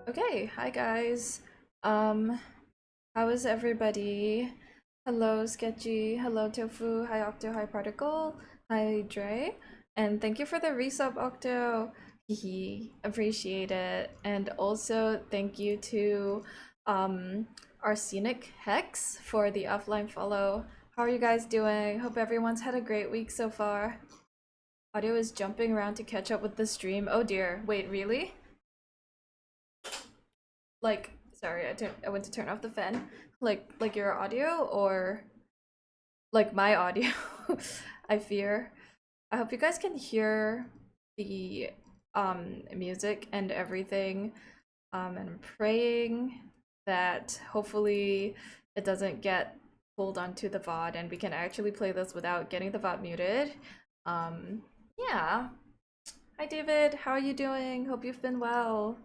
Okay, hi guys. Um, how is everybody? Hello, Sketchy. Hello, Tofu. Hi, Octo. Hi, Particle. Hi, Dre. And thank you for the resub, Octo. Hehe, appreciate it. And also thank you to Arsenic Hex for the offline follow. How are you guys doing? Hope everyone's had a great week so far. Audio is jumping around to catch up with the stream. Oh dear. Wait, really? Like, sorry, I went to turn off the fan. Like your audio or like my audio. I fear. I hope you guys can hear the music and everything. And I'm praying that hopefully it doesn't get pulled onto the VOD and we can actually play this without getting the VOD muted. Um yeah. Hi David, how are you doing? Hope you've been well.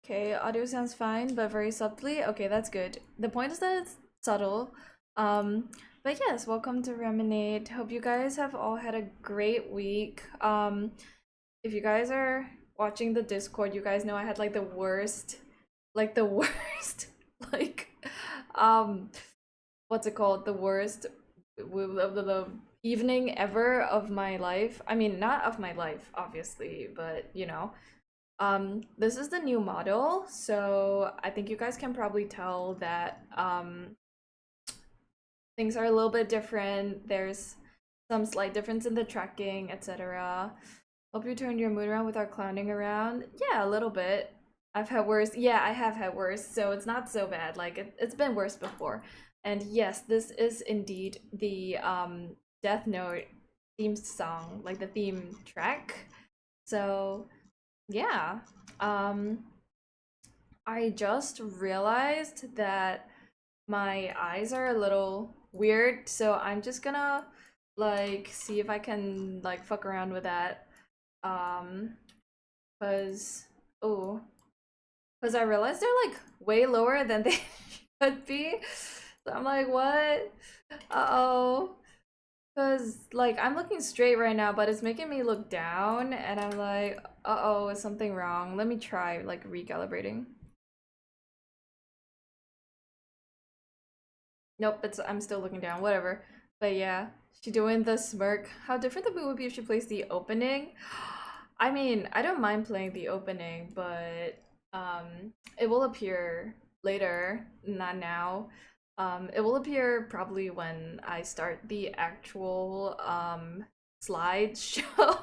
Okay, audio sounds fine, but very subtly. Okay, that's good. The point is that it's subtle. But yes, welcome to Reminade. Hope you guys have all had a great week. If you guys are watching the Discord, you guys know I had like the worst, like, um, what's it called? The worst the evening ever of my life. I mean, not of my life, obviously, but you know. This is the new model, so I think you guys can probably tell that things are a little bit different. There's some slight difference in the tracking, etc. Hope you turned your mood around with our clowning around. Yeah, a little bit. I've had worse. Yeah, I have had worse, so it's not so bad. Like it's been worse before. And yes, this is indeed the Death Note theme song, like the theme track. So yeah. Um I just realized that my eyes are a little weird, so I'm just gonna like see if I can like fuck around with that. Um, cause oh, cause I realized they're like way lower than they should be. So I'm like, what? Uh-oh. Cause like I'm looking straight right now, but it's making me look down, and I'm like, uh-oh, is something wrong? Let me try like recalibrating. Nope, it's I'm still looking down. Whatever. But yeah, she doing the smirk. How different the movie would be if she plays the opening. I mean, I don't mind playing the opening, but it will appear later, not now. It will appear probably when I start the actual slideshow.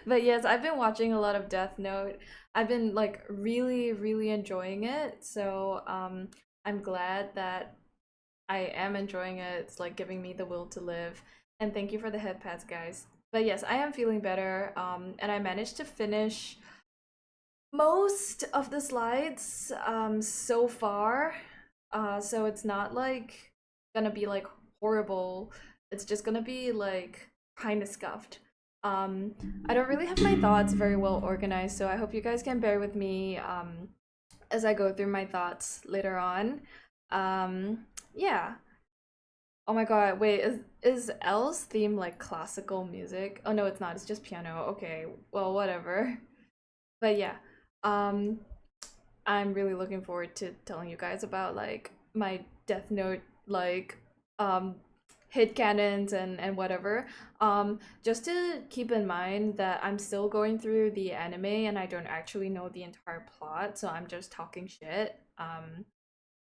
But yes, I've been watching a lot of Death Note. I've been like really, really enjoying it. So I'm glad that I am enjoying it. It's like giving me the will to live. And thank you for the head pats, guys. But yes, I am feeling better. And I managed to finish most of the slides so far. So it's not like gonna be like horrible. It's just gonna be like kind of scuffed. Um, I don't really have my thoughts very well organized, so I hope you guys can bear with me as I go through my thoughts later on. Yeah. Oh my god, wait, is Elle's theme like classical music? Oh no, it's not. It's just piano. Okay, well, whatever. But yeah, um, I'm really looking forward to telling you guys about like my Death Note like um hit cannons and whatever. Just to keep in mind that I'm still going through the anime and I don't actually know the entire plot, so I'm just talking shit.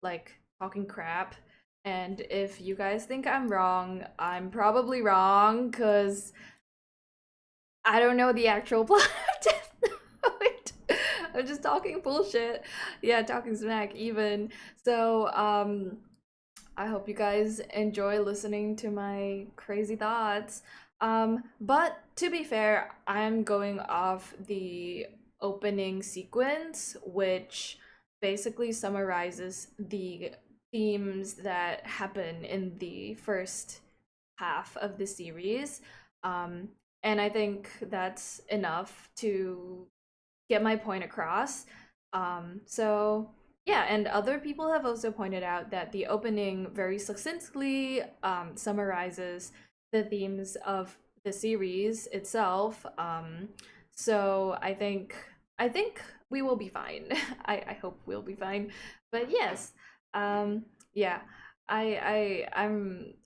Like talking crap. And if you guys think I'm wrong, I'm probably wrong because I don't know the actual plot of Death Note. I'm just talking bullshit. Yeah, talking smack even. So, I hope you guys enjoy listening to my crazy thoughts. But to be fair, I'm going off the opening sequence, which basically summarizes the themes that happen in the first half of the series. Um, and I think that's enough to get my point across. So yeah, and other people have also pointed out that the opening very succinctly summarizes the themes of the series itself. So I think we will be fine. I hope we'll be fine. But yes, yeah, I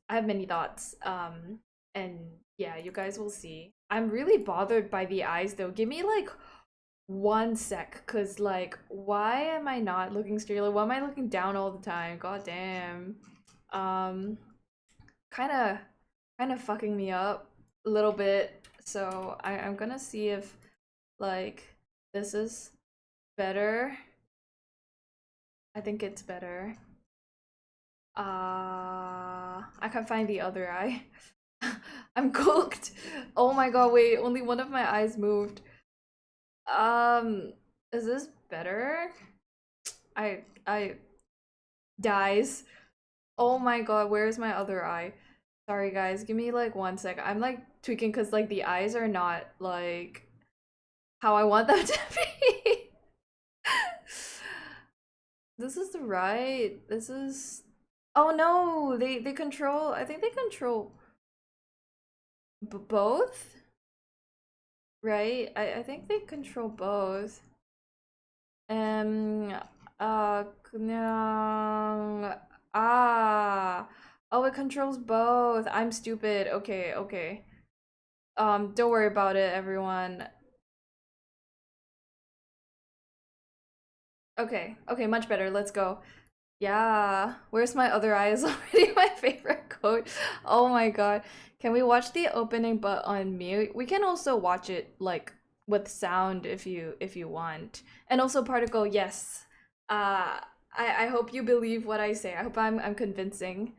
have many thoughts. And yeah, you guys will see. I'm really bothered by the eyes though. Give me like 1 sec, cause like, why am I not looking straight? Like, why am I looking down all the time? God damn. Um, kind of, kind of fucking me up a little bit. So I'm gonna see if like this is better. I think it's better. I can't find the other eye. I'm cooked. Oh my god, wait, only one of my eyes moved. Um, is this better? I dies. Oh my god, where's my other eye? Sorry guys, give me like 1 sec. I'm like tweaking because like the eyes are not like how I want them to be. This is right. This is. Oh no, they control. I think they control both, right? I think they control both. Um. 그냥 oh, it controls both. I'm stupid. Okay, okay. Don't worry about it, everyone. Okay, okay, much better. Let's go. Yeah, where's my other eye is already my favorite quote. Oh my god. Can we watch the opening but on mute? We can also watch it like with sound if you want. And also Particle, yes. I hope you believe what I say. I hope I'm convincing.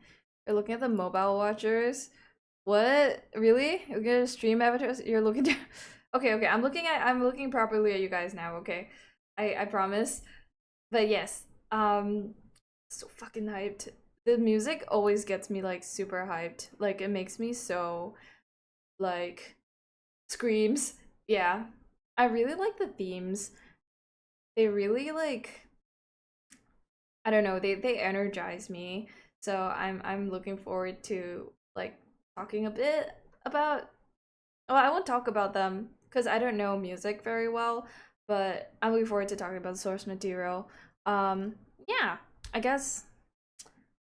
You're looking at the mobile watchers. What? Really? You're gonna stream avatars? You're looking to Okay, okay. I'm looking properly at you guys now, okay? I promise. But yes. So fucking hyped. The music always gets me like super hyped. Like it makes me so like screams. Yeah. I really like the themes. They really like I don't know, they energize me. So I'm looking forward to like talking a bit about well, I won't talk about them because I don't know music very well, but I'm looking forward to talking about the source material. Yeah, I guess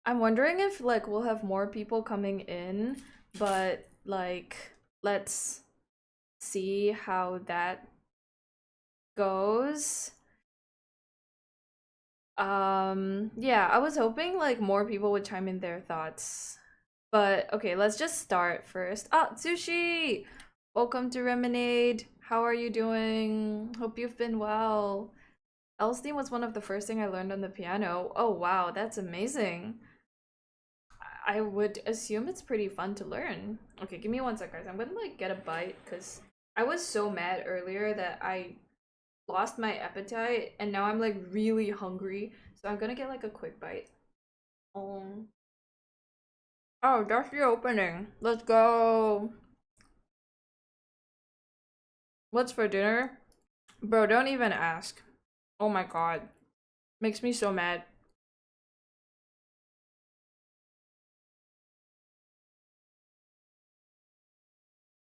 I'm wondering if like we'll have more people coming in, but like let's see how that goes. Yeah, I was hoping like more people would chime in their thoughts. But okay, let's just start first. Ah, Sushi! Welcome to Lemonade. How are you doing? Hope you've been well. Elstein was one of the first thing I learned on the piano. Oh wow, that's amazing. I would assume it's pretty fun to learn. Okay, give me 1 sec, guys. I'm gonna like get a bite because I was so mad earlier that I lost my appetite and now I'm like really hungry. So I'm gonna get like a quick bite. Um, oh, that's the opening. Let's go. What's for dinner? Bro, don't even ask. Oh my god. Makes me so mad.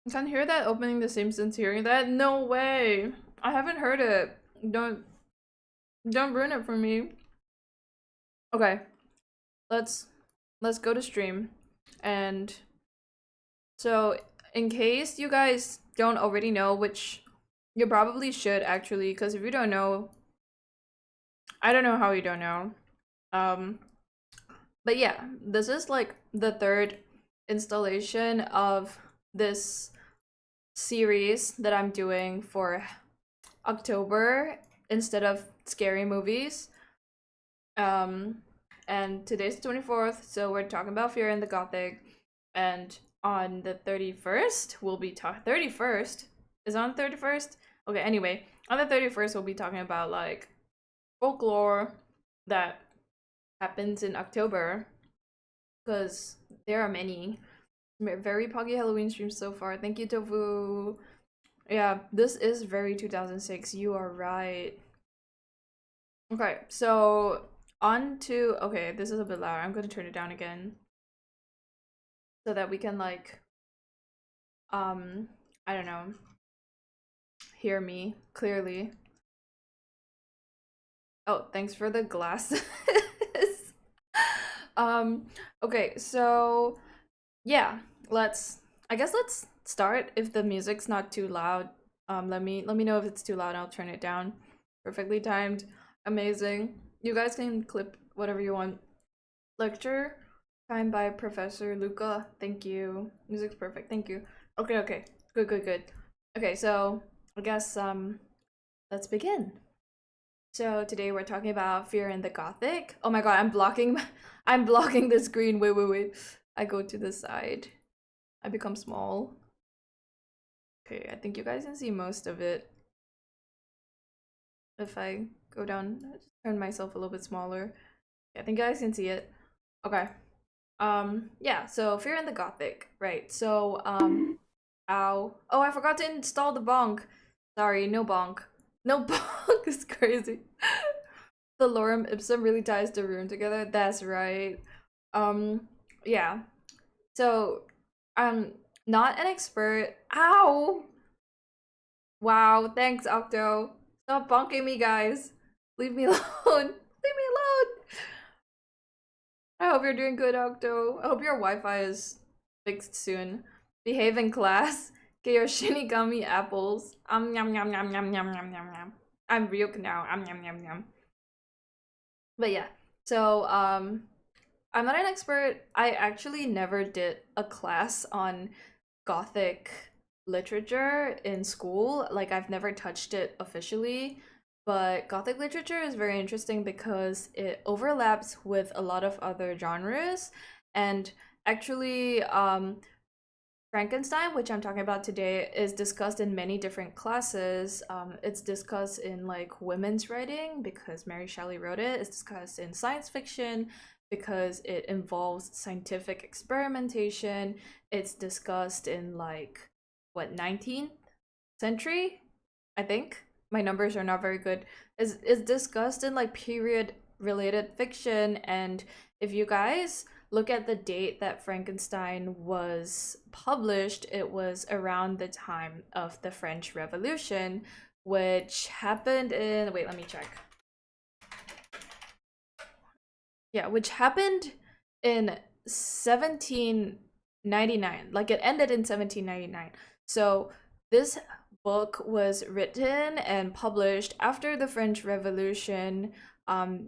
You can hear that opening the Simpsons hearing that? No way. I haven't heard it. Don't ruin it for me. Okay. Let's let's go to stream. And so in case you guys don't already know, which you probably should actually, because if you don't know, I don't know how you don't know. Um but yeah, this is like the third installation of this series that I'm doing for October instead of scary movies. Um, and today's the 24th, so we're talking about Fear in the Gothic. And on the 31st, we'll be talking. 31st? Is it on 31st? Okay, anyway, on the 31st, we'll be talking about like folklore that happens in October because there are many. Very poggy Halloween streams so far. Thank you, Tofu. Yeah, this is very 2006. You are right. Okay, so on to okay, this is a bit loud. I'm gonna turn it down again so that we can like I don't know, hear me clearly. Oh, thanks for the glasses. um, okay, so yeah, let's I guess let's start if the music's not too loud. Let me know if it's too loud, I'll turn it down. Perfectly timed. Amazing. You guys can clip whatever you want. Lecture time by Professor Luca. Thank you. Music's perfect. Thank you. Okay, okay. Good, good, good. Okay, so I guess let's begin. So today we're talking about fear in the Gothic. Oh my god, I'm blocking I'm blocking the screen. Wait, wait, wait. I go to the side. I become small. Okay, I think you guys can see most of it. If I go down, just turn myself a little bit smaller. I think you guys can see it. Okay. Yeah, so fear in the Gothic. Right. So, ow. Oh, I forgot to install the bonk. Sorry, no bonk. No bonk is crazy. The lorem ipsum really ties the room together. That's right. Um, yeah. So I'm not an expert. Ow! Wow, thanks, Octo. Stop bonking me, guys. Leave me alone. Leave me alone. I hope you're doing good, Octo. I hope your Wi-Fi is fixed soon. Behave in class. Get your Shinigami apples. Yum yum yum yum yum yum yum yum. I'm Ryuk now. Yum yum yum. But yeah. So I'm not an expert. I actually never did a class on Gothic literature in school. Like, I've never touched it officially. But Gothic literature is very interesting because it overlaps with a lot of other genres. And actually, Frankenstein, which I'm talking about today, is discussed in many different classes. It's discussed in like women's writing because Mary Shelley wrote it. It's discussed in science fiction because it involves scientific experimentation. It's discussed in like what 19th century, I think. My numbers are not very good. Is discussed in like period related fiction, and if you guys look at the date that Frankenstein was published, it was around the time of the French Revolution, which happened in wait, let me check. Yeah, which happened in 1799. Like it ended in 1799. So this book was written and published after the French Revolution,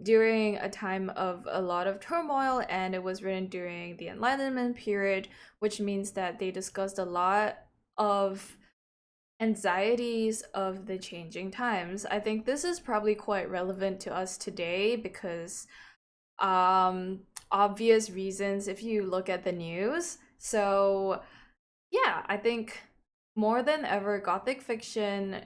during a time of a lot of turmoil, and it was written during the Enlightenment period, which means that they discussed a lot of anxieties of the changing times. I think this is probably quite relevant to us today because um obvious reasons if you look at the news. So yeah, I think more than ever Gothic fiction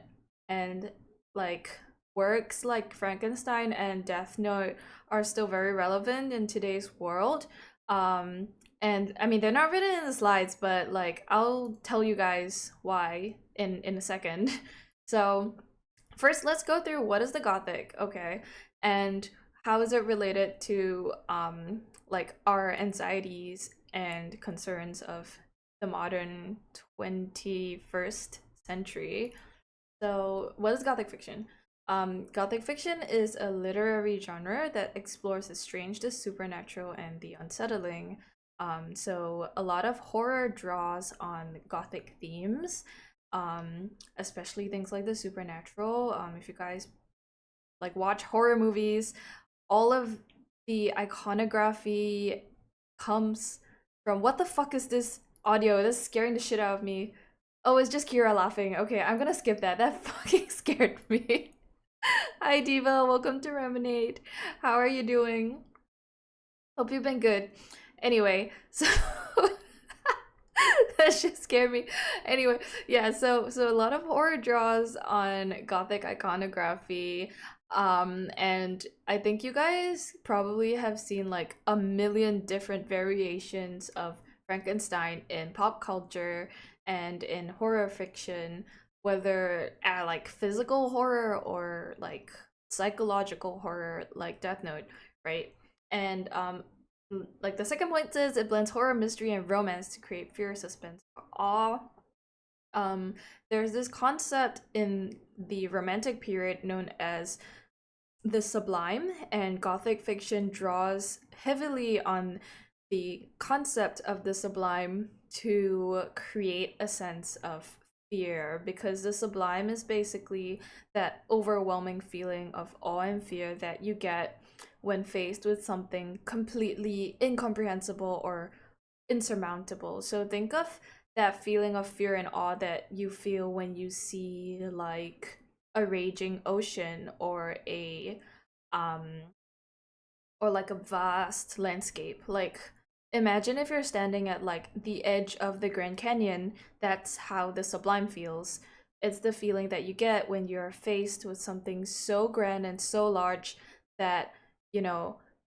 and like works like Frankenstein and Death Note are still very relevant in today's world. um and I mean, they're not written in the slides, but like I'll tell you guys why in a second. So first, let's go through what is the Gothic, okay, and how is it related to like our anxieties and concerns of the modern 21st century. So, what is Gothic fiction? Gothic fiction is a literary genre that explores the strange, the supernatural, and the unsettling. So, a lot of horror draws on Gothic themes, especially things like the supernatural. If you guys like watch horror movies, all of the iconography comes from what the fuck is this audio? This is scaring the shit out of me. Oh, it's just Kira laughing. Okay, I'm gonna skip that. That fucking scared me. Hi, Diva. Welcome to Reminade. How are you doing? Hope you've been good. Anyway, so that shit scared me. Anyway, yeah, so a lot of horror draws on Gothic iconography. And I think you guys probably have seen like a million different variations of Frankenstein in pop culture and in horror fiction, whether like physical horror or like psychological horror like Death Note, right? And like the second point says, it blends horror, mystery, and romance to create fear, suspense, awe. Um, there's this concept in the Romantic period known as the sublime, and Gothic fiction draws heavily on the concept of the sublime to create a sense of fear, because the sublime is basically that overwhelming feeling of awe and fear that you get when faced with something completely incomprehensible or insurmountable. So think of that feeling of fear and awe that you feel when you see like a raging ocean um or like a vast landscape. Like imagine if you're standing at like the edge of the Grand Canyon, that's how the sublime feels. It's the feeling that you get when you're faced with something so grand and so large that, you know,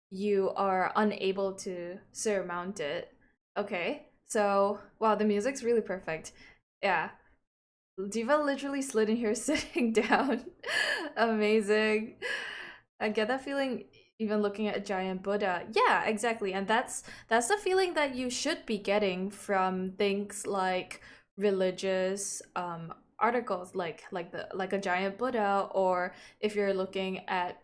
you are unable to surmount it. Okay. So, wow, the music's really perfect. Yeah. Diva literally slid in here sitting down. Amazing. I get that feeling even looking at a giant Buddha. Yeah, exactly. And that's the feeling that you should be getting from things like religious articles like a giant Buddha, or if you're looking at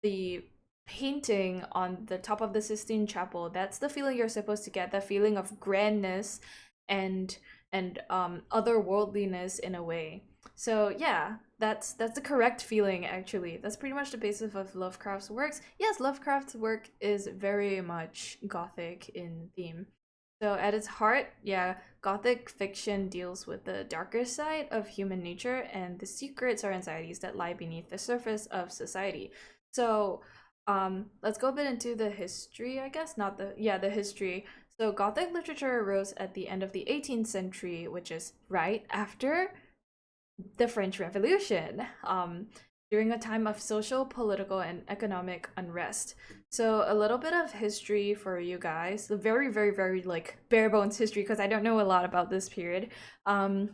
the painting on the top of the Sistine Chapel, that's the feeling you're supposed to get, the feeling of grandness and otherworldliness in a way. So yeah, that's the correct feeling actually. That's pretty much the basis of Lovecraft's works. Yes, Lovecraft's work is very much gothic in theme. So at its heart, yeah, gothic fiction deals with the darker side of human nature and the secrets or anxieties that lie beneath the surface of society. So let's go a bit into the history, I guess. Not the yeah, the history. So Gothic literature arose at the end of the 18th century, which is right after the French Revolution, during a time of social, political, and economic unrest. So a little bit of history for you guys, the very, very, very like bare bones history, because I don't know a lot about this period. Um,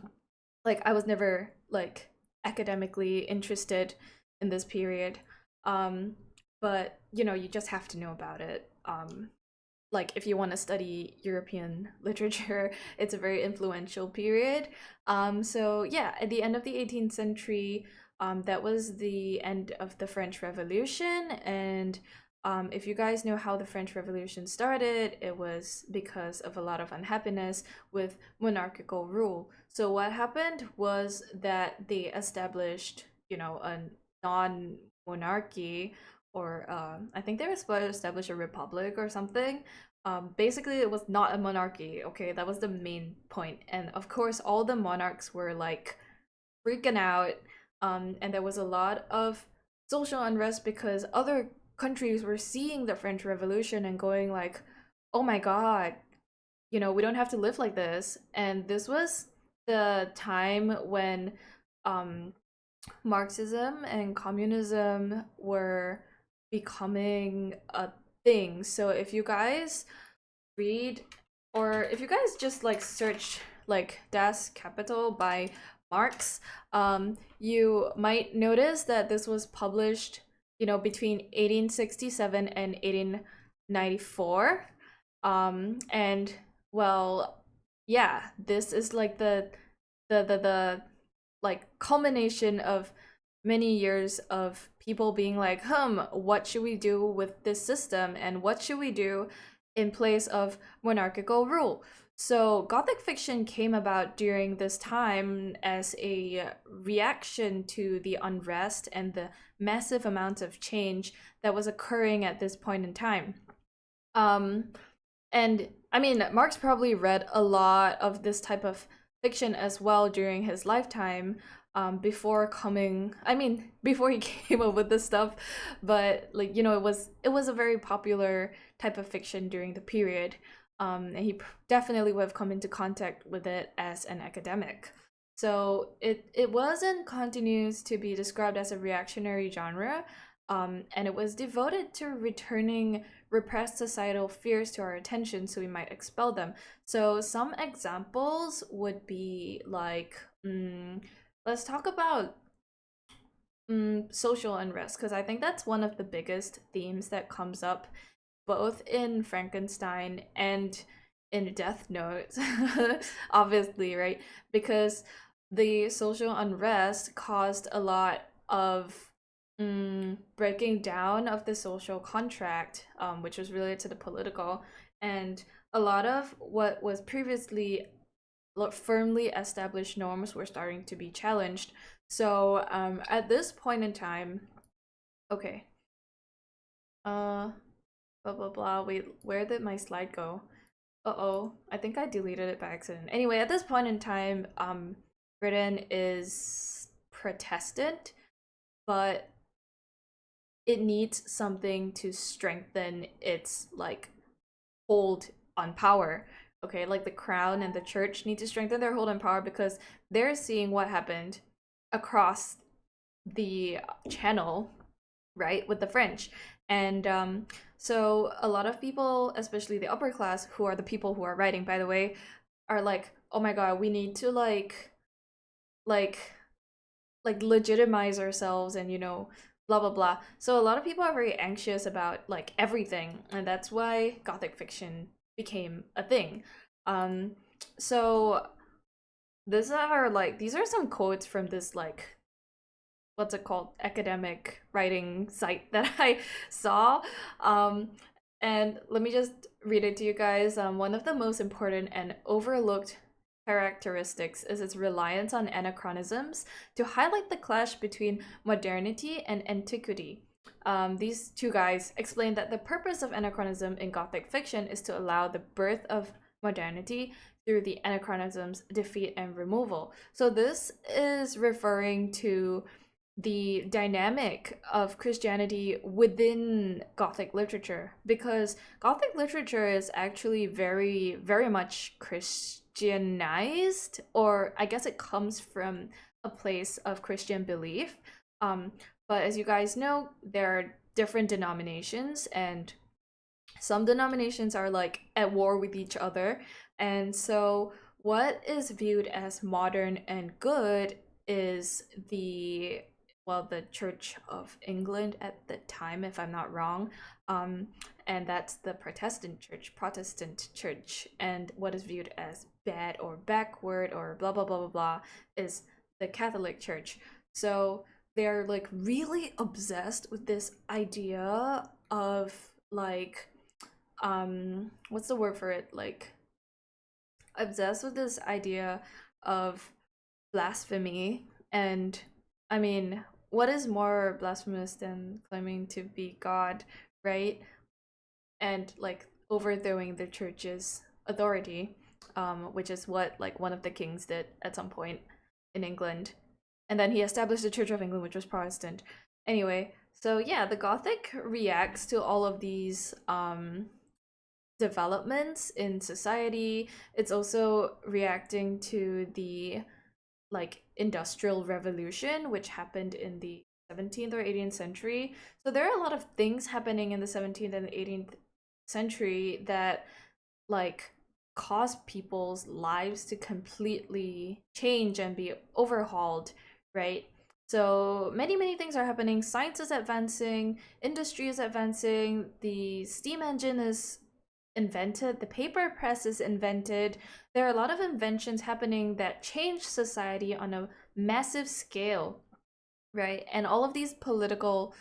like I was never like academically interested in this period, um, but you know you just have to know about it. Like if you want to study European literature, it's a very influential period. So yeah, at the end of the 18th century, that was the end of the French Revolution. And if you guys know how the French Revolution started, it was because of a lot of unhappiness with monarchical rule. So what happened was that they established, you know, a non-monarchy, or I think they were supposed to establish a republic or something. Basically, it was not a monarchy. Okay, that was the main point. And of course, all the monarchs were like freaking out. And there was a lot of social unrest because other countries were seeing the French Revolution and going like, "Oh my God, you know, we don't have to live like this." And this was the time when um, Marxism and communism were becoming a thing. So if you guys read, or if you guys just like search like Das Kapital by Marx, you might notice that this was published, you know, between 1867 and 1894. And well, yeah, this is like the like culmination of many years of people being like, what should we do with this system, and what should we do in place of monarchical rule? So Gothic fiction came about during this time as a reaction to the unrest and the massive amount of change that was occurring at this point in time. Um, and I mean, Marx probably read a lot of this type of fiction as well during his lifetime, before coming, I mean, before he came up with this stuff, but like, you know, it was a very popular type of fiction during the period. And he definitely would have come into contact with it as an academic. So it was and continues to be described as a reactionary genre, and it was devoted to returning repressed societal fears to our attention so we might expel them. So some examples would be like, let's talk about social unrest, because I think that's one of the biggest themes that comes up both in Frankenstein and in Death Note, obviously, right? Because the social unrest caused a lot of breaking down of the social contract, which was related to the political, and a lot of what was previously firmly established norms were starting to be challenged. So at this point in time, okay, uh, blah blah blah. Wait, where did my slide go? Uh-oh, I think I deleted it by accident. Anyway, at this point in time, Britain is Protestant, but it needs something to strengthen its like hold on power. Okay, like the crown and the church need to strengthen their hold on power because they're seeing what happened across the channel, right, with the French. And so a lot of people, especially the upper class, who are the people who are writing, by the way, are like, oh my god, we need to like legitimize ourselves and blah blah blah. So a lot of people are very anxious about like everything, and that's why gothic fiction became a thing. um so these are some quotes from this like what's it called, academic writing site that I saw. um and let me just read it to you guys. One of the most important and overlooked characteristics is its reliance on anachronisms to highlight the clash between modernity and antiquity. These two guys explain that the purpose of anachronism in Gothic fiction is to allow the birth of modernity through the anachronism's defeat and removal. So this is referring to the dynamic of Christianity within Gothic literature, because Gothic literature is actually very, very much Christianized, or I guess it comes from a place of Christian belief. Um, but as you guys know, there are different denominations, and some denominations are like at war with each other. And so, what is viewed as modern and good is the Church of England at the time, if I'm not wrong. Um, and that's the Protestant church. And what is viewed as bad or backward or blah blah blah blah blah is the Catholic Church. So they're like really obsessed with this idea of like what's the word for it, like obsessed with this idea of blasphemy. And I mean, what is more blasphemous than claiming to be God, right? And like overthrowing the church's authority, which is what like one of the kings did at some point in England. And then he established the Church of England, which was Protestant. Anyway, so yeah, the Gothic reacts to all of these developments in society. It's also reacting to the like industrial revolution, which happened in the 17th or 18th century. So there are a lot of things happening in the 17th and the 18th century that like cause people's lives to completely change and be overhauled, right? So many things are happening. Science is advancing, industry is advancing, the steam engine is invented, the paper press is invented. There are a lot of inventions happening that change society on a massive scale, right? And all of these political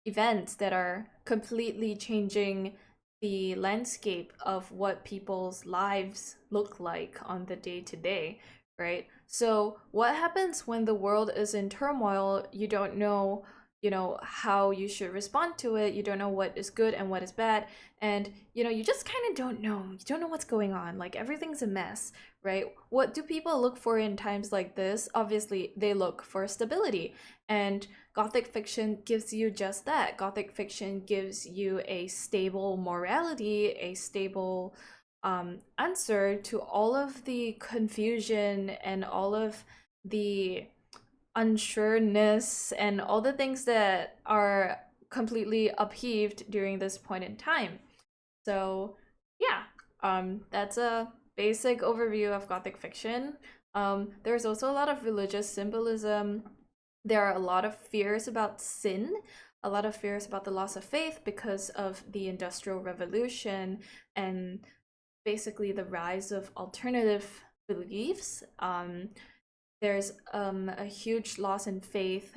events that are completely changing the landscape of what people's lives look like on the day to day, right? So, what happens when the world is in turmoil? You don't know, how you should respond to it. You don't know what is good and what is bad. And, you just kind of don't know. You don't know what's going on. Like, everything's a mess, right? What do people look for in times like this? Obviously, they look for stability. And Gothic fiction gives you just that. Gothic fiction gives you a stable morality, a stable answer to all of the confusion and all of the unsureness and all the things that are completely upheaved during this point in time. So, yeah, that's a basic overview of Gothic fiction. There's also a lot of religious symbolism. There are a lot of fears about sin, a lot of fears about the loss of faith because of the Industrial Revolution and basically the rise of alternative beliefs. There's a huge loss in faith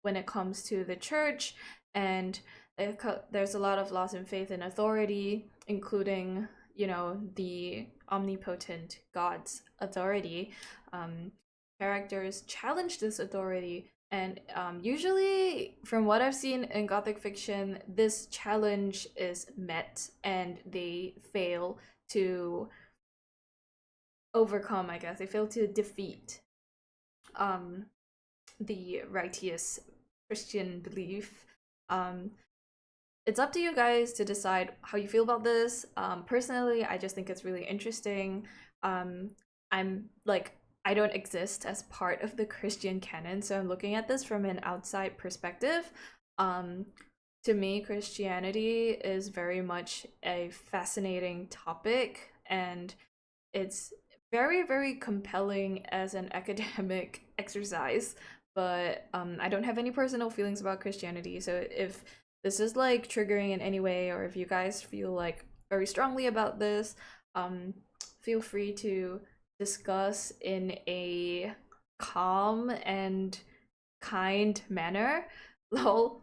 when it comes to the church, and there's a lot of loss in faith and authority, including, the omnipotent God's authority. Um, Characters challenge this authority, and usually, from what I've seen in Gothic fiction, this challenge is met and they fail to overcome, I guess. They fail to defeat um, the righteous Christian belief. Um, it's up to you guys to decide how you feel about this. Personally, I just think it's really interesting. Um, I'm like, I don't exist as part of the Christian canon, so I'm looking at this from an outside perspective. Um, to me, Christianity is very much a fascinating topic, and it's very, very compelling as an academic exercise. But I don't have any personal feelings about Christianity, so if this is like triggering in any way, or if you guys feel like very strongly about this, um, feel free to discuss in a calm and kind manner. Lol.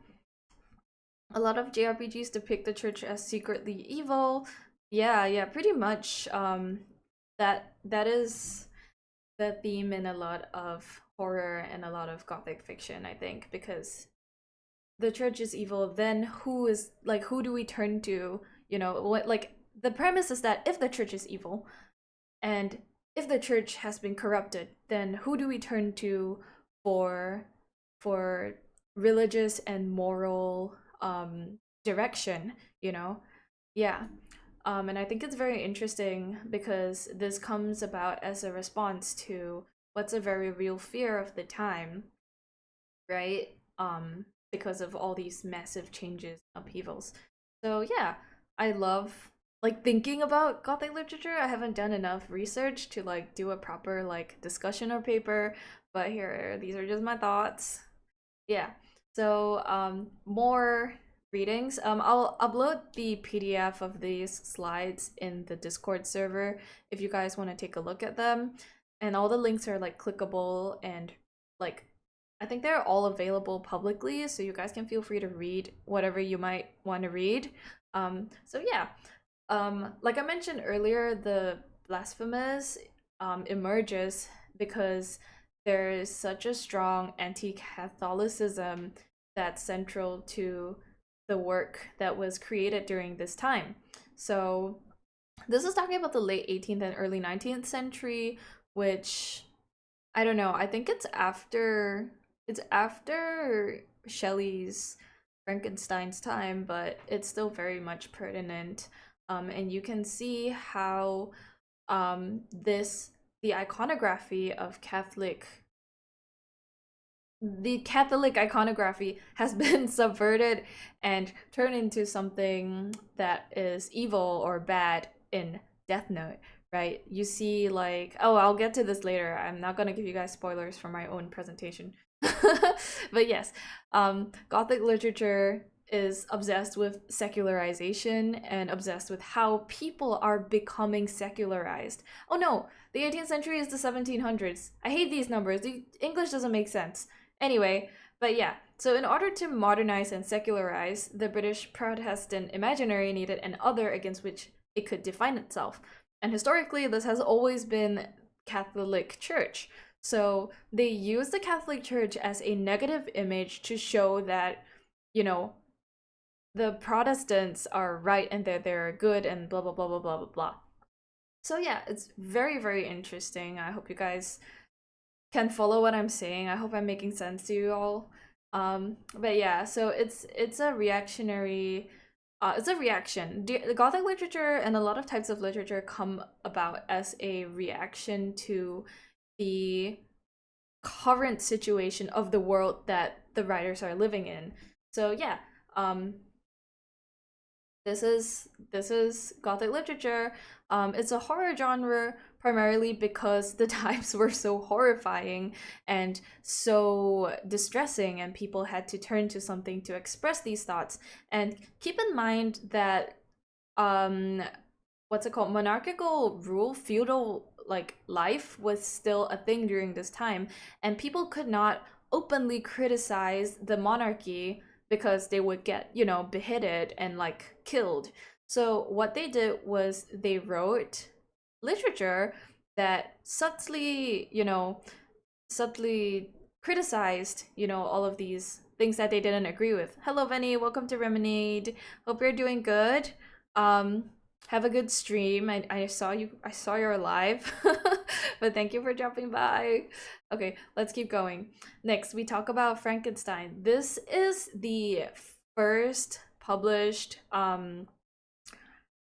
A lot of JRPGs depict the church as secretly evil. Yeah, yeah, pretty much. That is the theme in a lot of horror and a lot of gothic fiction, I think, because the church is evil, then who do we turn to? What, like, the premise is that if the church is evil, and if the church has been corrupted, then who do we turn to for for religious and moral direction, you know? Yeah. And I think it's very interesting because this comes about as a response to what's a very real fear of the time, right? Because of all these massive changes, upheavals. So yeah, I love like thinking about Gothic literature. I haven't done enough research to like do a proper like discussion or paper, but here these are just my thoughts. Yeah. So more readings. I'll upload the PDF of these slides in the Discord server if you guys want to take a look at them. And all the links are like clickable, and like I think they're all available publicly, so you guys can feel free to read whatever you might want to read. So yeah. Like I mentioned earlier, the blasphemous emerges because there is such a strong anti-Catholicism that's central to the work that was created during this time. So this is talking about the late 18th and early 19th century, which I don't know. I think it's after Shelley's Frankenstein's time, but it's still very much pertinent. And you can see how this the iconography of the Catholic iconography has been subverted and turned into something that is evil or bad in Death Note, right? You see, like, oh, I'll get to this later. I'm not gonna give you guys spoilers for my own presentation. But yes, Gothic literature is obsessed with secularization and obsessed with how people are becoming secularized. Oh no, the 18th century is the 1700s. I hate these numbers. The English doesn't make sense. Anyway, but yeah, so in order to modernize and secularize, the British Protestant imaginary needed an other against which it could define itself. And historically, this has always been Catholic Church. So they use the Catholic Church as a negative image to show that, you know, the Protestants are right and they're good and blah blah blah blah blah blah blah. So yeah, it's very, very interesting. I hope you guys can follow what I'm saying. I hope I'm making sense to you all. But yeah, so it's a reactionary it's a reaction. The Gothic literature and a lot of types of literature come about as a reaction to the current situation of the world that the writers are living in. So yeah, um, this is Gothic literature. It's a horror genre primarily because the times were so horrifying and so distressing, and people had to turn to something to express these thoughts. And keep in mind that um, what's it called? Monarchical rule, feudal like life was still a thing during this time, and people could not openly criticize the monarchy because they would get, beheaded and like killed. So what they did was they wrote literature that subtly criticized, all of these things that they didn't agree with. Hello, Venny. Welcome to Remonade. Hope you're doing good. Um, have a good stream. I saw you. I saw you're live, but thank you for dropping by. Okay, let's keep going. Next, we talk about Frankenstein. This is the first published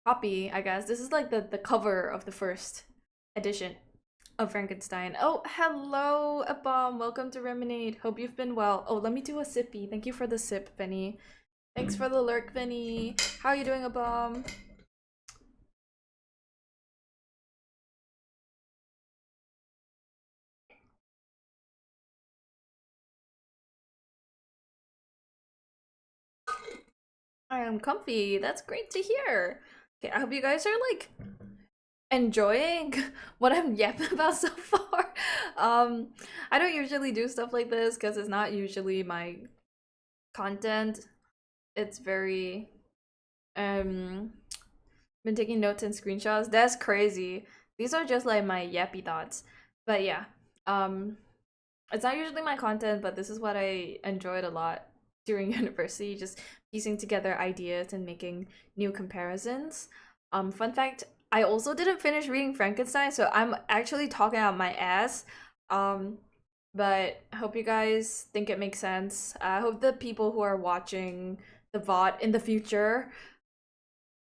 copy, I guess. This is like the cover of the first edition of Frankenstein. Oh, hello, Abom. Welcome to Remonade. Hope you've been well. Oh, let me do a sippy. Thank you for the sip, Benny. Thanks for the lurk, Benny. How are you doing, Abom? I am comfy. That's great to hear. Okay, I hope you guys are like enjoying what I'm yapping about so far. I don't usually do stuff like this because it's not usually my content. It's very been taking notes and screenshots. That's crazy. These are just like my yappy thoughts. But yeah, um, it's not usually my content, but this is what I enjoyed a lot during university, just piecing together ideas and making new comparisons. Fun fact, I also didn't finish reading Frankenstein, so I'm actually talking out my ass. Um, but I hope you guys think it makes sense. I hope the people who are watching the VOD in the future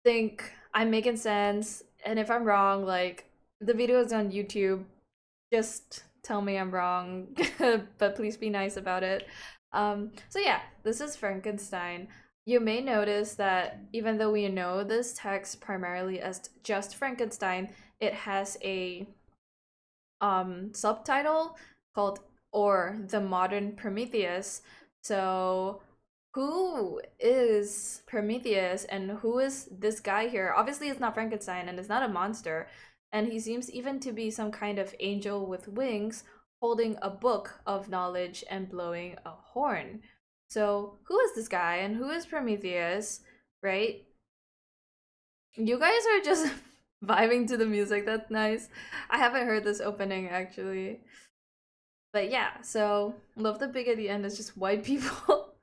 think I'm making sense. And if I'm wrong, like the video is on YouTube, just tell me I'm wrong, but please be nice about it. So yeah, this is Frankenstein. You may notice that even though we know this text primarily as just Frankenstein, it has a subtitle called or the modern Prometheus. So who is Prometheus and who is this guy here? Obviously it's not Frankenstein and it's not a monster, and he seems even to be some kind of angel with wings holding a book of knowledge and blowing a horn. So who is this guy and who is Prometheus, right? You guys are just vibing to the music. That's nice. I haven't heard this opening actually. But yeah, so love the big at the end. It's just white people.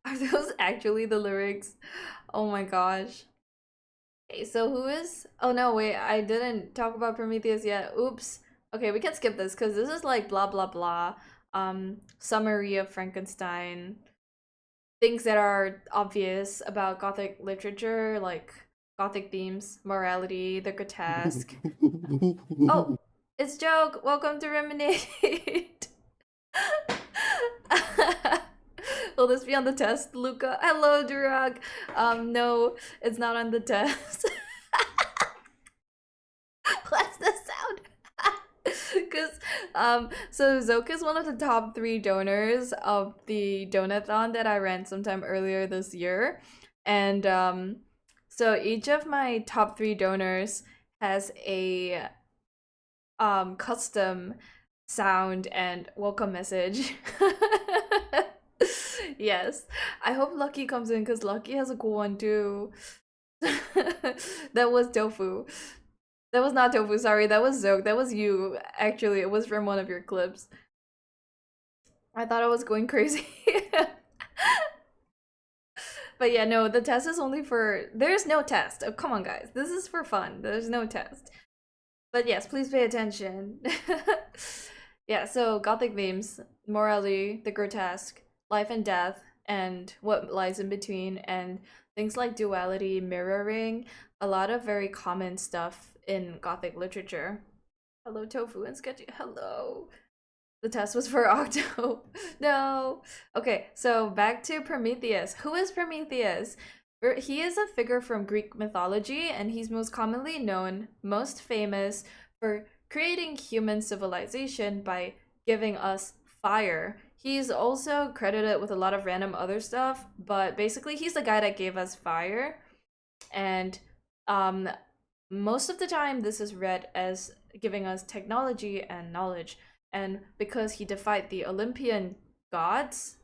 Are those actually the lyrics? Oh my gosh. Okay, so who is? Oh no, wait, I didn't talk about Prometheus yet. Oops. Okay, we can skip this because this is like blah blah blah. Summary of Frankenstein. Things that are obvious about Gothic literature, like Gothic themes, morality, the grotesque. Oh, it's Joke. Welcome to Remonade. Will this be on the test, Luca? Hello, Durag. No, it's not on the test. What's the sound? Because so Zoke is one of the top 3 donors of the donathon that I ran sometime earlier this year, and so each of my top 3 donors has a custom sound and welcome message. Yes, I hope Lucky comes in because Lucky has a cool one too. That was Tofu. That was not Tofu, sorry, that was Zoke. That was you. Actually, it was from one of your clips. I thought I was going crazy. But yeah, no, the test is only for. There's no test. Oh, come on, guys. This is for fun. There's no test. But yes, please pay attention. Yeah, so Gothic themes, morality, the grotesque, life and death, and what lies in between, and things like duality, mirroring, a lot of very common stuff in Gothic literature. Hello, Tofu and Sketchy. Hello. The test was for Octo. No. Okay, so back to Prometheus. Who is Prometheus? He is a figure from Greek mythology, and he's most commonly known, most famous for creating human civilization by giving us fire. He's also credited with a lot of random other stuff, but basically he's the guy that gave us fire. And um most of the time this is read as giving us technology and knowledge. And because he defied the Olympian gods.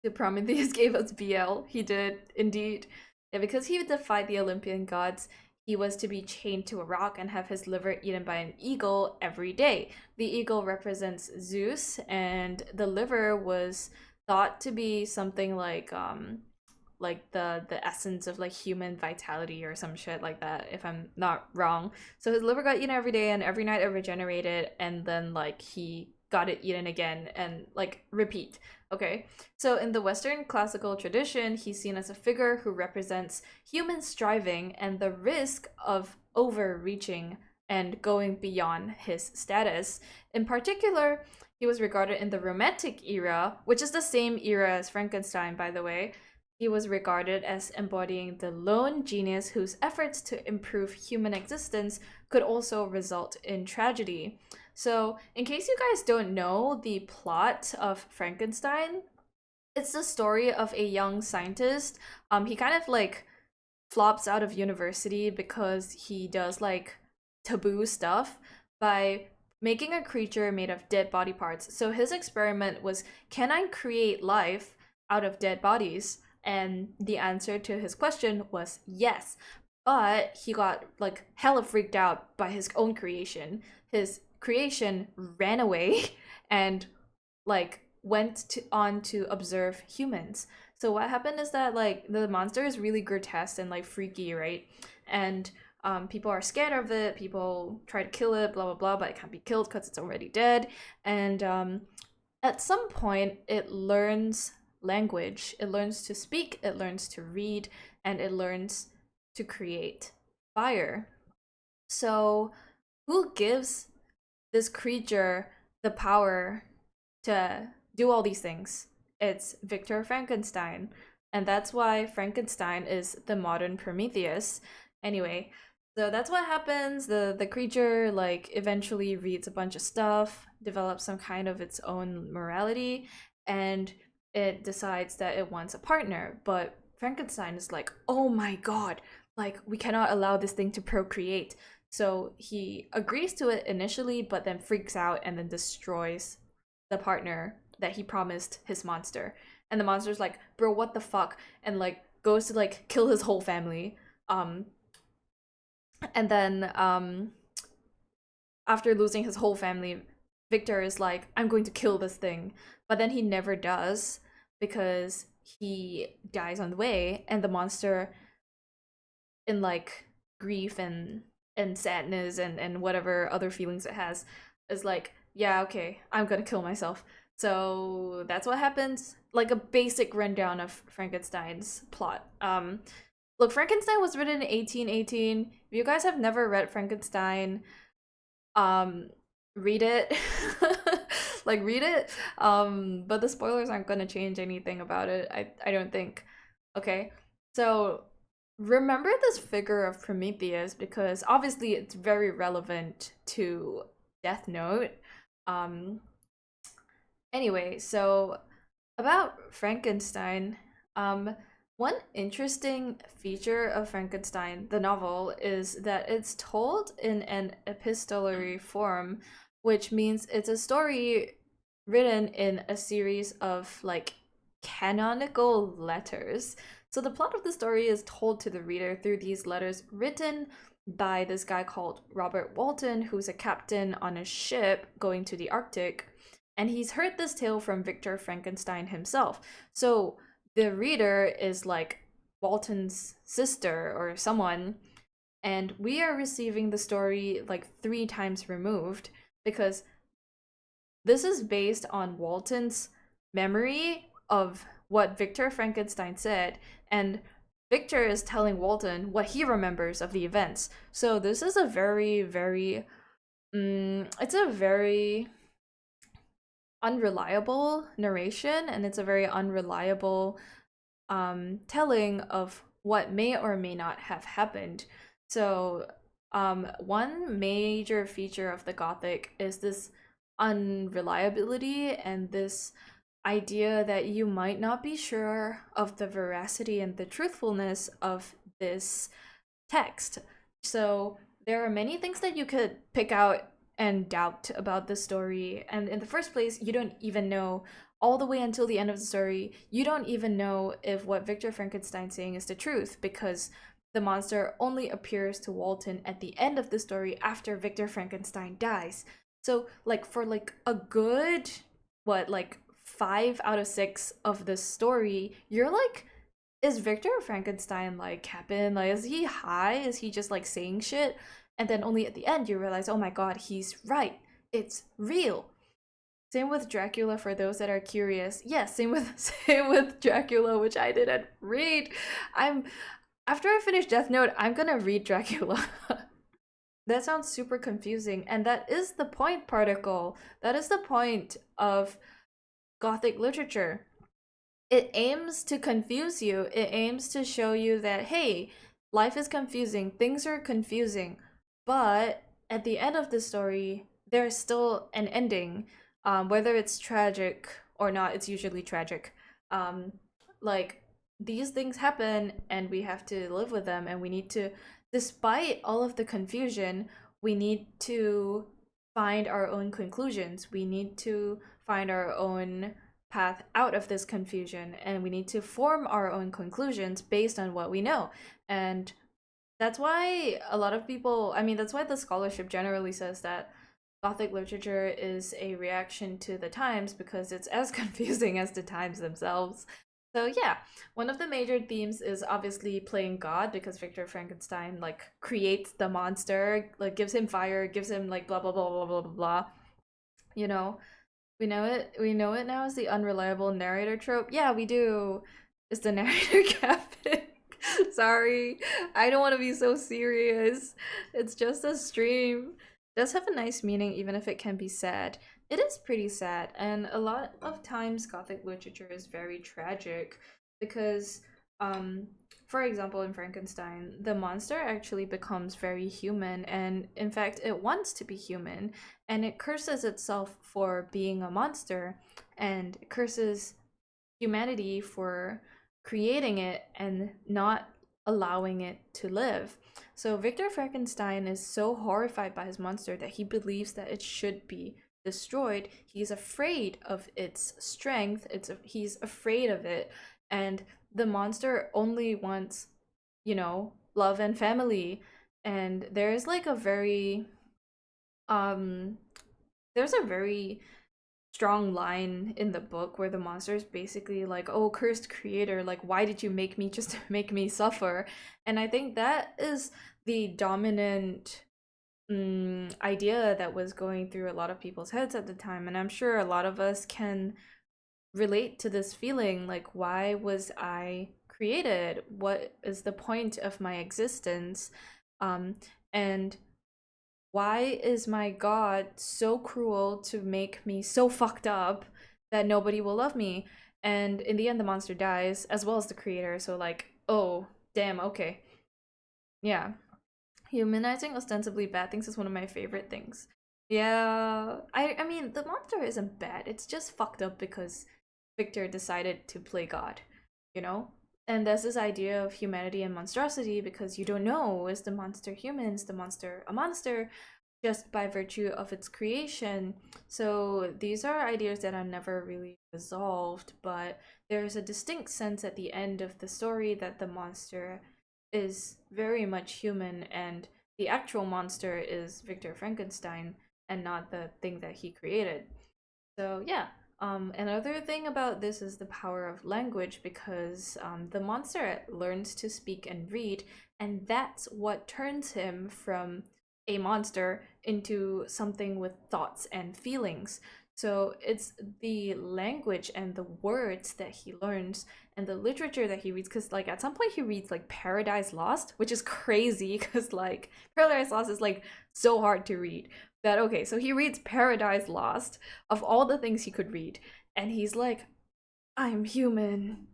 The Prometheus gave us BL. He did indeed. Yeah, because he defied the Olympian gods, he was to be chained to a rock and have his liver eaten by an eagle every day. The eagle represents Zeus, and the liver was thought to be something like the essence of like human vitality or some shit like that, if I'm not wrong. So his liver got eaten every day, and every night it regenerated, and then like he got it eaten again and like repeat. Okay, so in the Western classical tradition, he's seen as a figure who represents human striving and the risk of overreaching and going beyond his status. In particular, he was regarded in the Romantic era, which is the same era as Frankenstein, by the way. He was regarded as embodying the lone genius whose efforts to improve human existence could also result in tragedy. So, in case you guys don't know the plot of Frankenstein, it's the story of a young scientist. He kind of like flops out of university because he does like taboo stuff by making a creature made of dead body parts. So his experiment was, can I create life out of dead bodies? And the answer to his question was yes. But he got like hella freaked out by his own creation. His creation ran away and like on to observe humans. So what happened is that like the monster is really grotesque and like freaky, right? And people are scared of it. People try to kill it, blah blah blah, but it can't be killed because it's already dead. And at some point, it learns language. It learns to speak. It learns to read, and it learns to create fire. So, who gives this creature the power to do all these things? It's Victor Frankenstein. And that's why Frankenstein is the modern Prometheus. Anyway, so that's what happens. The creature like eventually reads a bunch of stuff, develops some kind of its own morality, and it decides that it wants a partner. But Frankenstein is like, "Oh my god, like we cannot allow this thing to procreate." So he agrees to it initially, but then freaks out and then destroys the partner that he promised his monster. And the monster's like, bro, what the fuck? And like goes to like kill his whole family. And then after losing his whole family, Victor is like, I'm going to kill this thing. But then he never does because he dies on the way, and the monster, in like grief and sadness and whatever other feelings it has, is like, yeah, okay, I'm gonna kill myself. So that's what happens. Like a basic rundown of Frankenstein's plot. Look, Frankenstein was written in 1818. If you guys have never read Frankenstein, read it. Like read it. But the spoilers aren't gonna change anything about it. I don't think. Okay. So remember this figure of Prometheus because obviously it's very relevant to Death Note. Um anyway, so about Frankenstein, one interesting feature of Frankenstein, the novel, is that it's told in an epistolary form, which means it's a story written in a series of like canonical letters. So the plot of the story is told to the reader through these letters written by this guy called Robert Walton, who's a captain on a ship going to the Arctic, and he's heard this tale from Victor Frankenstein himself. So the reader is like Walton's sister or someone, and we are receiving the story like 3 times removed because this is based on Walton's memory of what Victor Frankenstein said, and Victor is telling Walton what he remembers of the events. So this is a very, very, it's a very unreliable narration, and it's a very unreliable telling of what may or may not have happened. So one major feature of the Gothic is this unreliability and this idea that you might not be sure of the veracity and the truthfulness of this text. So there are many things that you could pick out and doubt about the story. And in the first place, you don't even know all the way until the end of the story, you don't even know if what Victor Frankenstein's saying is the truth because the monster only appears to Walton at the end of the story after Victor Frankenstein dies. So like for like a good what like 5 out of 6 of the story, you're like, is Victor Frankenstein like capping? Like, is he high? Is he just like saying shit? And then only at the end you realize, oh my god, he's right. It's real. Same with Dracula for those that are curious. Yes, same with Dracula, which I didn't read. I'm After I finish Death Note, I'm gonna read Dracula. That sounds super confusing, and that is the point, Particle. That is the point of Gothic literature. It aims to confuse you. It aims to show you that, hey, life is confusing, things are confusing, but at the end of the story, there's still an ending. Whether it's tragic or not, it's usually tragic. Um, like, these things happen, and we have to live with them, and we need to, despite all of the confusion, we need to find our own conclusions. We need to find our own path out of this confusion, and we need to form our own conclusions based on what we know. And that's why a lot of people, I mean, that's why the scholarship generally says that Gothic literature is a reaction to the times because it's as confusing as the times themselves. So yeah, one of the major themes is obviously playing God because Victor Frankenstein like creates the monster, like gives him fire, gives him like blah blah blah blah blah blah blah. You know, we know it. We know it now as the unreliable narrator trope. Yeah, we do. Is the narrator Catholic? Sorry, I don't want to be so serious. It's just a stream. It does have a nice meaning, even if it can be sad. It is pretty sad, and a lot of times Gothic literature is very tragic because, um, for example, in Frankenstein, the monster actually becomes very human, and in fact, it wants to be human and it curses itself for being a monster and curses humanity for creating it and not allowing it to live. So Victor Frankenstein is so horrified by his monster that he believes that it should be destroyed. He's afraid of its strength. He's afraid of it, and the monster only wants, love and family. And there's like a very um there's a very strong line in the book where the monster is basically like, oh, cursed creator, like why did you make me just to make me suffer? And I think that is the dominant idea that was going through a lot of people's heads at the time, and I'm sure a lot of us can relate to this feeling, like why was I created? What is the point of my existence? And why is my God so cruel to make me so fucked up that nobody will love me? And in the end, the monster dies, as well as the creator. So, like, oh, damn, okay. Yeah. Humanizing ostensibly bad things is one of my favorite things. Yeah. I mean, the monster isn't bad. It's just fucked up because Victor decided to play God, you know? And there's this idea of humanity and monstrosity because you don't know, is the monster human? Is the monster a monster? Just by virtue of its creation. So these are ideas that are never really resolved, but there's a distinct sense at the end of the story that the monster is very much human and the actual monster is Victor Frankenstein and not the thing that he created. So yeah, another thing about this is the power of language because the monster learns to speak and read, and that's what turns him from a monster into something with thoughts and feelings. So it's the language and the words that he learns and the literature that he reads. Because like at some point he reads like Paradise Lost, which is crazy because like Paradise Lost is like so hard to read. That okay, so he reads Paradise Lost of all the things he could read, and he's like, I'm human,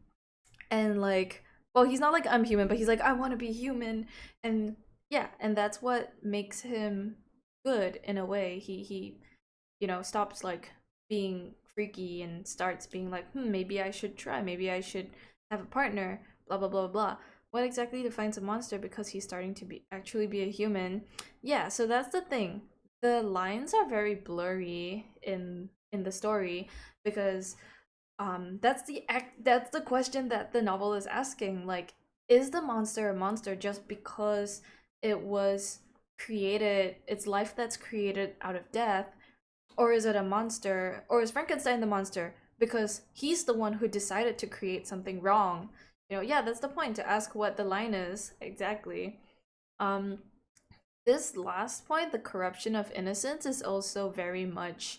and like, well, he's not like I'm human, but he's like, I want to be human, and yeah, and that's what makes him good in a way. He stops like being freaky and starts being like, maybe I should try, maybe I should have a partner, blah blah blah blah. What exactly defines a monster? Because he's starting to be actually be a human. Yeah, so that's the thing. the lines are very blurry in the story because that's the question that the novel is asking. Like, is the monster a monster just because it was created, it's life that's created out of death, or is it a monster, or is Frankenstein the monster because he's the one who decided to create something wrong? Yeah, that's the point, to ask what the line is exactly. um this last point, the corruption of innocence, is also very much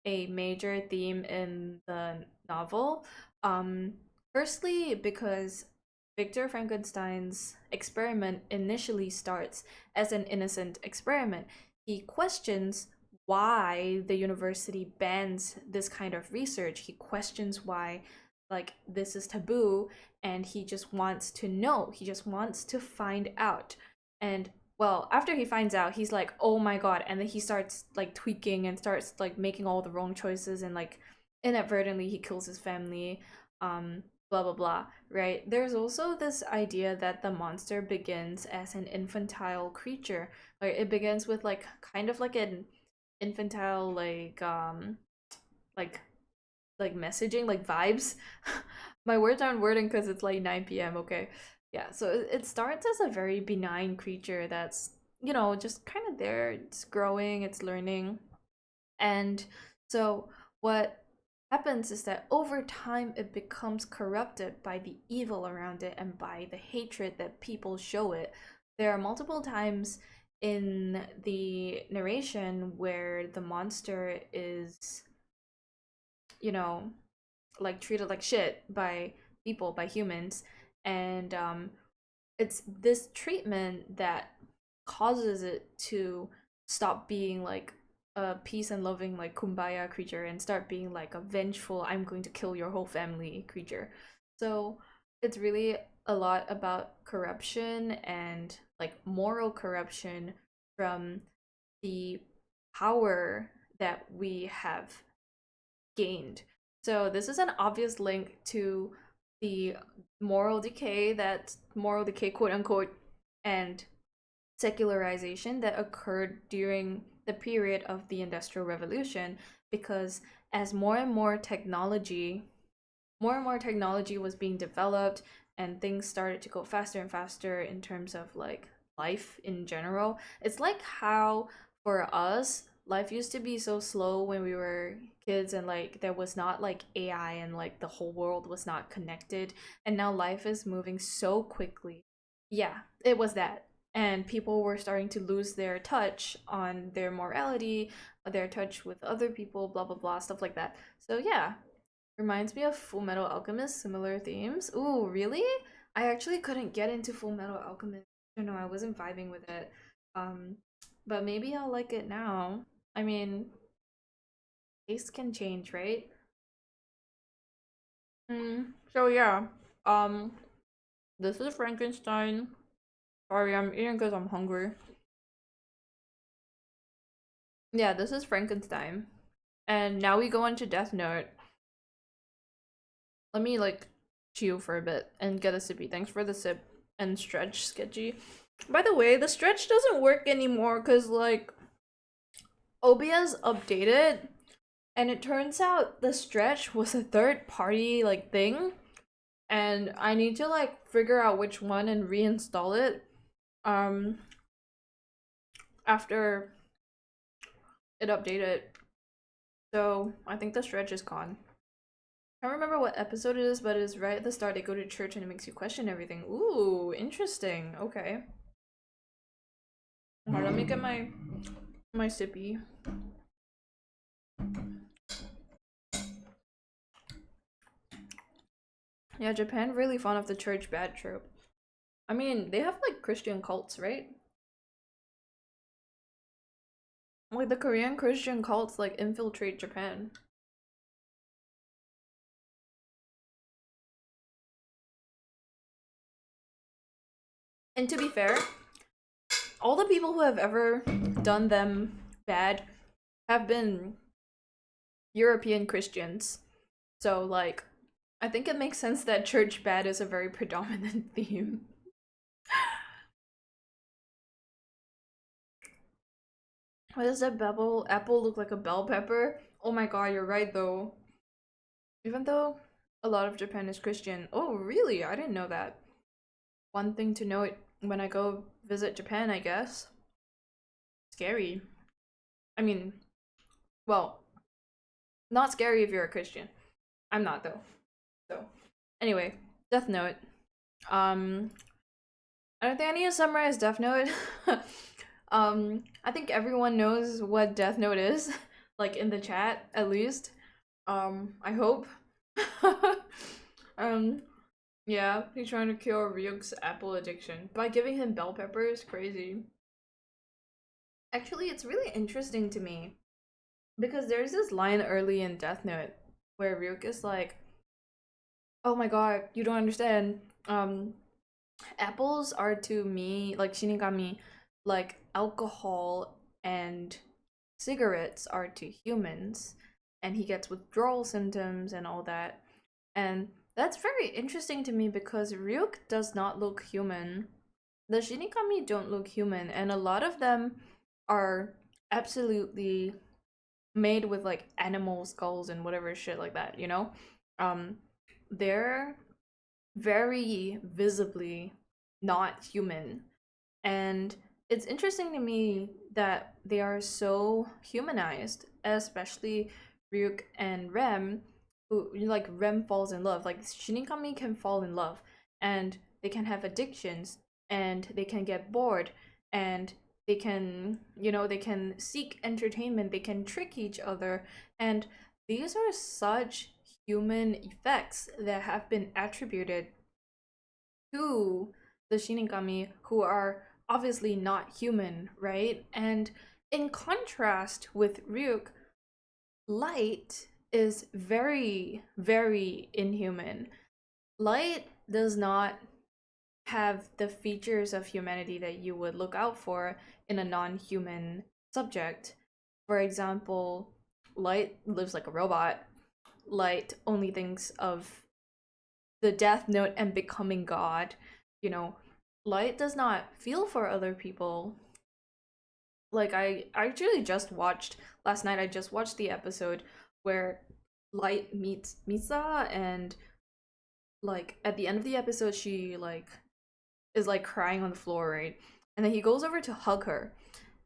a major theme in the novel. Um, Firstly, because Victor Frankenstein's experiment initially starts as an innocent experiment. He questions why the university bans this kind of research. He questions why, like, this is taboo, and he just wants to know. He just wants to find out. And well, after he finds out, he's like, oh my god. And then he starts like tweaking and starts like making all the wrong choices, and like inadvertently he kills his family. Blah blah blah, right? There's also this idea that the monster begins as an infantile creature. Like, it begins with like kind of like an infantile like messaging, like vibes. My words aren't wording because it's like 9 p.m. Okay, yeah. So it starts as a very benign creature that's, just kind of there. It's growing, it's learning, and so what happens is that over time it becomes corrupted by the evil around it and by the hatred that people show it. There are multiple times in the narration where the monster is, you know, like treated like shit by people, by humans, and it's this treatment that causes it to stop being like a peace and loving like kumbaya creature and start being like a vengeful, I'm going to kill your whole family creature. So it's really a lot about corruption and like moral corruption from the power that we have gained. So this is an obvious link to the moral decay, quote unquote, and secularization that occurred during the period of the Industrial Revolution, because as more and more technology was being developed, and things started to go faster and faster in terms of like life in general. It's like how for us life used to be so slow when we were kids, and like there was not like AI, and like the whole world was not connected, and now life is moving so quickly. Yeah, it was that. And people were starting to lose their touch on their morality, their touch with other people, blah blah blah, stuff like that. So yeah, reminds me of Full Metal Alchemist, similar themes. Ooh, really? I actually couldn't get into Full Metal Alchemist. I don't know, I wasn't vibing with it. Um, but maybe I'll like it now. I mean, taste can change, right? So yeah. Um, this is Frankenstein. Sorry, I'm eating because I'm hungry. Yeah, this is Frankenstein. And now we go on to Death Note. Let me like chew for a bit and get a sippy. Thanks for the sip and stretch, Sketchy. By the way, the stretch doesn't work anymore because like OBS updated, and it turns out the stretch was a third party like thing, and I need to like figure out which one and reinstall it um after it updated. So I think the stretch is gone. I don't remember what episode it is, but it's right at the start. They go to church and it makes you question everything. Ooh, interesting. Okay. Alright, let me get my sippy. Yeah, Japan really fond of the church bad trope. I mean, they have like Christian cults, right? Like the Korean Christian cults like infiltrate Japan. And to be fair, all the people who have ever done them bad have been European Christians. So like I think it makes sense that church bad is a very predominant theme. Why does that apple look like a bell pepper? Oh my god, you're right though. Even though a lot of Japan is Christian. Oh, really? I didn't know that. One thing to note when I go visit Japan, I guess. Scary. I mean, well, not scary if you're a Christian. I'm not though. So, anyway, Death Note. Um, I don't think I need to summarize Death Note. I think everyone knows what Death Note is, like in the chat at least. I hope. um, yeah, he's trying to cure Ryuk's apple addiction by giving him bell peppers. Crazy. Actually, it's really interesting to me because there's this line early in Death Note where Ryuk is like, "Oh my god, you don't understand. Apples are to me like Shinigami, like alcohol and cigarettes are to humans." And he gets withdrawal symptoms and all that. And that's very interesting to me because Ryuk does not look human. The Shinigami don't look human, and a lot of them are absolutely made with like animal skulls and whatever shit like that, you know? Um, they're very visibly not human. And it's interesting to me that they are so humanized, especially Ryuk and Rem, who like Rem falls in love. Like Shinigami can fall in love and they can have addictions and they can get bored and they can, they can seek entertainment, they can trick each other. And these are such human effects that have been attributed to the Shinigami who are obviously not human, right? And in contrast with Ryuk, Light is very, very inhuman. Light does not have the features of humanity that you would look out for in a non-human subject. For example, Light lives like a robot. Light only thinks of the Death Note and becoming God. You know, Light does not feel for other people. Like I actually just watched last night. I just watched the episode where Light meets Misa, and like at the end of the episode, she like is like crying on the floor, right? And then he goes over to hug her,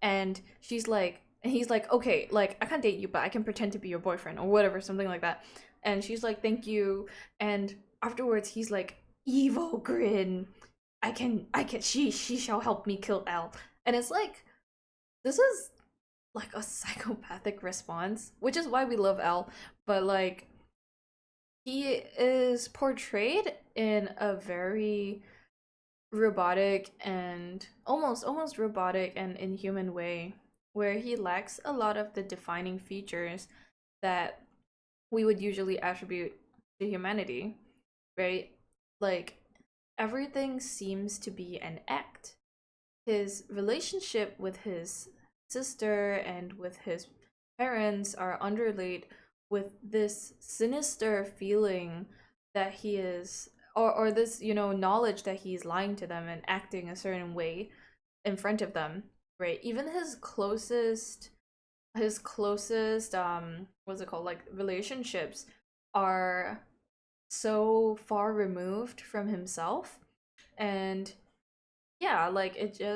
and he's like, okay, like I can't date you, but I can pretend to be your boyfriend or whatever, something like that. And she's like, thank you. And afterwards, he's like, evil grin. She shall help me kill L. And it's like, this is like a psychopathic response, which is why we love L. But like, he is portrayed in a very robotic and almost robotic and inhuman way where he lacks a lot of the defining features that we would usually attribute to humanity, right? Like everything seems to be an act. His relationship with his sister and with his parents are underlaid with this sinister feeling that he is, or this, knowledge that he's lying to them and acting a certain way in front of them, right? Even his closest what's it called, like relationships are so far removed from himself. And yeah, like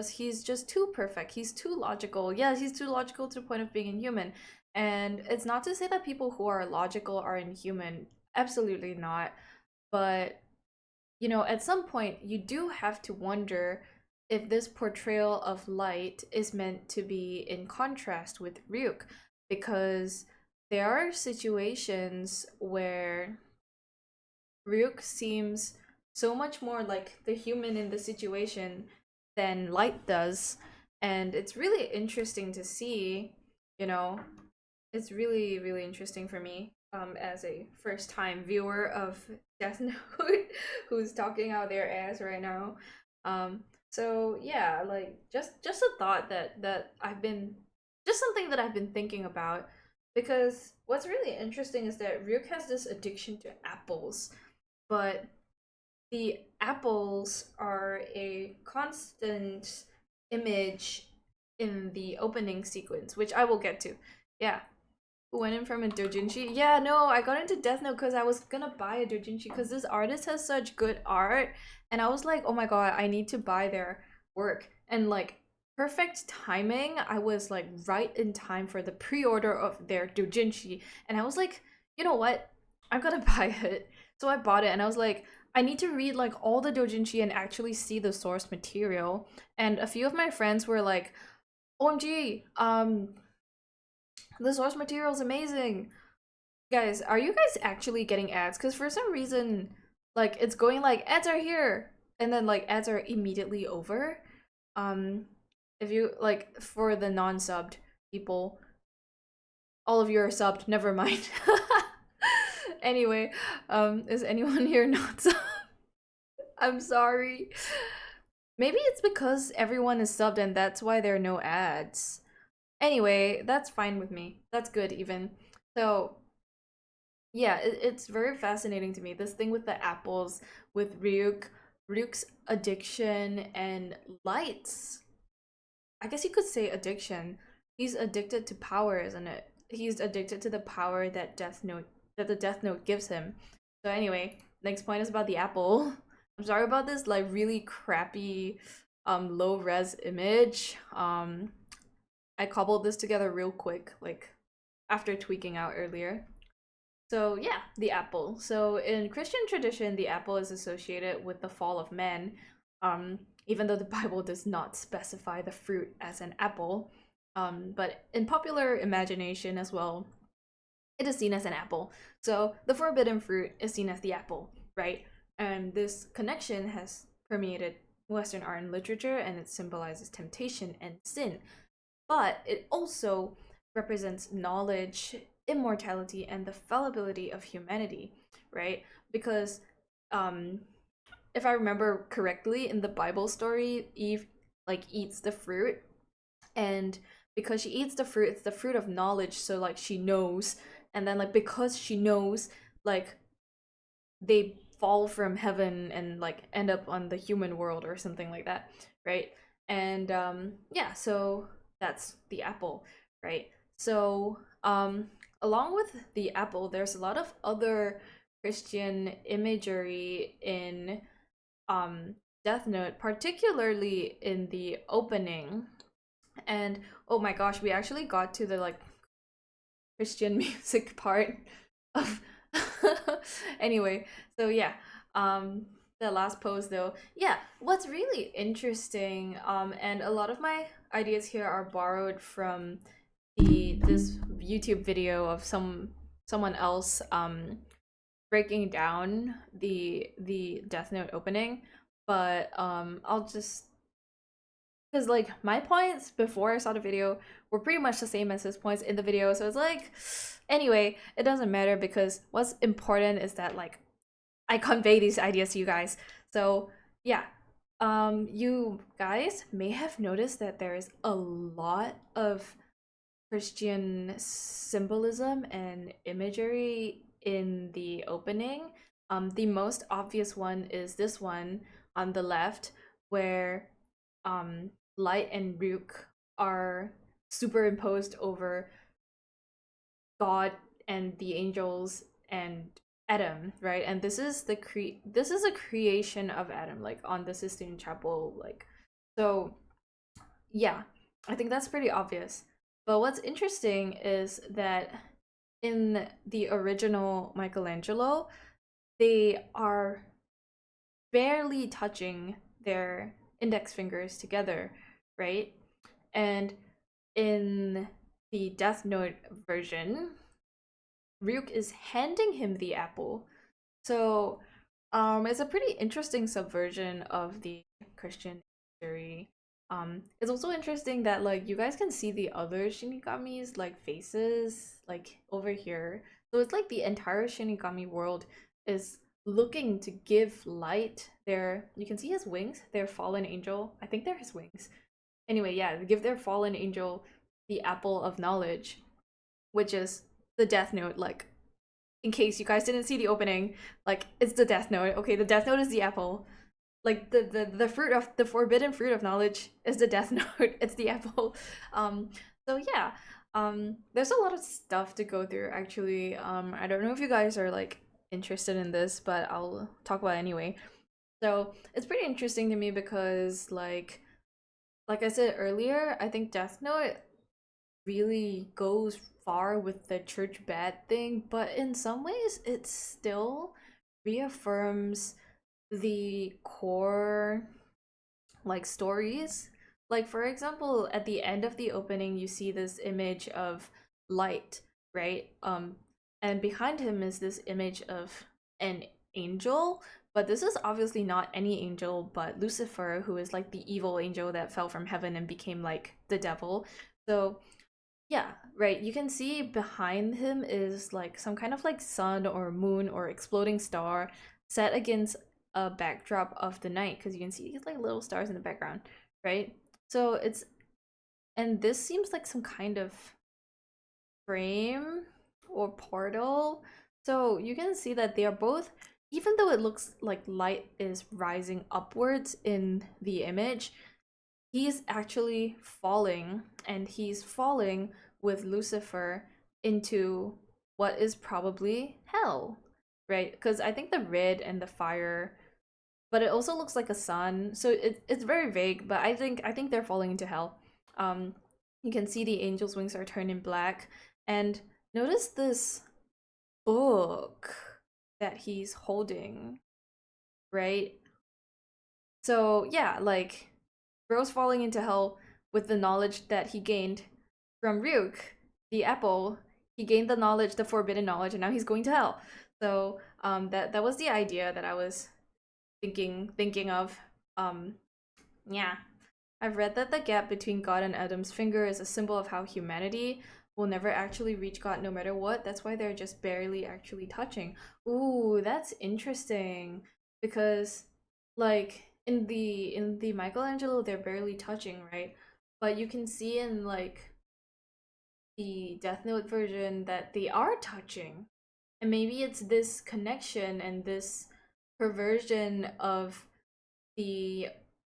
he's just too perfect. He's too logical. Yeah, he's too logical to the point of being inhuman. And it's not to say that people who are logical are inhuman. Absolutely not. But, at some point you do have to wonder if this portrayal of Light is meant to be in contrast with Ryuk, because there are situations where Ryuk seems so much more like the human in the situation than Light does. And it's really interesting to see, you know, it's really, really interesting for me, as a first time viewer of Death Note who's talking out their ass right now. So yeah, like just a thought that I've been just something that I've been thinking about, because what's really interesting is that Ryuk has this addiction to apples, but the apples are a constant image in the opening sequence, which I will get to. Yeah. Who went in from a doujinshi? Yeah, no, I got into Death Note because I was gonna buy a doujinshi because this artist has such good art, and I was like, oh my god, I need to buy their work. And like perfect timing, I was like right in time for the pre-order of their doujinshi, and I was like, you know what? I'm gonna buy it. So I bought it, and I was like, I need to read like all the doujinshi and actually see the source material. And a few of my friends were like, OMG, the source material is amazing. Guys, are you guys actually getting ads? Because for some reason, like it's going like ads are here, and then like ads are immediately over. Um, if you like for the non-subbed people, all of you are subbed. Never mind. Anyway, is anyone here not subbed? I'm sorry. Maybe it's because everyone is subbed and that's why there are no ads. Anyway, that's fine with me. That's good even. So yeah, it's very fascinating to me. This thing with the apples, with Ryuk's addiction and Light's, I guess you could say addiction. He's addicted to power, isn't it? He's addicted to the power that the Death Note gives him. So anyway, next point is about the apple. I'm sorry about this like really crappy low res image. I cobbled this together real quick, like after tweaking out earlier. So yeah, the apple. So in Christian tradition, the apple is associated with the fall of man, even though the Bible does not specify the fruit as an apple. But in popular imagination as well, it is seen as an apple. So the forbidden fruit is seen as the apple, right? And this connection has permeated Western art and literature, and it symbolizes temptation and sin. But it also represents knowledge, immortality, and the fallibility of humanity, right? Because if I remember correctly, in the Bible story, Eve like eats the fruit, and because she eats the fruit, it's the fruit of knowledge, so like she knows, and then like because she knows, like they fall from heaven and like end up on the human world or something like that, right? And yeah, so that's the apple, right? So along with the apple, there's a lot of other Christian imagery in Death Note, particularly in the opening. And oh my gosh, we actually got to the like Christian music part of anyway, so yeah, the last pose though, yeah, what's really interesting, and a lot of my ideas here are borrowed from this YouTube video of someone else breaking down the Death Note opening, but I'll just because like my points before I saw the video were pretty much the same as his points in the video, so it's like anyway, it doesn't matter because what's important is that like I convey these ideas to you guys. So yeah, you guys may have noticed that there is a lot of Christian symbolism and imagery in the opening. The most obvious one is this one on the left, where Light and Ryuk are superimposed over God and the angels and Adam, right? And this is this is a creation of Adam, like on the Sistine Chapel, like so. Yeah, I think that's pretty obvious. But what's interesting is that in the original Michelangelo, they are barely touching their index fingers together, right? And in the Death Note version, Ryuk is handing him the apple. So, it's a pretty interesting subversion of the Christian history. It's also interesting that like you guys can see the other Shinigami's like faces like over here. So it's like the entire Shinigami world is looking to give Light their, you can see his wings, their fallen angel. I think they're his wings. Anyway, yeah, give their fallen angel the apple of knowledge, which is the Death Note. Like, in case you guys didn't see the opening, like it's the Death Note. Okay, the Death Note is the apple. like the fruit of the forbidden fruit of knowledge is the death note. It's the apple. um so yeah, there's a lot of stuff to go through actually. I don't know if you guys are like interested in this, but I'll talk about it anyway. So it's pretty interesting to me because like I said earlier, I think death note really goes far with the church bad thing, but in some ways it still reaffirms the core like stories. Like for example, at the end of the opening, you see this image of light, right? And behind him is this image of an angel, but this is obviously not any angel, but Lucifer, who is like the evil angel that fell from heaven and became like the devil. So yeah, right. You can see behind him is like some kind of like sun or moon or exploding star set against a backdrop of the night because you can see these like little stars in the background, right? So it's and this seems like some kind of frame or portal. So you can see that they are both, even though it looks like light is rising upwards in the image, he's actually falling, and he's falling with Lucifer into what is probably hell, right? Because I think the red and the fire, but it also looks like a sun, so it's very vague. But I think they're falling into hell. Um, you can see the angel's wings are turning black, and notice this book that he's holding, right? So yeah, like Rose falling into hell with the knowledge that he gained from Ryuk, the apple. He gained the knowledge, the forbidden knowledge, and now he's going to hell. So that was the idea that I was thinking of. Um yeah. I've read that the gap between God and Adam's finger is a symbol of how humanity will never actually reach God no matter what. That's why they're just barely actually touching. Ooh, that's interesting. Because like in the Michelangelo they're barely touching, right? But you can see in like the Death Note version that they are touching. And maybe it's this connection and this perversion of the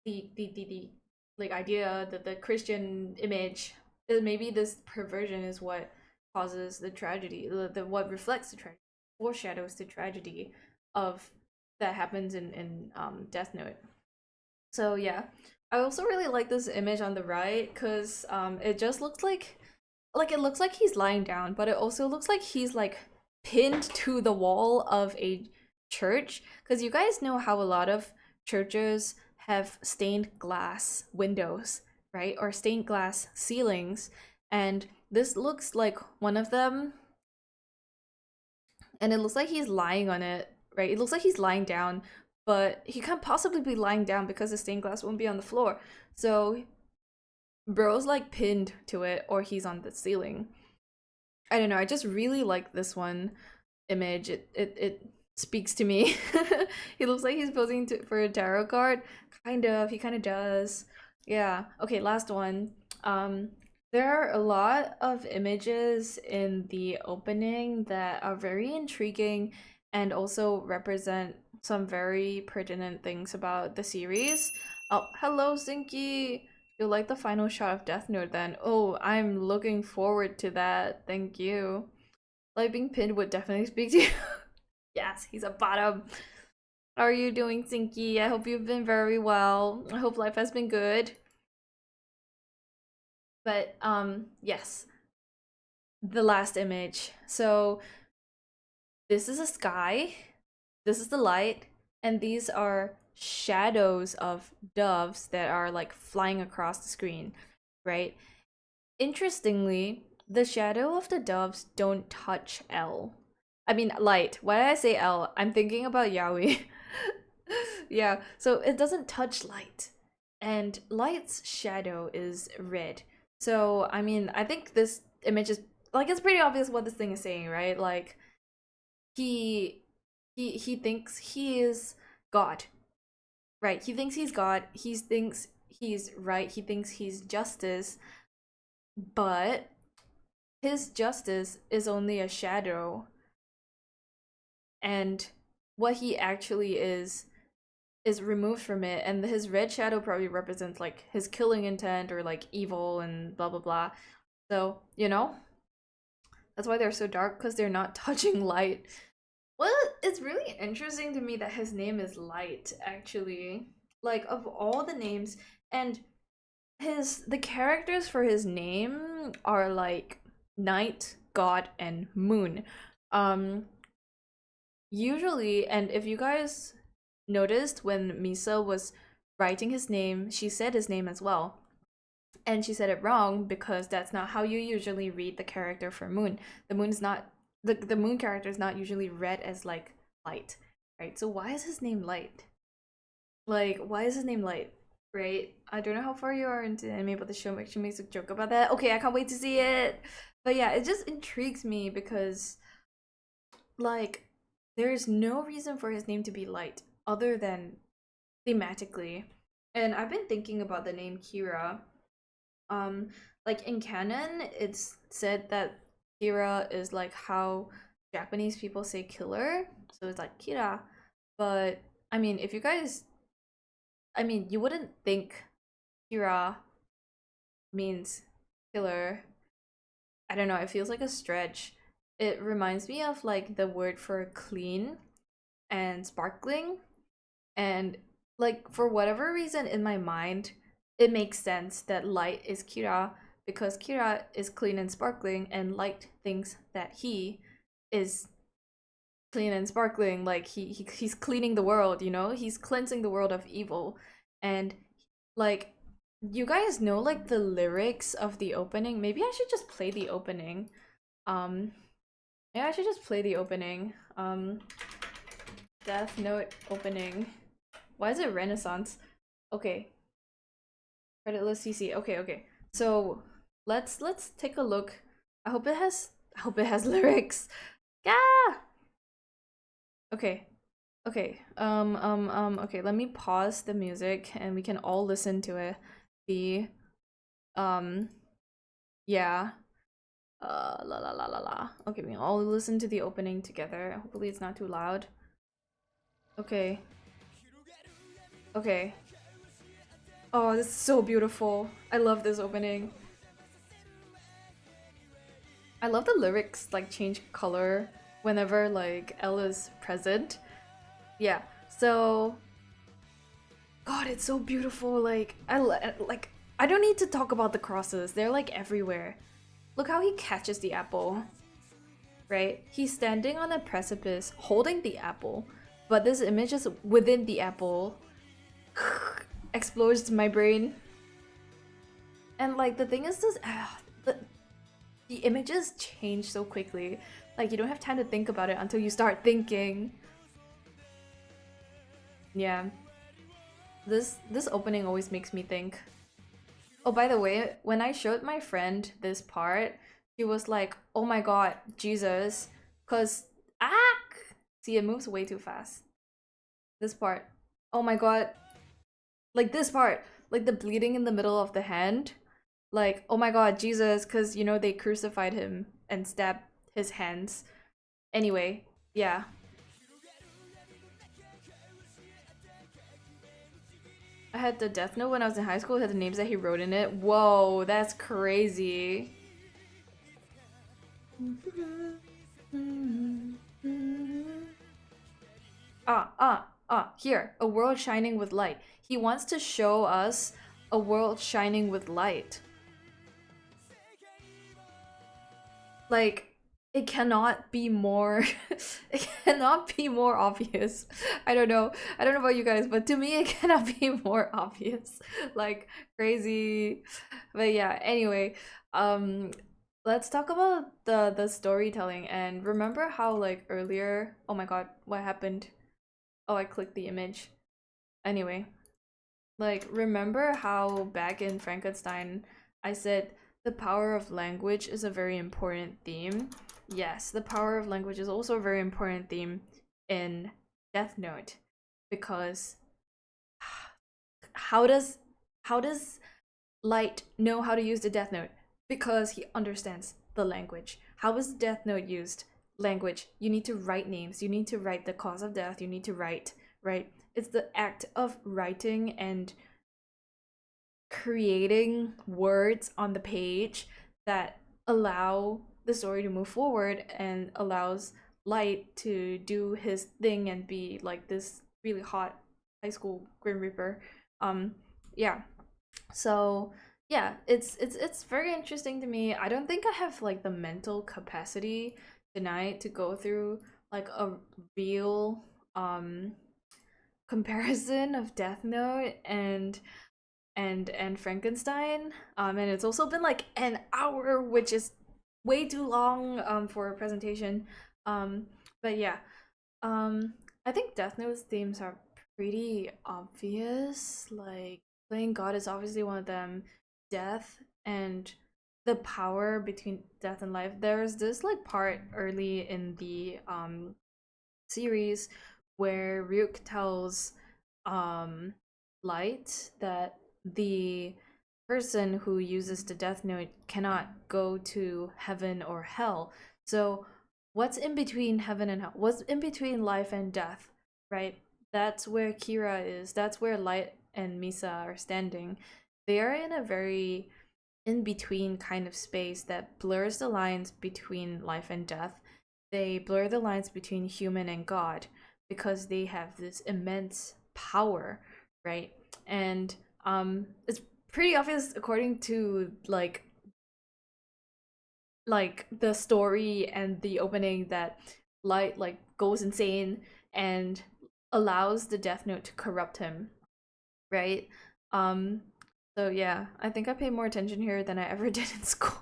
the like idea that the Christian image is, maybe this perversion is what causes the tragedy, the what reflects the tragedy, foreshadows the tragedy of that happens in Death Note. So yeah, I also really like this image on the right because it just looks like it looks like he's lying down, but it also looks like he's like pinned to the wall of a church. Because you guys know how a lot of churches have stained glass windows, right? Or stained glass ceilings. And this looks like one of them. And it looks like he's lying on it, right? It looks like he's lying down, but he can't possibly be lying down because the stained glass won't be on the floor. So bro's like pinned to it, or he's on the ceiling. I don't know. I just really like this one image. It speaks to me. He looks like he's posing for a tarot card. Kind of. He kind of does. Yeah. Okay. Last one. Um, there are a lot of images in the opening that are very intriguing and also represent some very pertinent things about the series. Oh, hello, Zinky. You like the final shot of Death Note then? Oh, I'm looking forward to that. Thank you. Like being pinned would definitely speak to you. Yes, he's a bottom. How are you doing, Zinky? I hope you've been very well. I hope life has been good. But yes, the last image. So this is a sky, this is the light, and these are shadows of doves that are like flying across the screen, right? Interestingly, the shadow of the doves don't touch L. I mean, light. Why did I say L? I'm thinking about Yaoi. Yeah, so it doesn't touch light. And light's shadow is red. So, I mean, I think this image is like it's pretty obvious what this thing is saying, right? Like he he thinks he is God. Right. He thinks he's God. He thinks he's right. He thinks he's justice, but his justice is only a shadow, and what he actually is removed from it, and his red shadow probably represents like his killing intent or like evil and blah blah blah. So, that's why they're so dark, because they're not touching light. Well, it's really interesting to me that his name is Light, actually. Like, of all the names, and the characters for his name are like night, god, and moon. Um, Usually, and if you guys noticed when Misa was writing his name, she said his name as well. And she said it wrong because that's not how you usually read the character for Moon. The moon is not the moon character is not usually read as like light, right? So why is his name Light? Like, why is his name Light? Right? I don't know how far you are into anime, but the show actually makes a joke about that. Okay, I can't wait to see it. But yeah, it just intrigues me because like there's no reason for his name to be Light other than thematically. And I've been thinking about the name Kira. Um, like in canon, it's said that Kira is like how Japanese people say killer, so it's like Kira. But I mean, if you guys, I mean, you wouldn't think Kira means killer. I don't know, it feels like a stretch. It reminds me of like the word for clean and sparkling, and like for whatever reason in my mind, it makes sense that Light is Kira because Kira is clean and sparkling, and Light thinks that he is clean and sparkling. Like he's cleaning the world, he's cleansing the world of evil. And like, you guys know like the lyrics of the opening. Maybe I should just play the opening. um yeah, I should just play the opening. Death Note opening. Why is it Renaissance? Okay, creditless CC. Okay, okay. So let's take a look. I hope it has lyrics. Yeah. Okay. Okay. Okay, let me pause the music and we can all listen to it. The yeah. La la la la la. Okay, we can all listen to the opening together. Hopefully it's not too loud. Okay. Okay. Oh, this is so beautiful. I love this opening. I love the lyrics like change color whenever like L is present. Yeah. So God, it's so beautiful. Like I don't need to talk about the crosses. They're like everywhere. Look how he catches the apple. Right? He's standing on a precipice holding the apple, but this image is within the apple. Explodes my brain. And like the thing is this the images change so quickly. Like you don't have time to think about it until you start thinking. Yeah. This opening always makes me think. Oh, by the way, when I showed my friend this part, she was like, "Oh my god, Jesus." Cause see, it moves way too fast. This part. Oh my god. Like this part, like the bleeding in the middle of the hand. Like, oh my god, Jesus, because they crucified him and stabbed his hands. Anyway, yeah. I had the Death Note when I was in high school. It had the names that he wrote in it. Whoa, that's crazy. Here, a world shining with light. He wants to show us a world shining with light. Like, it cannot be more it cannot be more obvious. I don't know about you guys, but to me it cannot be more obvious. Like, crazy. But yeah, anyway, let's talk about the storytelling. And remember how like earlier, oh my god, what happened? Oh, I clicked the image. Anyway, like, remember how back in Frankenstein I said the power of language is a very important theme? Yes, the power of language is also a very important theme in Death Note, because how does Light know how to use the Death Note? Because he understands the language. How is Death Note used? Language. You need to write names. You need to write the cause of death. You need to write, right? it's the act of writing and creating words on the page that allow the story to move forward and allows Light to do his thing and be like this really hot high school Grim Reaper. Um, yeah. So yeah, it's very interesting to me. I don't think I have like the mental capacity tonight to go through like a real comparison of Death Note and Frankenstein. And it's also been like an hour, which is way too long for a presentation. Um, but yeah, um, I think Death Note's themes are pretty obvious. Like playing God is obviously one of them. Death and the power between death and life. There's this like part early in the series where Ryuk tells um Light that the person who uses the Death Note cannot go to heaven or hell. So what's in between heaven and hell? What's in between life and death, right? That's where Kira is. That's where Light and Misa are standing. They are in a very in between kind of space that blurs the lines between life and death. They blur the lines between human and God because they have this immense power, right? And it's pretty obvious according to like the story and the opening that Light like goes insane and allows the Death Note to corrupt him, right? Um so yeah, I think I pay more attention here than I ever did in school.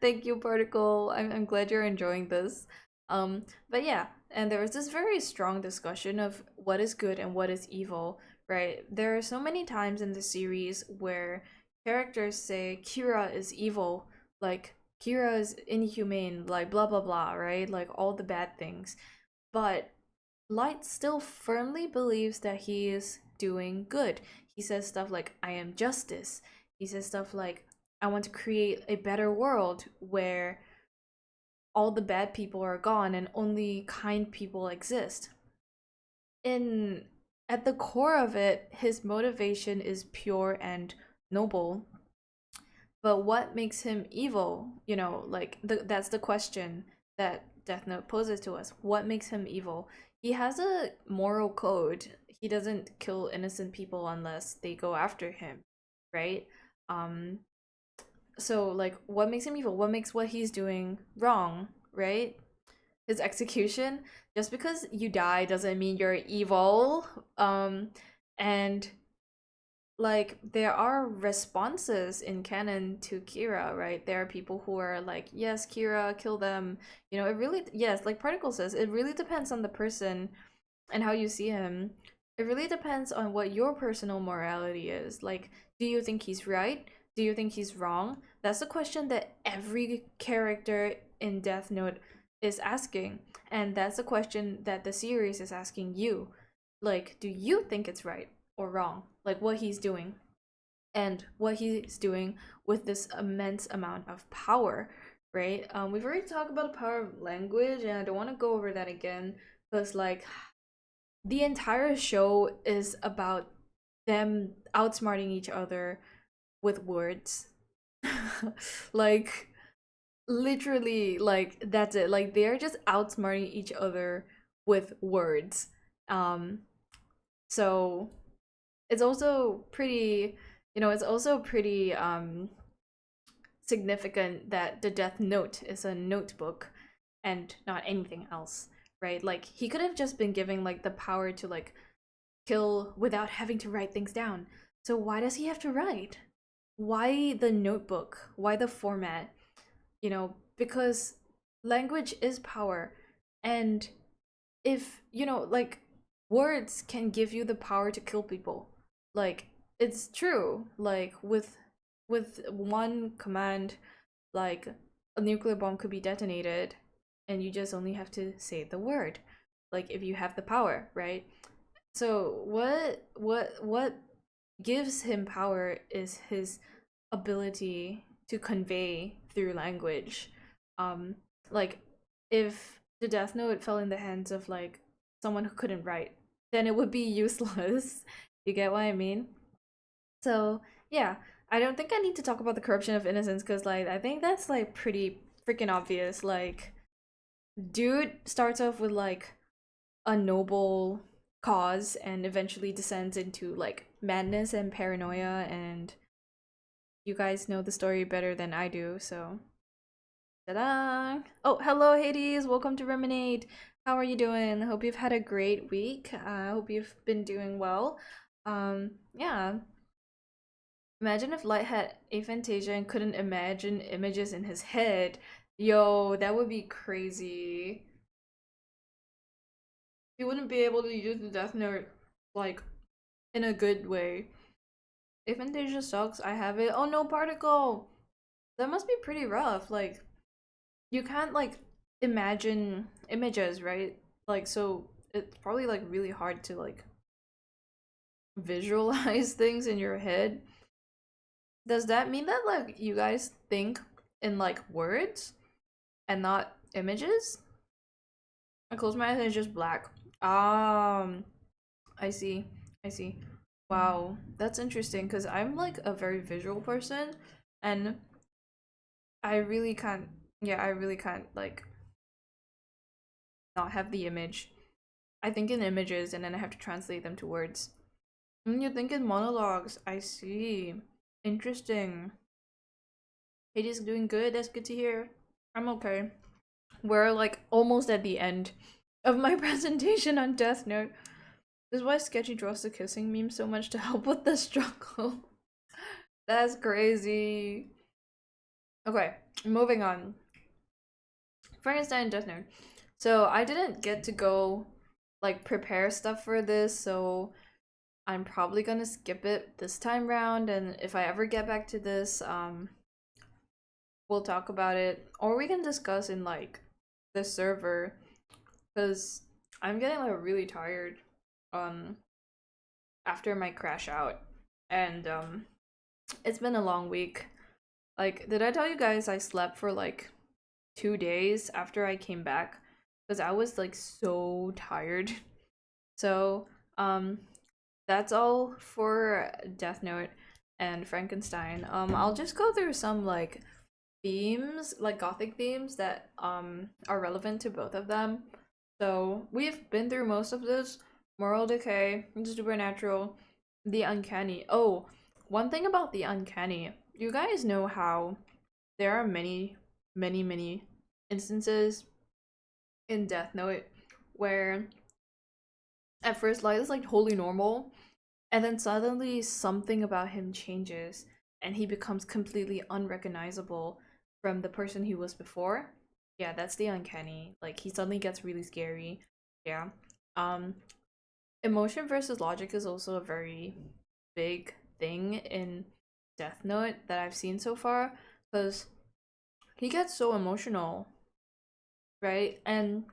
Thank you, Particle. I'm glad you're enjoying this. But yeah, and there was this very strong discussion of what is good and what is evil, right? There are so many times in the series where characters say Kira is evil, like Kira is inhumane, like blah blah blah, right? Like all the bad things. But Light still firmly believes that he is doing good. He says stuff like, I am justice. He says stuff like, I want to create a better world where all the bad people are gone and only kind people exist. In At the core of it, his motivation is pure and noble. But what makes him evil? That's the question that Death Note poses to us. What makes him evil? He has a moral code. He doesn't kill innocent people unless they go after him, right? Um, so like what makes him evil? What makes what he's doing wrong, right? His execution. Just because you die doesn't mean you're evil. And like there are responses in canon to Kira, right? There are people who are like, yes, Kira, kill them. It really, yes, like Particle says, it really depends on the person and how you see him. It really depends on what your personal morality is. Like, do you think he's right? Do you think he's wrong? That's the question that every character in Death Note is asking. And that's the question that the series is asking you. Like, do you think it's right or wrong? Like, what he's doing. And what he's doing with this immense amount of power, right? We've already talked about the power of language, and I don't want to go over that again because, like, the entire show is about them outsmarting each other with words. Like literally, like that's it. Like they're just outsmarting each other with words. Um so it's also pretty, it's also pretty significant that the Death Note is a notebook and not anything else, right? Like he could have just been giving like the power to like kill without having to write things down. So why does he have to write? Why the notebook? Why the format? Because language is power. And if, like words can give you the power to kill people. Like it's true. Like with one command, like a nuclear bomb could be detonated and you just only have to say the word. Like if you have the power, right? So what gives him power is his ability to convey through language. Um like if the Death Note fell in the hands of like someone who couldn't write, then it would be useless. You get what I mean? So, yeah, I don't think I need to talk about the corruption of innocence because, like, I think that's like pretty freaking obvious. Like, dude starts off with like a noble cause and eventually descends into like madness and paranoia, and you guys know the story better than I do, so ta-da! Oh, hello Hades, welcome to Reminade. How are you doing? Hope you've had a great week. I hope you've been doing well. Yeah. Imagine if Light had aphantasia and couldn't imagine images in his head. Yo, that would be crazy. He wouldn't be able to use the Death Note like in a good way. Aphantasia sucks. I have it. Oh no, particle. That must be pretty rough. Like you can't like imagine images, right? Like so it's probably like really hard to like visualize things in your head. Does that mean that like you guys think in like words and not images? I close my eyes and it's just black. I see. I see. Wow, that's interesting because I'm like a very visual person and I really can't, yeah, I really can't like not have the image. I think in images and then I have to translate them to words. You think in monologues. I see. Interesting. Hades doing good. That's good to hear. I'm okay. We're like almost at the end of my presentation on Death Note. This is why Sketchy draws the kissing meme so much to help with the struggle. That's crazy. Okay, moving on. Frankenstein and Death Note. So I didn't get to go like prepare stuff for this, so I'm probably gonna skip it this time round, and if I ever get back to this, we'll talk about it, or we can discuss in like the server, because I'm getting like really tired um after my crash out, and it's been a long week. Like, did I tell you guys I slept for like 2 days after I came back? Because I was like so tired. So, that's all for Death Note and Frankenstein. I'll just go through some like themes, like gothic themes that are relevant to both of them. So we've been through most of this. Moral decay, supernatural, the uncanny. Oh, one thing about the uncanny. You guys know how there are many instances in Death Note where at first Light is like wholly normal, and then suddenly something about him changes and he becomes completely unrecognizable from the person he was before. Yeah, that's the uncanny. Like he suddenly gets really scary. Yeah. Um Emotion versus logic is also a very big thing in Death Note that I've seen so far, because he gets so emotional, right? And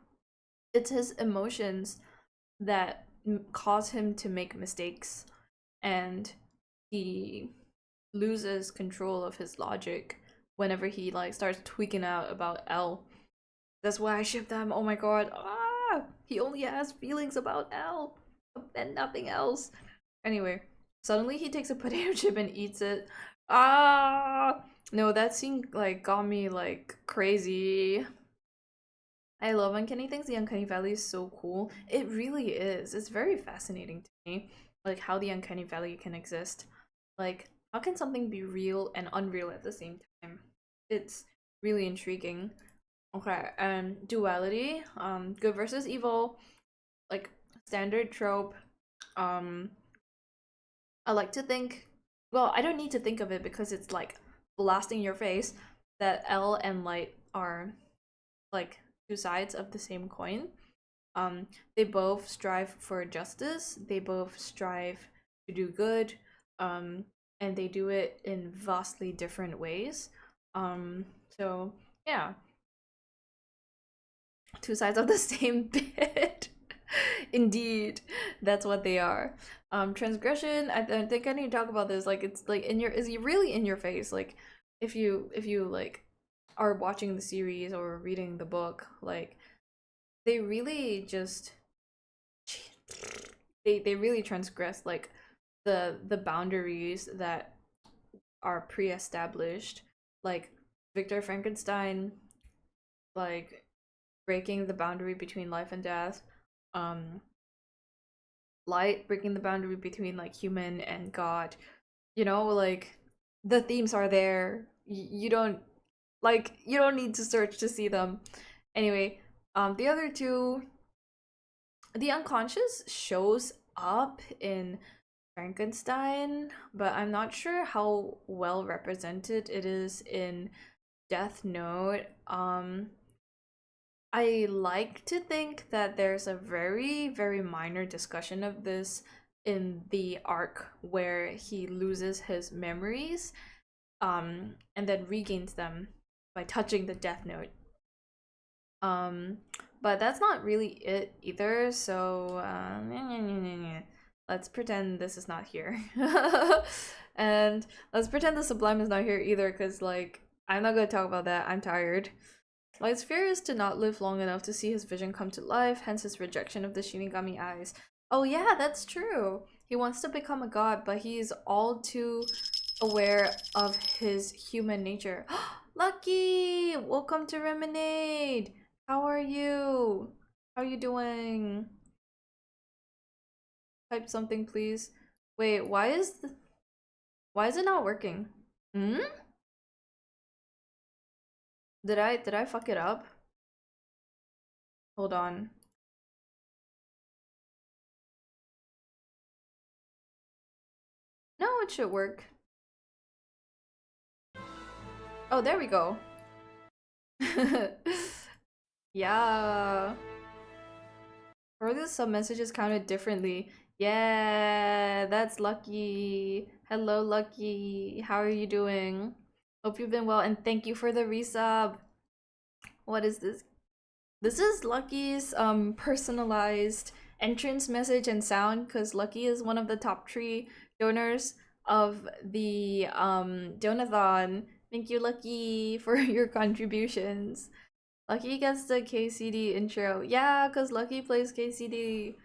it's his emotions that cause him to make mistakes, and he loses control of his logic whenever he like starts tweaking out about L. That's why I ship them. Oh my god. Ah, he only has feelings about L and nothing else. Anyway, suddenly he takes a potato chip and eats it. Ah, no, that scene like got me like crazy. I love Uncanny Things. The Uncanny Valley is so cool. It really is. It's very fascinating to me, like how the Uncanny Valley can exist. Like, how can something be real and unreal at the same time? It's really intriguing. Okay, and duality, good versus evil, like standard trope. Um, I like to think, well, I don't need to think of it because it's like blasting your face that L and Light are like two sides of the same coin. They both strive for justice, they both strive to do good, um, and they do it in vastly different ways. So yeah, two sides of the same bit. Indeed, that's what they are. Transgression. I think I need to talk about this. Like, it's like in your is really in your face. Like, if you like are watching the series or reading the book, like they really just they really transgress like the boundaries that are pre-established, like Victor Frankenstein, like breaking the boundary between life and death, um Light breaking the boundary between like human and god. You know, like the themes are there. You don't like you don't need to search to see them. Anyway, the other two, the unconscious shows up in Frankenstein, but I'm not sure how well represented it is in Death Note. I like to think that there's a very, very minor discussion of this in the arc where he loses his memories, and then regains them by touching the Death Note. Um, but that's not really it either, so let's pretend this is not here. And let's pretend the Sublime is not here either, because, like, I'm not gonna talk about that. I'm tired. Light's fear is to not live long enough to see his vision come to life, hence his rejection of the Shinigami eyes. Oh yeah, that's true. He wants to become a god, but he's all too aware of his human nature. Lucky! Welcome to Remonade! How are you? How are you doing? Type something, please. Wait, why is it not working? Hmm? Did I fuck it up? Hold on. No, it should work. Oh, there we go. Yeah. Or the sub messages counted differently. Yeah, that's Lucky. Hello, Lucky. How are you doing? Hope you've been well, and thank you for the resub. What is this? This is Lucky's personalized entrance message and sound, because Lucky is one of the top 3 donors of the donathon. Thank you, Lucky, for your contributions. Lucky gets the KCD intro. Yeah, because Lucky plays KCD.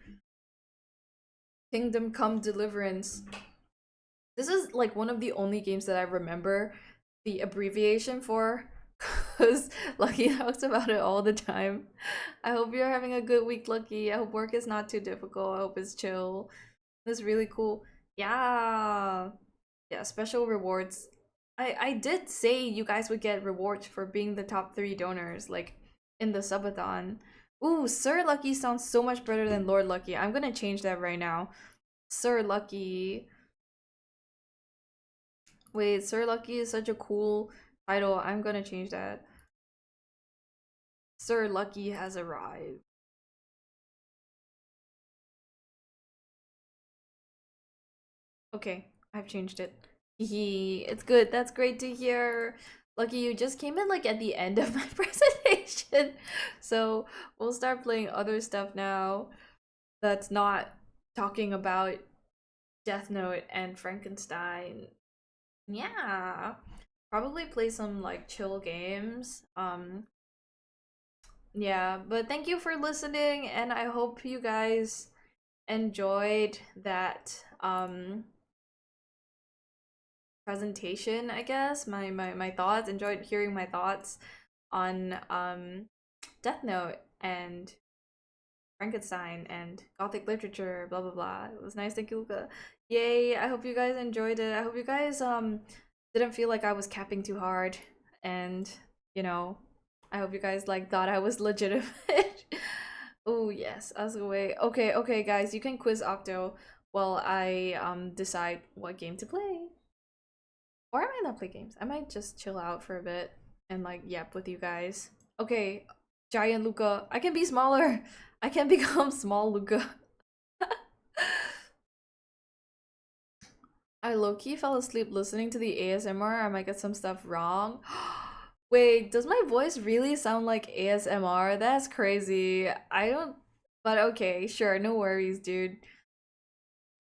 Kingdom Come Deliverance. This is like one of the only games that I remember the abbreviation for, because Lucky talks about it all the time. I hope you're having a good week, Lucky. I hope work is not too difficult. I hope it's chill. That's really cool. Yeah. Yeah, special rewards. I did say you guys would get rewards for being the top 3 donors, like in the subathon. Ooh, Sir Lucky sounds so much better than Lord Lucky. I'm gonna change that right now. Sir Lucky. Wait, Sir Lucky is such a cool title. I'm gonna change that. Sir Lucky has arrived. Okay, I've changed it. Hee, it's good. That's great to hear. Lucky, you just came in like at the end of my presentation. So we'll start playing other stuff now that's not talking about Death Note and Frankenstein. Yeah. Probably play some like chill games. Yeah, but thank you for listening, and I hope you guys enjoyed that presentation, I guess. My thoughts, enjoyed hearing my thoughts on Death Note and Frankenstein and Gothic literature, blah blah blah. It was nice, thank you, Luca. Yay, I hope you guys enjoyed it. I hope you guys didn't feel like I was capping too hard, and you know, I hope you guys like thought I was legitimate. Oh yes, ask away. Okay, okay guys, you can quiz Octo while I decide what game to play. Or I might not play games. I might just chill out for a bit and like yap with you guys. Okay, giant Luca. I can be smaller. I can become small Luca. I low-key fell asleep listening to the ASMR. I might get some stuff wrong. Wait, does my voice really sound like ASMR? That's crazy. I don't... But okay, sure, no worries, dude.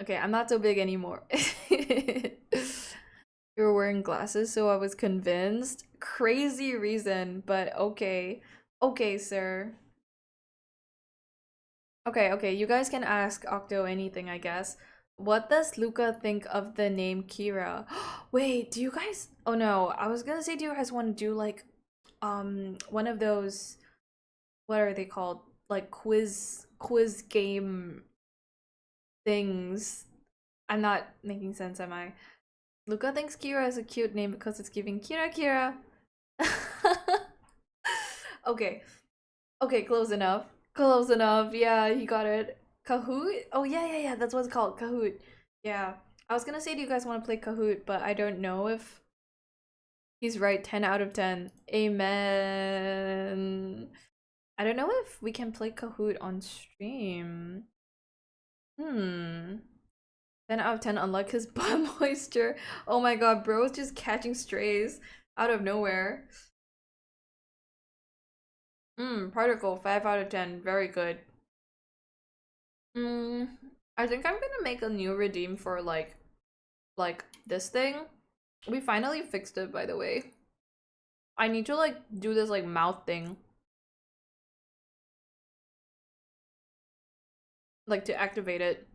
Okay, I'm not so big anymore. You were wearing glasses, so I was convinced. Crazy reason, but okay. Okay, sir. Okay, you guys can ask Octo anything, I guess. What does Luca think of the name Kira? Wait, do you guys? Oh no, I was gonna say, do you guys want to do like, one of those? What are they called? Like quiz game things. I'm not making sense, am I? Luca thinks Kira is a cute name because it's giving Kira Kira. Okay, okay, close enough. Close enough. Yeah, he got it. Kahoot? Oh yeah, that's what it's called. Kahoot. Yeah. I was gonna say, do you guys want to play Kahoot, but I don't know if he's right. 10 out of 10. Amen. I don't know if we can play Kahoot on stream. Hmm. 10 out of 10, unlike his butt moisture. Oh my god, bro is just catching strays out of nowhere. Particle, 5 out of 10. Very good. Hmm. I think I'm gonna make a new redeem for like this thing. We finally fixed it, by the way. I need to like do this like mouth thing, like to activate it.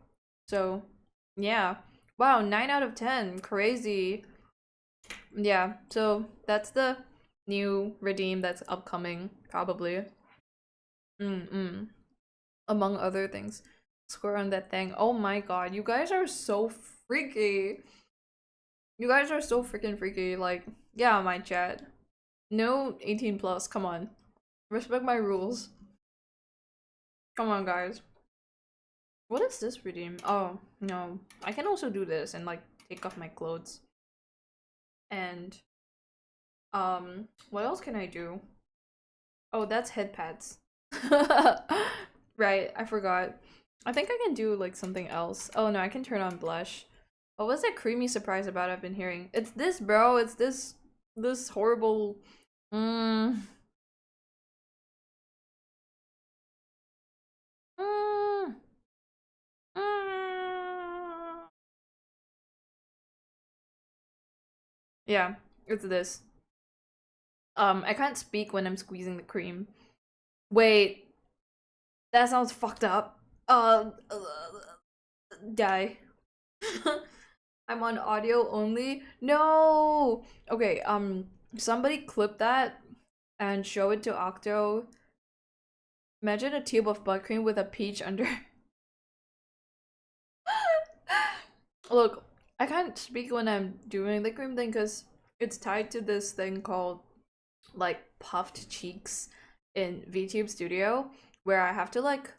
So, yeah. Wow, 9 out of 10. Crazy. Yeah, so that's the new redeem that's upcoming, probably. Mm-mm. Among other things. Score on that thing. Oh my god, you guys are so freaky. You guys are so freaking freaky. Like, yeah, my chat. No 18 plus, come on. Respect my rules. Come on, guys. What is this redeem? Oh, no. I can also do this and like take off my clothes. And what else can I do? Oh, that's head pads. Right, I forgot. I think I can do like something else. Oh no, I can turn on blush. What was that creamy surprise about I've been hearing? It's this, bro. It's this horrible. Mm, mm, mm. Yeah, it's this. I can't speak when I'm squeezing the cream. Wait, that sounds fucked up. Die. I'm on audio only. No. Okay. Somebody clip that and show it to Octo. Imagine a tube of butt cream with a peach under. Look, I can't speak when I'm doing the cream thing because it's tied to this thing called like puffed cheeks in VTube Studio, where I have to like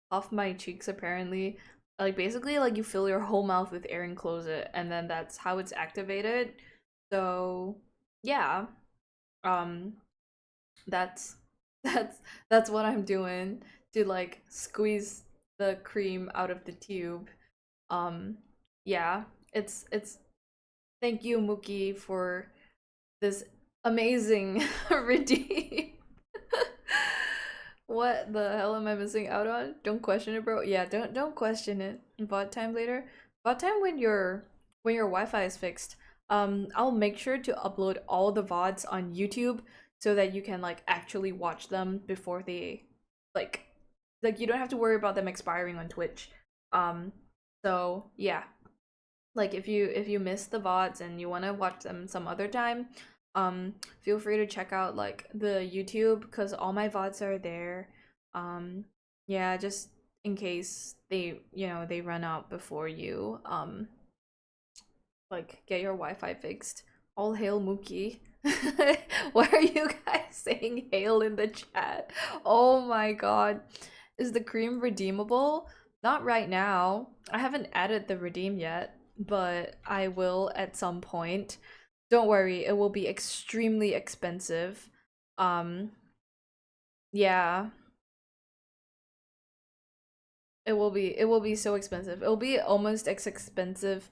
puff my cheeks apparently. Like basically like you fill your whole mouth with air and close it, and then that's how it's activated. So yeah, um that's that's what I'm doing to like squeeze the cream out of the tube. Um yeah, it's thank you Mookie for this amazing redeem. What the hell am I missing out on? Don't question it, bro. Yeah, don't question it. VOD time later. VOD time when your Wi-Fi is fixed. I'll make sure to upload all the VODs on YouTube so that you can like actually watch them before they like you don't have to worry about them expiring on Twitch. So yeah, like if you miss the VODs and you want to watch them some other time, feel free to check out like the YouTube because all my VODs are there. Yeah, just in case they, you know, they run out before you like get your Wi-Fi fixed. All hail Mookie. Why are you guys saying hail in the chat? Oh my god. Is the cream redeemable? Not right now. I haven't added the redeem yet, but I will at some point. Don't worry, it will be extremely expensive. Um, yeah, it will be so expensive. It will be almost as expensive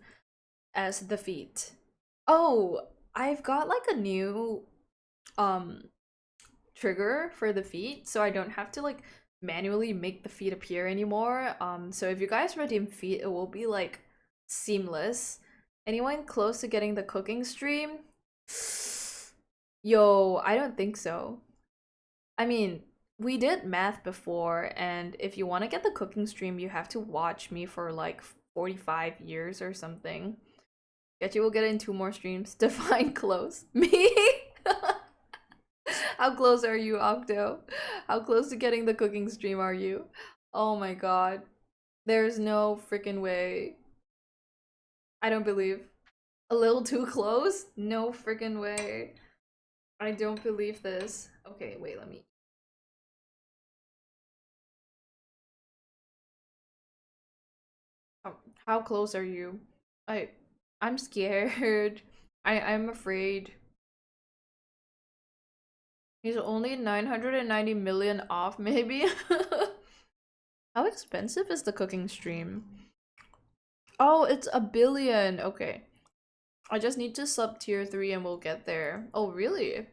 as the feet. Oh, I've got like a new um trigger for the feet, so I don't have to like manually make the feet appear anymore. So if you guys redeem feet, it will be like seamless. Anyone close to getting the cooking stream? Yo, I don't think so. I mean, we did math before, and if you want to get the cooking stream, you have to watch me for like 45 years or something. Bet you will get in 2 more streams to find close. Me? How close are you, Octo? How close to getting the cooking stream are you? Oh my god. There's no freaking way. I don't believe. A little too close? No freaking way. I don't believe this. Okay, wait, let me. Oh, how close are you? I I'm scared. I'm afraid. He's only 990 million off, maybe? How expensive is the cooking stream? Oh, it's 1 billion. Okay. I just need to sub tier 3 and we'll get there. Oh, really?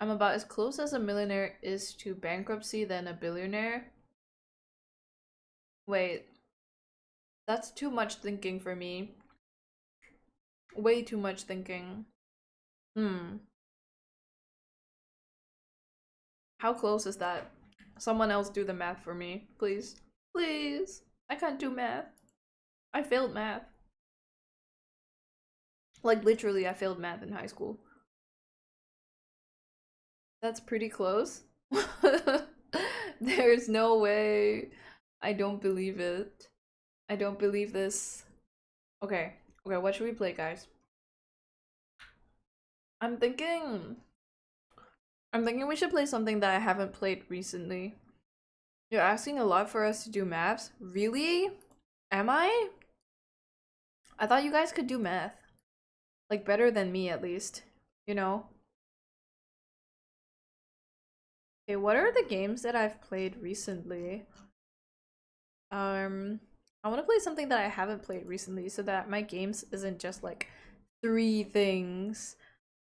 I'm about as close as a millionaire is to bankruptcy than a billionaire. Wait, that's too much thinking for me. Way too much thinking. Hmm. How close is that? Someone else do the math for me, please. Please. I can't do math. I failed math. Like, literally, I failed math in high school. That's pretty close. There's no way. I don't believe it. I don't believe this. Okay. Okay, what should we play, guys? I'm thinking we should play something that I haven't played recently. You're asking a lot for us to do maps? Really? Am I? I thought you guys could do math. Like, better than me, at least. You know? Okay, what are the games that I've played recently? I want to play something that I haven't played recently so that my games isn't just like 3 things.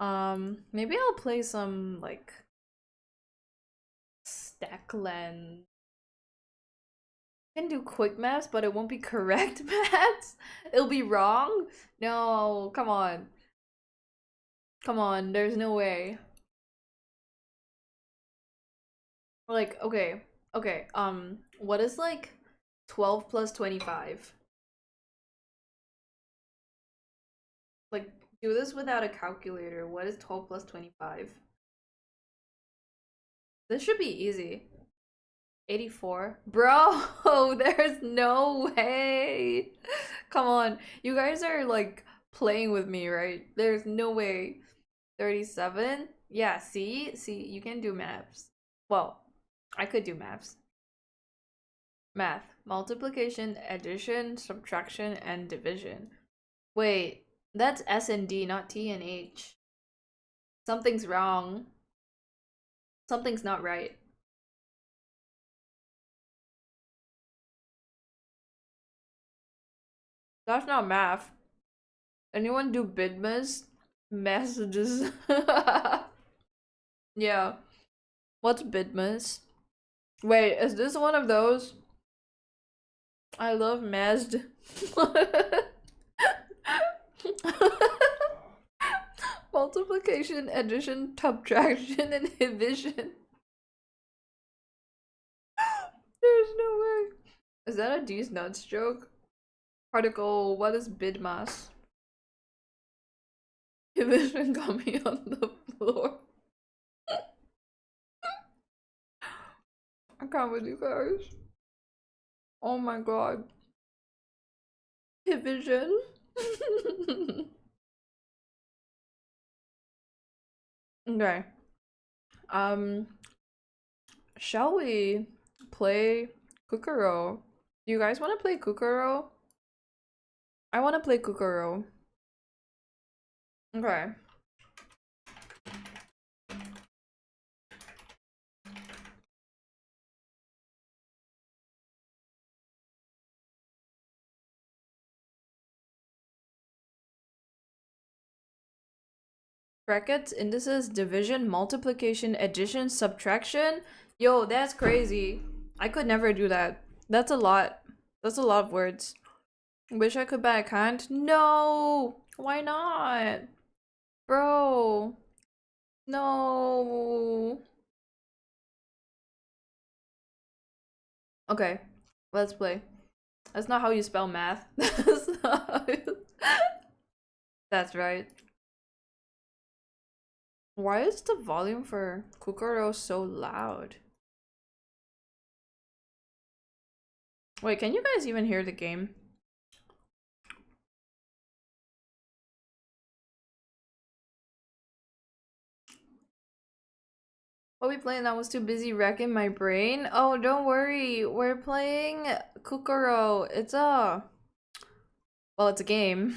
Maybe I'll play some like Stackland. I can do quick maps, but it won't be correct maps. It'll be wrong. No, come on. Come on, there's no way. Like, okay, okay, what is like 12 plus 25? Like, do this without a calculator. What is 12 plus 25? This should be easy. 84. Bro, there's no way. Come on. You guys are like playing with me, right? There's no way. 37? Yeah, see? See, you can do maps. Well, I could do maps. Math. Multiplication, addition, subtraction, and division. Wait, that's S and D, not T and H. Something's wrong. Something's not right. That's not math. Anyone do bidmas? Messages. Yeah. What's bidmas? Wait, is this one of those? I love Mazd. Multiplication, addition, subtraction, and division. There's no way. Is that a D's nuts joke? Particle, what is bidmas? Division got me on the floor. I can't with you guys. Oh my god. Division. Okay. Um, shall we play Kukoro? Do you guys want to play Kukoro? I want to play Kukoro. Okay. Brackets, indices, division, multiplication, addition, subtraction. Yo, that's crazy. I could never do that. That's a lot. That's a lot of words. Wish I could, but I can't. No! Why not? Bro. No. Okay, let's play. That's not how you spell math. That's not how That's right. Why is the volume for Kukoro so loud? Wait, can you guys even hear the game? What we playing? I was too busy wrecking my brain. Oh, don't worry. We're playing Kukoro. Well, it's a game.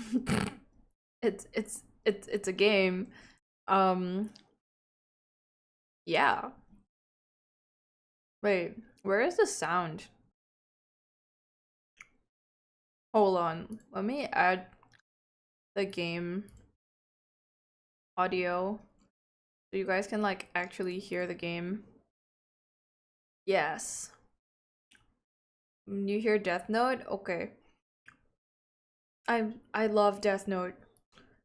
It's a game. Um, yeah. Wait, where is the sound? Hold on. Let me add the game audio so you guys can like actually hear the game. Yes. You hear Death Note? Okay. I love Death Note.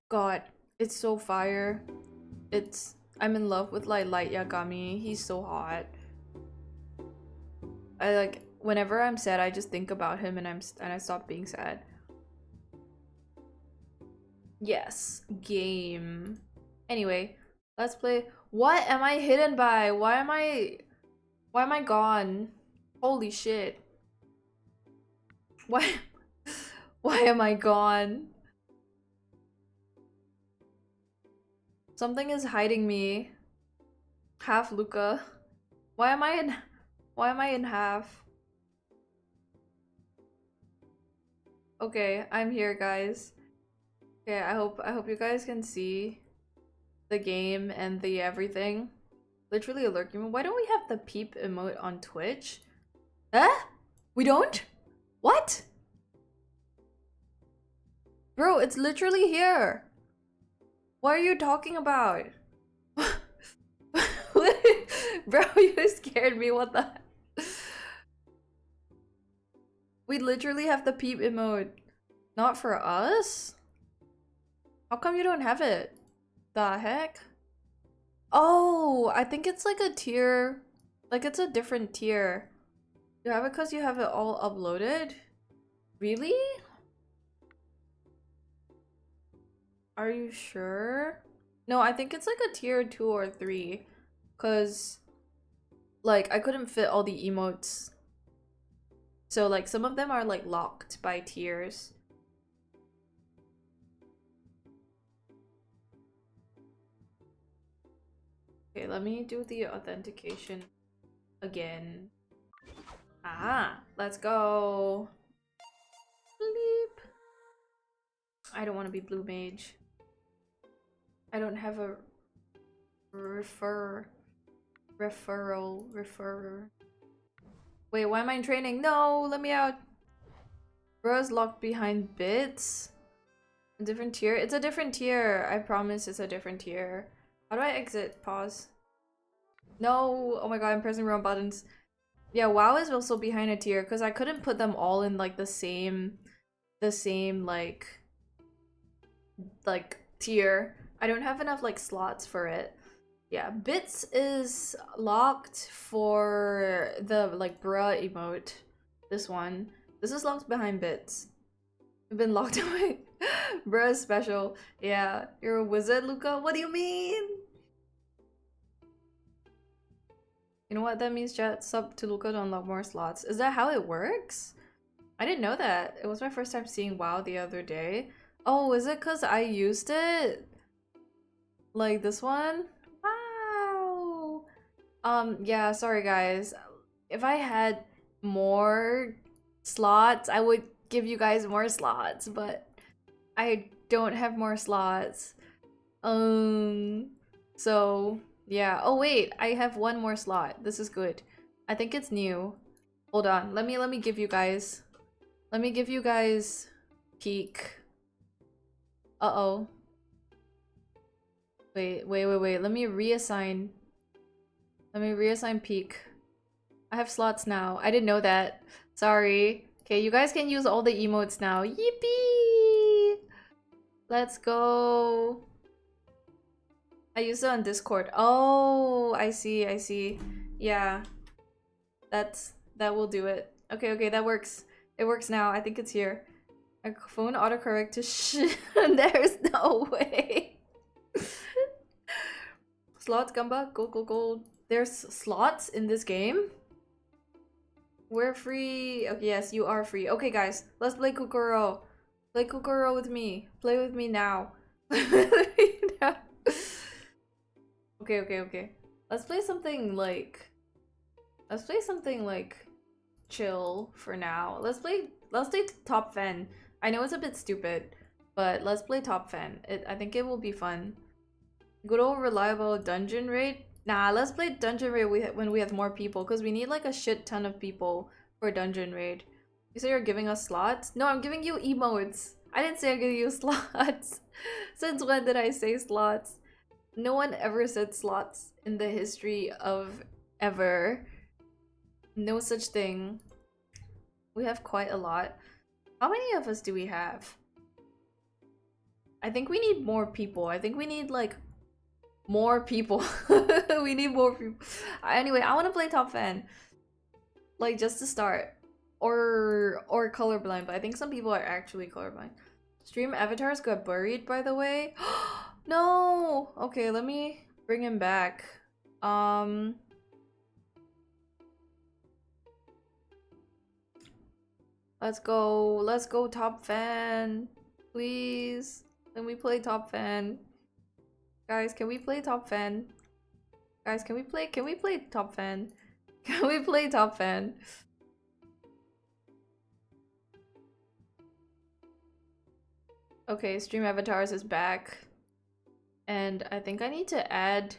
God, it's so fire. I'm in love with like Light Yagami. He's so hot. I like whenever I'm sad, I just think about him and I stop being sad. Yes, game. Anyway, let's play. What am I hidden by? Why am I gone? Holy shit. Why why am I gone? Something is hiding me. Half Luca. Why am I in half? Okay, I'm here, guys. Okay, I hope you guys can see the game and the everything. Literally a lurking. Why don't we have the peep emote on Twitch? Huh? We don't? What? Bro, it's literally here. What are you talking about? Bro, you scared me. What the? We literally have the peep emote. Not for us? How come you don't have it? The heck? Oh, I think it's like a tier. Like it's a different tier. You have it because you have it all uploaded? Really? Are you sure? No, I think it's like a tier 2 or 3. Because, like, I couldn't fit all the emotes. So, like, some of them are, like, locked by tiers. Okay, let me do the authentication again. Ah, let's go. Bleep. I don't want to be blue mage. I don't have a referrer. Wait, why am I in training? No, let me out. Bro's locked behind bits. A different tier? It's a different tier. I promise it's a different tier. How do I exit? Pause. No! Oh my god, I'm pressing wrong buttons. Yeah, WoW is also behind a tier because I couldn't put them all in like the same like tier. I don't have enough like slots for it. Yeah, bits is locked for the like bruh emote. This one. This is locked behind bits. I've been locked away. Bruh is special. Yeah, you're a wizard, Luca? What do you mean? You know what that means, chat? Sub to Luca to unlock more slots. Is that how it works? I didn't know that. It was my first time seeing WoW the other day. Oh, is it because I used it? Like this one? Wow! Yeah, sorry guys. If I had more slots, I would give you guys more slots, but I don't have more slots. So yeah. Oh wait, I have one more slot. This is good. I think it's new. Hold on. Let me give you guys. Let me give you guys peek. Uh-oh. Wait. Let me reassign. Let me reassign peek. I have slots now. I didn't know that. Sorry. Okay, you guys can use all the emotes now. Yippee! Let's go. I used it on Discord. Oh, I see. Yeah. That will do it. Okay, okay, that works. It works now. I think it's here. A phone autocorrect to There's no way. Slots, Gumba, gold, gold, gold. There's slots in this game? We're free. Okay, yes, you are free. Okay, guys, let's play Kukoro. Play Kukoro with me. Play with me now. Okay, okay, okay. Let's play something like... Let's play something like chill for now. Let's play Top Fen. I know it's a bit stupid, but let's play Top Fen. I think it will be fun. Good old reliable dungeon raid. Nah, let's play dungeon raid when we have more people, because we need like a shit ton of people for dungeon raid. You say you're giving us slots? No, I'm giving you emotes. I didn't say I'm giving you slots. Since when did I say slots? No one ever said slots in the history of ever. No such thing. We have quite a lot. How many of us do we have? I think we need more people. I think we need like more people. We need more people. Anyway, I want to play Top Fan. Like just to start. Or colorblind, but I think some people are actually colorblind. Stream avatars got buried, by the way. No! Okay, let me bring him back. Let's go Top Fan. Please. Can we play Top Fan? Guys, can we play Top Fan? Guys, can we play Top Fan? Can we play Top Fan? Okay, Stream Avatars is back. And I think I need to add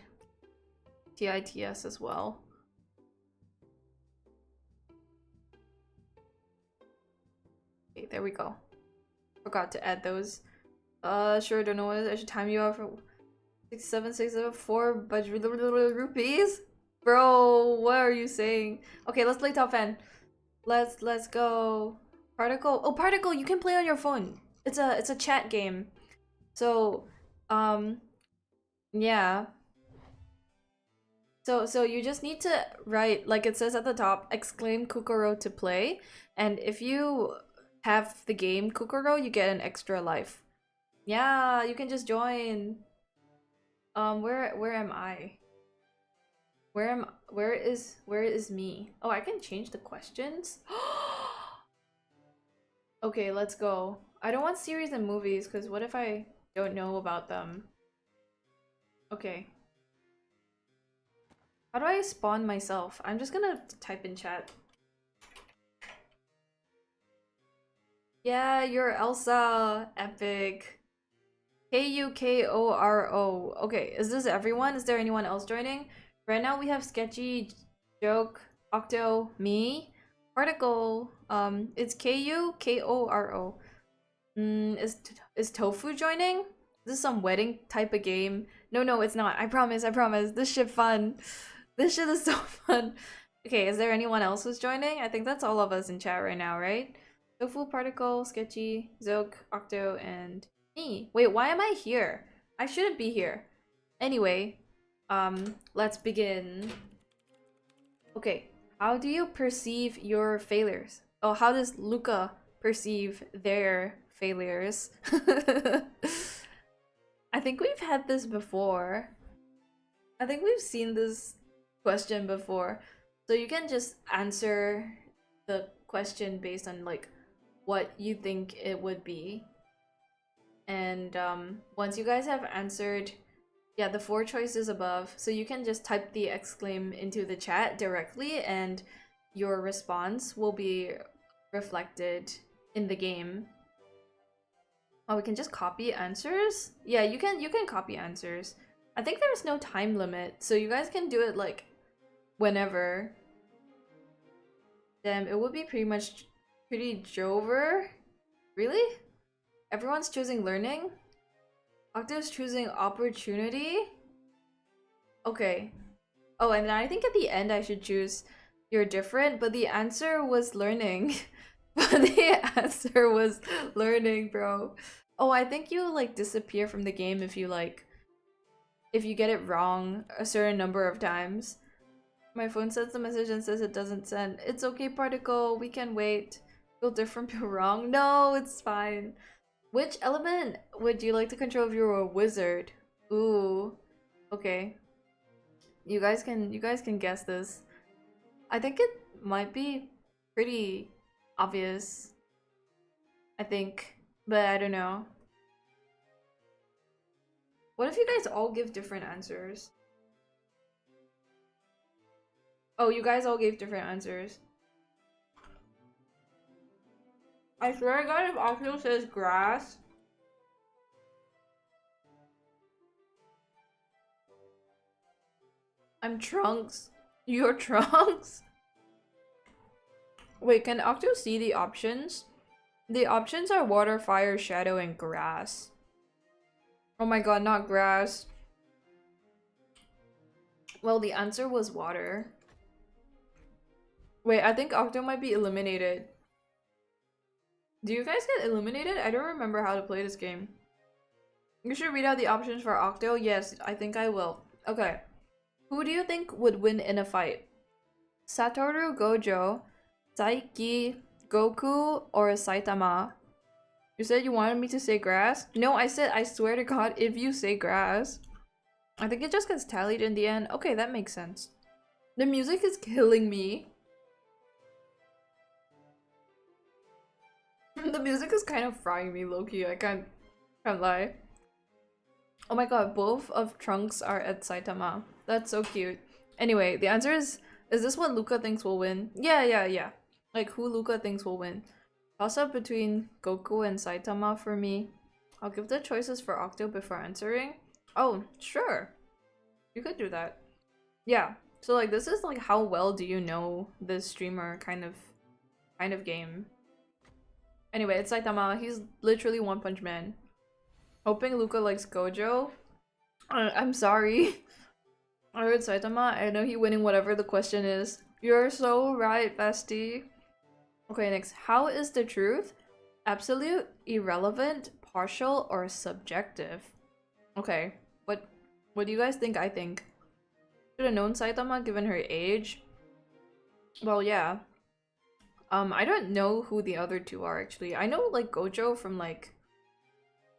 TITS as well. Okay, there we go. Forgot to add those. Sure, don't know what I should time you out for 67674 budget rupees? Bro, what are you saying? Okay, let's play Top Fan. Let's go. Particle. Oh, Particle, you can play on your phone. It's a chat game. So, yeah. So you just need to write, like it says at the top, exclaim Kukoro to play, and if you have the game Kukoro, you get an extra life. Yeah, you can just join. Where am I? Where is me? Oh, I can change the questions? Okay, let's go. I don't want series and movies, because what if I don't know about them? Okay. How do I spawn myself? I'm just gonna type in chat. Yeah, you're Elsa. Epic. Kukoro. Okay, is this everyone? Is there anyone else joining? Right now we have Sketchy, Joke, Octo, me, Particle. It's Kukoro. Is Tofu joining? This is some wedding type of game. No, it's not. I promise. This shit fun. This shit is so fun. Okay, is there anyone else who's joining? I think that's all of us in chat right now, right? Tofu, Particle, Sketchy, Zoke, Octo, and me. Wait, why am I here? I shouldn't be here. Anyway, let's begin. Okay, how do you perceive your failures? Oh, how does Luca perceive their failures? I think we've had this before. I think we've seen this question before. So you can just answer the question based on like what you think it would be. And once you guys have answered, yeah, the 4 choices above, so you can just type the exclaim into the chat directly and your response will be reflected in the game. Oh, we can just copy answers? Yeah, you can copy answers. I think there's no time limit, so you guys can do it like whenever. Damn, it would be pretty Jover. Really? Everyone's choosing learning? Octave's choosing opportunity? Okay. Oh, and then I think at the end I should choose you're different, but the answer was learning. But the answer was learning, bro. Oh, I think you like disappear from the game if you get it wrong a certain number of times. My phone sends a message and says it doesn't send. It's okay, Particle. We can wait. Will different be wrong? No, it's fine. Which element would you like to control if you were a wizard? Ooh. Okay. You guys can guess this. I think it might be pretty obvious. I think. But I don't know. What if you guys all give different answers? Oh, you guys all gave different answers. I swear to God, if Octo says grass. I'm Trunks. You're Trunks? Wait, can Octo see the options? The options are water, fire, shadow, and grass. Oh my god, not grass. Well, the answer was water. Wait, I think Octo might be eliminated. Do you guys get eliminated? I don't remember how to play this game. You should read out the options for Octo. Yes, I think I will. Okay. Who do you think would win in a fight? Satoru Gojo, Saiki, Goku, or Saitama? You said you wanted me to say grass? No, I said I swear to God if you say grass. I think it just gets tallied in the end. Okay, that makes sense. The music is killing me. The music is kind of frying me, low-key. I can't lie. Oh my god, both of Trunks are at Saitama. That's so cute. Anyway, the answer is this what Luca thinks will win? Yeah. Like, who Luca thinks will win. Toss-up between Goku and Saitama for me. I'll give the choices for Octo before answering. Oh, sure. You could do that. Yeah. So, like, this is, like, how well do you know this streamer kind of game. Anyway, it's Saitama. He's literally One Punch Man. Hoping Luca likes Gojo. I'm sorry. I heard Saitama. I know he winning whatever the question is. You're so right, bestie. Okay, next. How is the truth? Absolute, irrelevant, partial, or subjective? Okay. What do you guys think I think? Should have known Saitama given her age. Well, yeah. I don't know who the other two are actually. I know like Gojo from like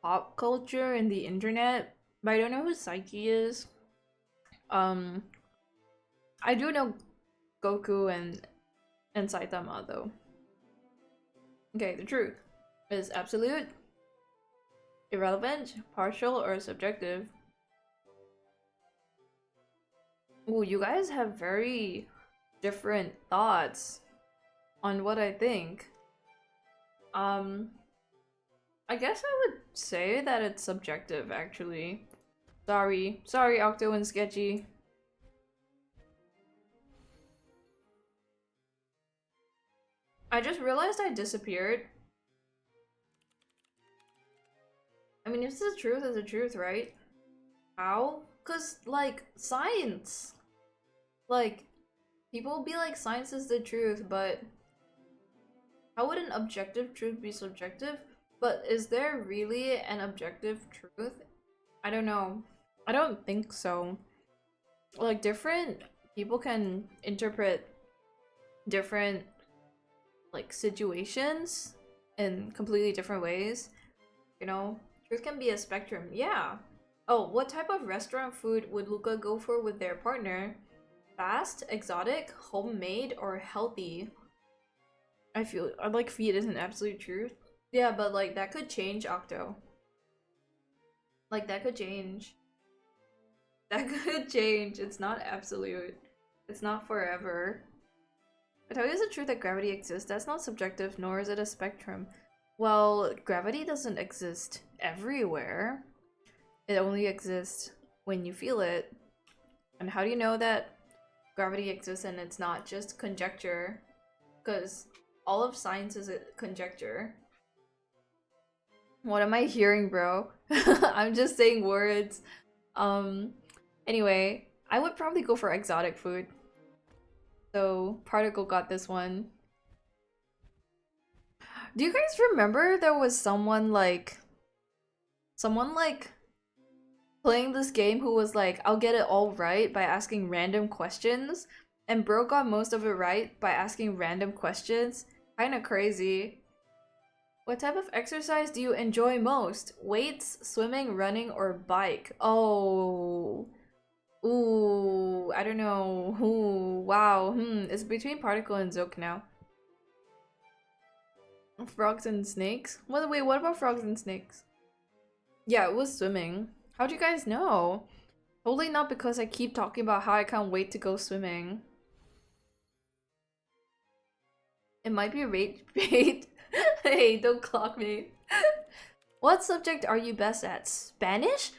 pop culture and the internet, but I don't know who Saiki is. I do know Goku and Saitama though. Okay, the truth is absolute, irrelevant, partial, or subjective. Ooh, you guys have very different thoughts on what I think. I guess I would say that it's subjective actually. Sorry, Octo and Sketchy. I just realized I disappeared. I mean, if it's the truth, it's the truth, right? How? Cause like science. Like people be like science is the truth, but how would an objective truth be subjective? But is there really an objective truth? I don't know. I don't think so. Like different people can interpret different like situations in completely different ways. You know, truth can be a spectrum. Yeah. Oh, what type of restaurant food would Luca go for with their partner? Fast, exotic, homemade, or healthy? I feel like feed is an absolute truth. Yeah, but like that could change, Octo. Like that could change. That could change. It's not absolute. It's not forever. I tell you the truth that gravity exists. That's not subjective, nor is it a spectrum. Well, gravity doesn't exist everywhere. It only exists when you feel it. And how do you know that gravity exists and it's not just conjecture? Because all of science is a conjecture. What am I hearing, bro? I'm just saying words. Anyway, I would probably go for exotic food. So, Particle got this one. Do you guys remember there was someone like playing this game who was like, I'll get it all right by asking random questions, And bro got most of it right by asking random questions. Kinda crazy. What type of exercise do you enjoy most? Weights, swimming, running, or bike? Oh. Ooh, I don't know. Ooh, wow. It's between Particle and Zook now. Frogs and snakes? Wait, what about frogs and snakes? Yeah, it was swimming. How'd you guys know? Totally not because I keep talking about how I can't wait to go swimming. It might be rate bait. Hey, don't clock me. What subject are you best at? Spanish?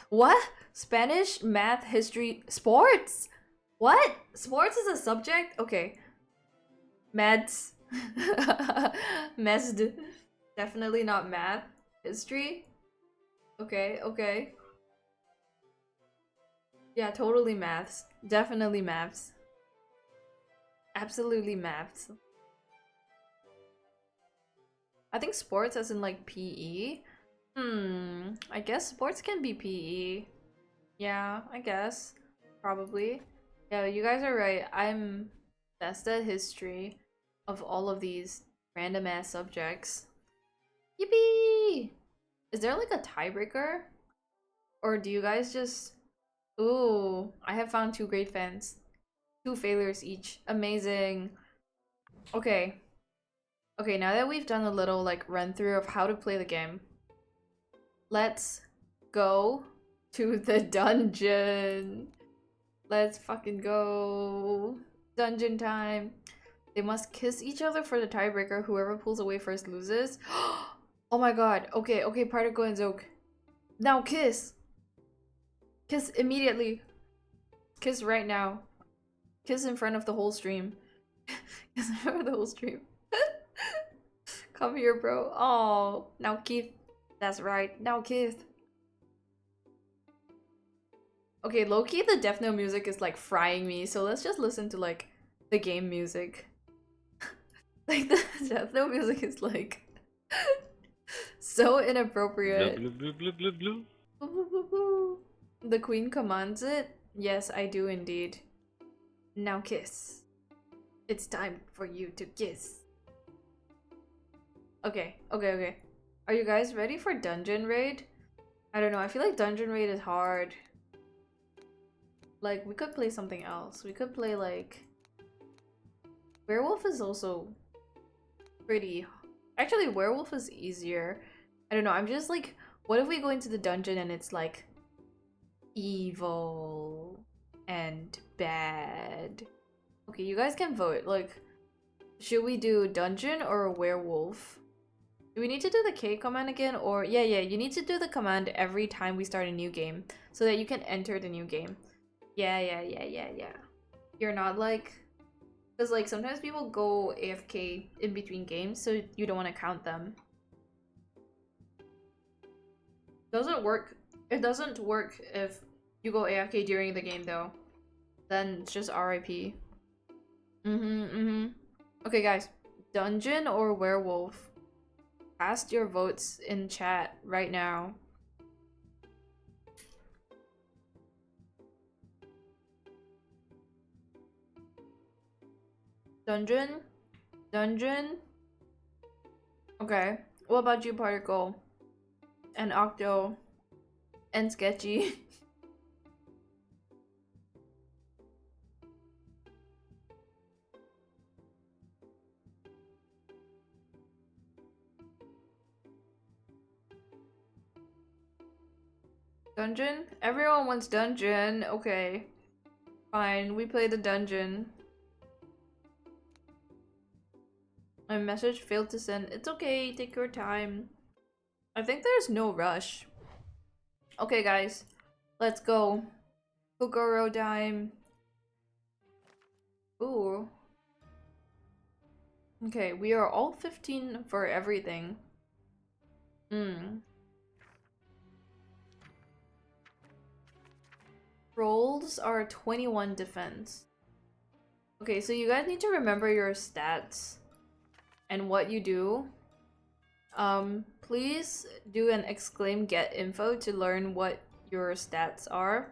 What? Spanish, math, history, sports? What? Sports is a subject? Okay. Maths. Mesd. Definitely not math. History? Okay, okay. Yeah, totally maths. Definitely maths. Absolutely maths. I think sports as in like PE. I guess sports can be PE. Yeah, I guess. Probably. Yeah, you guys are right. I'm best at history of all of these random ass subjects. Yippee! Is there like a tiebreaker? Or do you guys just... Ooh, I have found two great fans. Two failures each. Amazing. Okay. Okay, now that we've done a little like run through of how to play the game, let's go to the dungeon. Let's fucking go. Dungeon time. They must kiss each other for the tiebreaker. Whoever pulls away first loses. Oh my god. Okay, okay, Particle and Zoke. Now kiss. Kiss immediately. Kiss right now. Kiss in front of the whole stream. Kiss in front of the whole stream. Come here, bro. Oh, now Keith. That's right. Now Keith. Okay, low-key, the Death Note music is like frying me, so let's just listen to like the game music. Like the Death Note music is like so inappropriate. Blue, blue, blue, blue, blue, Boo. The queen commands it? Yes, I do indeed. Now kiss. It's time for you to kiss. Okay, okay, okay. Are you guys ready for Dungeon Raid? I don't know, I feel like Dungeon Raid is hard. Like, we could play something else. We could play, like... Werewolf is also pretty... Actually, Werewolf is easier. I don't know, I'm just like... What if we go into the dungeon and it's, like... evil... and bad? Okay, you guys can vote. Like, should we do dungeon or werewolf? Do we need to do the K command again? Or, yeah, you need to do the command every time we start a new game so that you can enter the new game. Yeah. You're not like... Because, like, sometimes people go AFK in between games, so you don't want to count them. Doesn't work. It doesn't work if you go AFK during the game, though. Then it's just RIP. Okay, guys. Dungeon or werewolf? Cast your votes in chat right now. Dungeon? Dungeon? Okay. What about you, Particle? And Octo? And Sketchy? Dungeon? Everyone wants dungeon. Okay. Fine, we play the dungeon. My message failed to send. It's okay, take your time. I think there's no rush. Okay, guys. Let's go. Kukoro time. Ooh. Okay, we are all 15 for everything. Rolls are 21 defense. Okay, so you guys need to remember your stats and what you do. Please do an exclaim get info to learn what your stats are.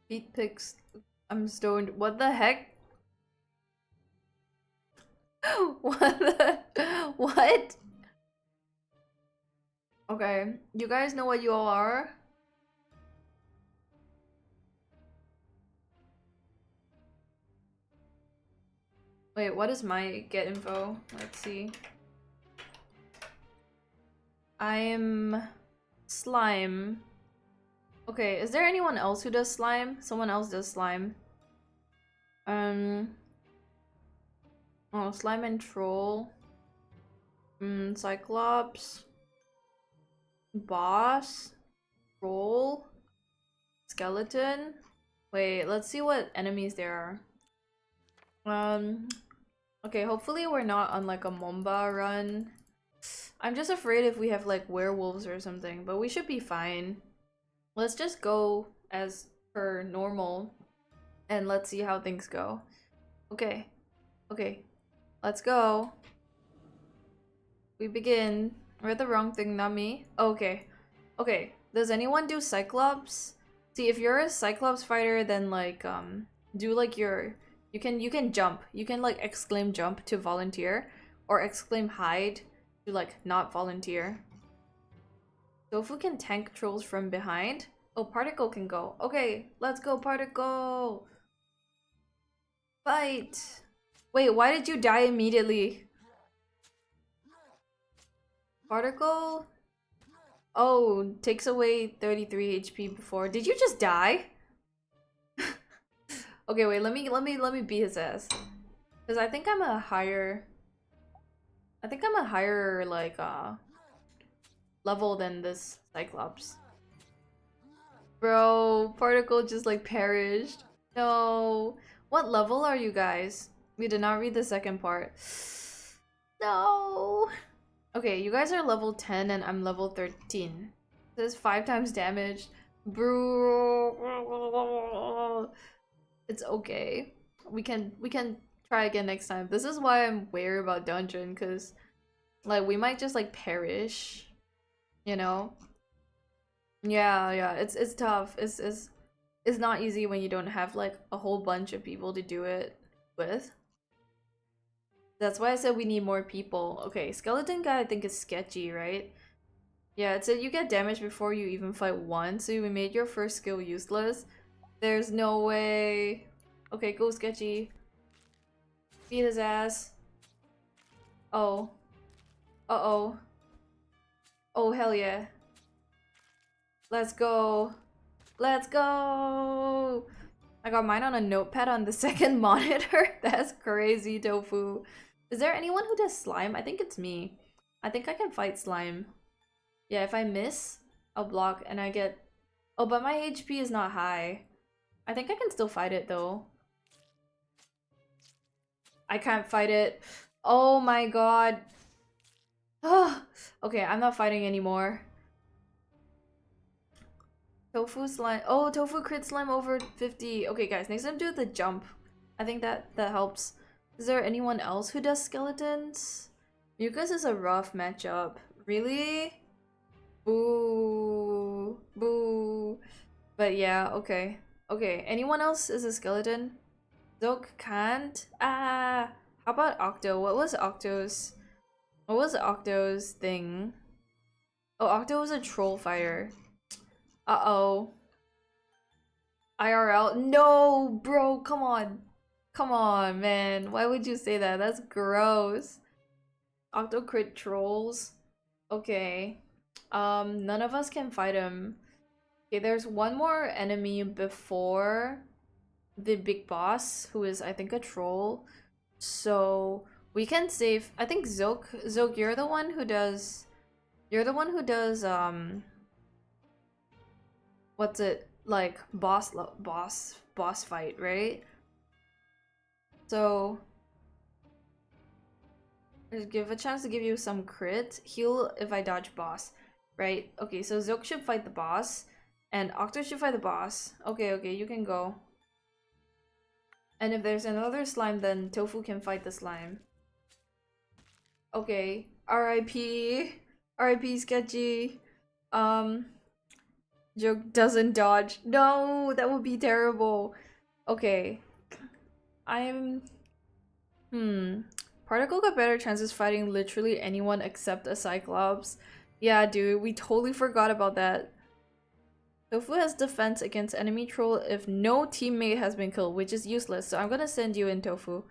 Feet picks. I'm stoned. What the heck? What the... What? Okay, you guys know what you all are? Wait, what is my get info? Let's see. I'm slime. Okay, is there anyone else who does slime? Someone else does slime. Oh, slime and troll. Cyclops. Boss. Troll. Skeleton. Wait, let's see what enemies there are. Okay, hopefully we're not on like a Momba run. I'm just afraid if we have like werewolves or something, but we should be fine. Let's just go as per normal and let's see how things go. Okay. Okay. Let's go. We begin. We're at the wrong thing, not me. Okay. Okay. Does anyone do Cyclops? See, if you're a Cyclops fighter, then like do like your you can jump. You can like exclaim jump to volunteer or exclaim hide to like not volunteer. Tofu can tank trolls from behind. Oh, Particle can go. Okay, let's go, Particle! Fight! Wait, why did you die immediately? Particle? Oh, takes away 33 HP before. Did you just die? Okay, wait, let me beat his ass. Cause I think I'm a higher like level than this Cyclops. Bro, Particle just like perished. No. What level are you guys? We did not read the second part. No. Okay, you guys are level 10 and I'm level 13. This is 5 times damage. Bro. It's okay. We can try again next time. This is why I'm wary about dungeon, because like we might just like perish. You know? Yeah, it's tough. It's not easy when you don't have like a whole bunch of people to do it with. That's why I said we need more people. Okay, skeleton guy I think is sketchy, right? Yeah, it said you get damage before you even fight one, so we made your first skill useless. There's no way. Okay, go sketchy. Beat his ass. Oh. Uh-oh. Oh, hell yeah. Let's go. Let's go! I got mine on a notepad on the second monitor. That's crazy, Tofu. Is there anyone who does slime? I think it's me. I think I can fight slime. Yeah, if I miss, I'll block and I get... Oh, but my HP is not high. I think I can still fight it though. I can't fight it. Oh my god. Okay, I'm not fighting anymore. Tofu slime. Oh, tofu crit slime over 50. Okay, guys, next time do the jump. I think that helps. Is there anyone else who does skeletons? Mucus is a rough matchup. Really? Boo. Boo. But yeah, okay. Okay, anyone else is a skeleton? Zook can't? Ah. How about Octo? What was Octo's thing? Oh, Octo was a troll fighter. Uh-oh. IRL? No, bro, come on. Come on, man. Why would you say that? That's gross. Octocrit trolls? Okay. None of us can fight him. Okay, there's one more enemy before the big boss, who is, I think, a troll. So, we can save... I think Zook, you're the one who does... what's it like, boss fight, right? So just give a chance to give you some crit. Heal if I dodge boss, right? Okay, so Zook should fight the boss and Octo should fight the boss. Okay, you can go. And if there's another slime, then Tofu can fight the slime. Okay, RIP sketchy. Joke doesn't dodge. No, that would be terrible. Okay. I'm... Hmm. Particle got better chances fighting literally anyone except a Cyclops. Yeah, dude, we totally forgot about that. Tofu has defense against enemy troll if no teammate has been killed, which is useless, so I'm gonna send you in, Tofu.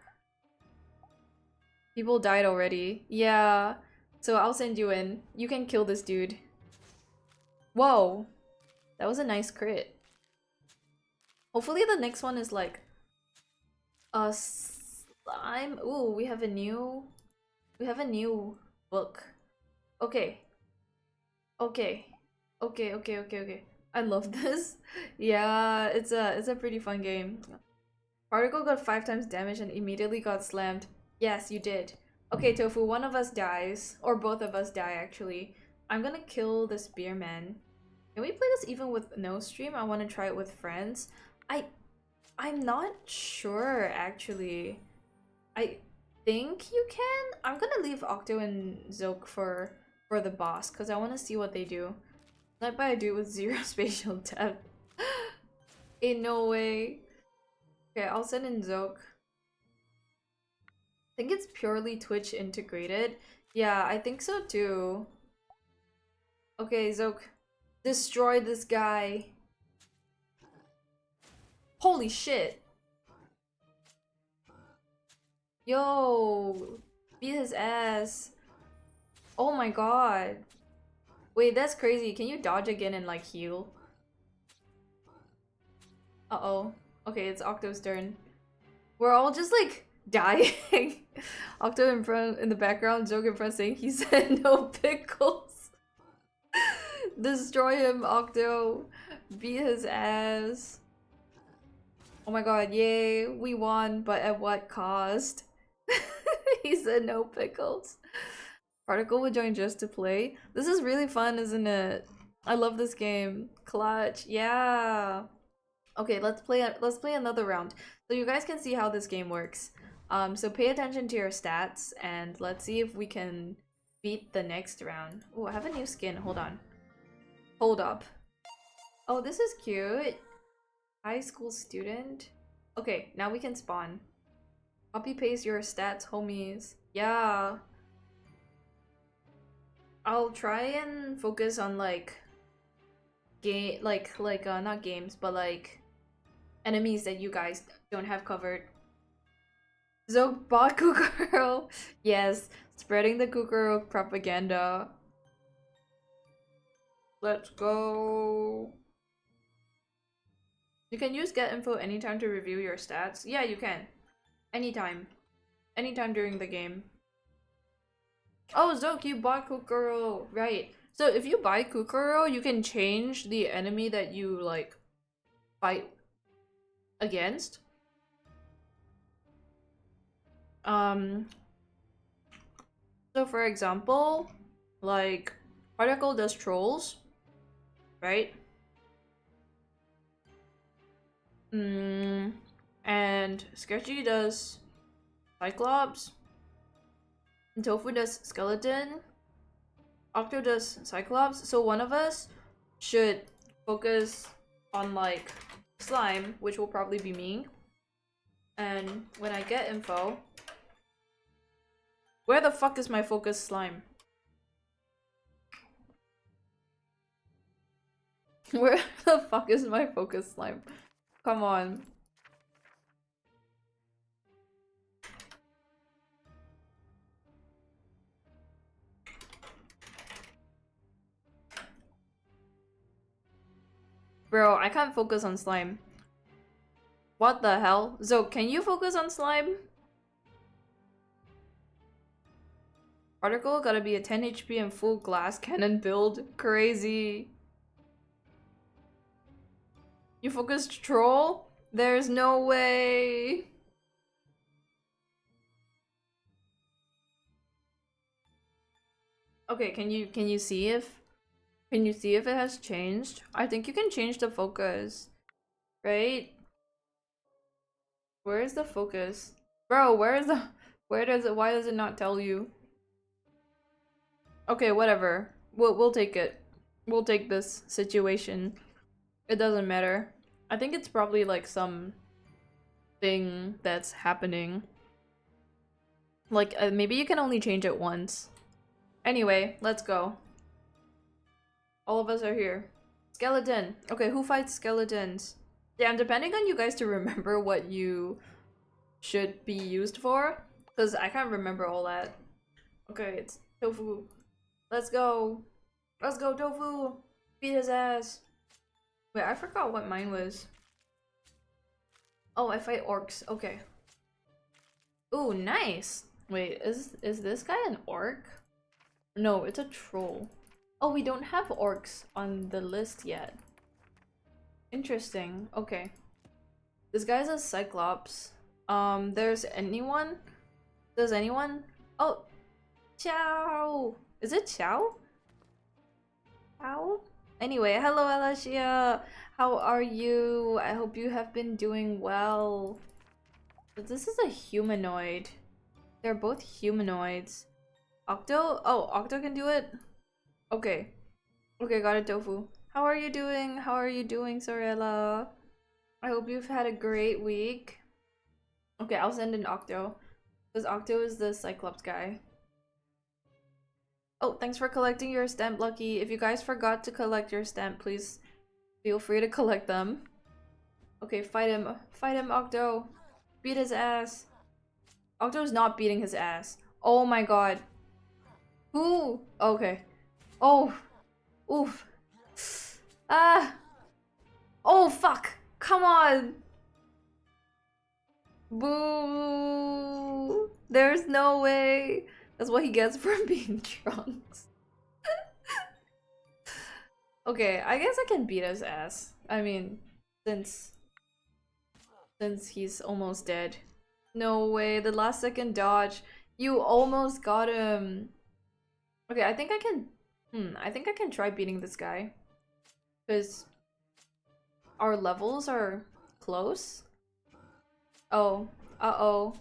People died already. Yeah, so I'll send you in. You can kill this dude. Whoa, that was a nice crit. Hopefully the next one is like a slime. Ooh, we have a new book. Okay. Okay. Okay. I love this. Yeah, it's a pretty fun game. Particle got 5 times damage and immediately got slammed. Yes, you did. Okay, Tofu, one of us dies. Or both of us die, actually. I'm gonna kill the spearman. Can we play this even with no stream? I want to try it with friends. I'm not sure, actually. I think you can. I'm gonna leave Octo and Zoke for the boss, because I want to see what they do. Not by a dude with 0 spatial depth. Ain't no way. Okay, I'll send in Zoke. I think it's purely Twitch integrated. Yeah, I think so too. Okay, Zoke. Destroy this guy. Holy shit. Yo. Beat his ass. Oh my god. Wait, that's crazy. Can you dodge again and like heal? Uh-oh. Okay, it's Octo's turn. We're all just like dying. Octo in front, in the background, Joke in front saying he said no pickles. Destroy him, Octo. Beat his ass. Oh my god, yay. We won, but at what cost? He said no pickles. Particle would join just to play. This is really fun, isn't it? I love this game. Clutch, yeah. Okay, let's play another round. So you guys can see how this game works. So pay attention to your stats and let's see if we can beat the next round. Oh, I have a new skin. Hold on. Hold up. Oh, this is cute. High school student. Okay, now we can spawn. Copy paste your stats, homies. Yeah. I'll try and focus on like not games, but like enemies that you guys don't have covered. Zoke bought Kukoro. Yes, spreading the Kukoro propaganda. Let's go. You can use get info anytime to review your stats. Yeah, you can. Anytime. Anytime during the game. Oh, Zoke, you bought Kukoro. Right. So if you buy Kukoro, you can change the enemy that you like fight against. So for example, like Particle does trolls, right? And Sketchy does Cyclops. And Tofu does Skeleton. Octo does Cyclops. So one of us should focus on like slime, which will probably be me. And when I get info, where the fuck is my focus slime? Where the fuck is my focus slime? Come on. Bro, I can't focus on slime. What the hell? Zoe, can you focus on slime? Particle gotta be a 10 HP and full glass cannon build. Crazy. You focused troll? There's no way. Okay, can you see if it has changed? I think you can change the focus. Right? Where is the focus? Bro, why does it not tell you? Okay, whatever. We'll take it. We'll take this situation. It doesn't matter. I think it's probably like some thing that's happening. Like, maybe you can only change it once. Anyway, let's go. All of us are here. Skeleton. Okay, who fights skeletons? Yeah, I'm depending on you guys to remember what you should be used for. Because I can't remember all that. Okay, it's Tofu. Let's go. Let's go, Tofu. Beat his ass. Wait, I forgot what mine was. Oh, I fight orcs. Okay. Ooh, nice. Wait, is this guy an orc? No, it's a troll. Oh, we don't have orcs on the list yet. Interesting. Okay. This guy's a cyclops. There's anyone? Does anyone? Oh, Chow. Is it Chow? Chow? Anyway, hello Alashia. How are you? I hope you have been doing well. This is a humanoid. They're both humanoids. Octo? Oh, Octo can do it? Okay. Okay, got it, Tofu. How are you doing? How are you doing, Sorella? I hope you've had a great week. Okay, I'll send in Octo. Because Octo is the Cyclops guy. Oh, thanks for collecting your stamp, Lucky. If you guys forgot to collect your stamp, please feel free to collect them. Okay, fight him. Fight him, Octo. Beat his ass. Octo's not beating his ass. Oh my god. Who? Okay. Oh. Oof. Ah. Oh, fuck. Come on. Boo. There's no way. That's what he gets for being Trunks. Okay, I guess I can beat his ass. I mean, since he's almost dead. No way, the last second dodge. You almost got him. Okay, I think I can I think I can try beating this guy. Because our levels are close. Oh. Uh-oh.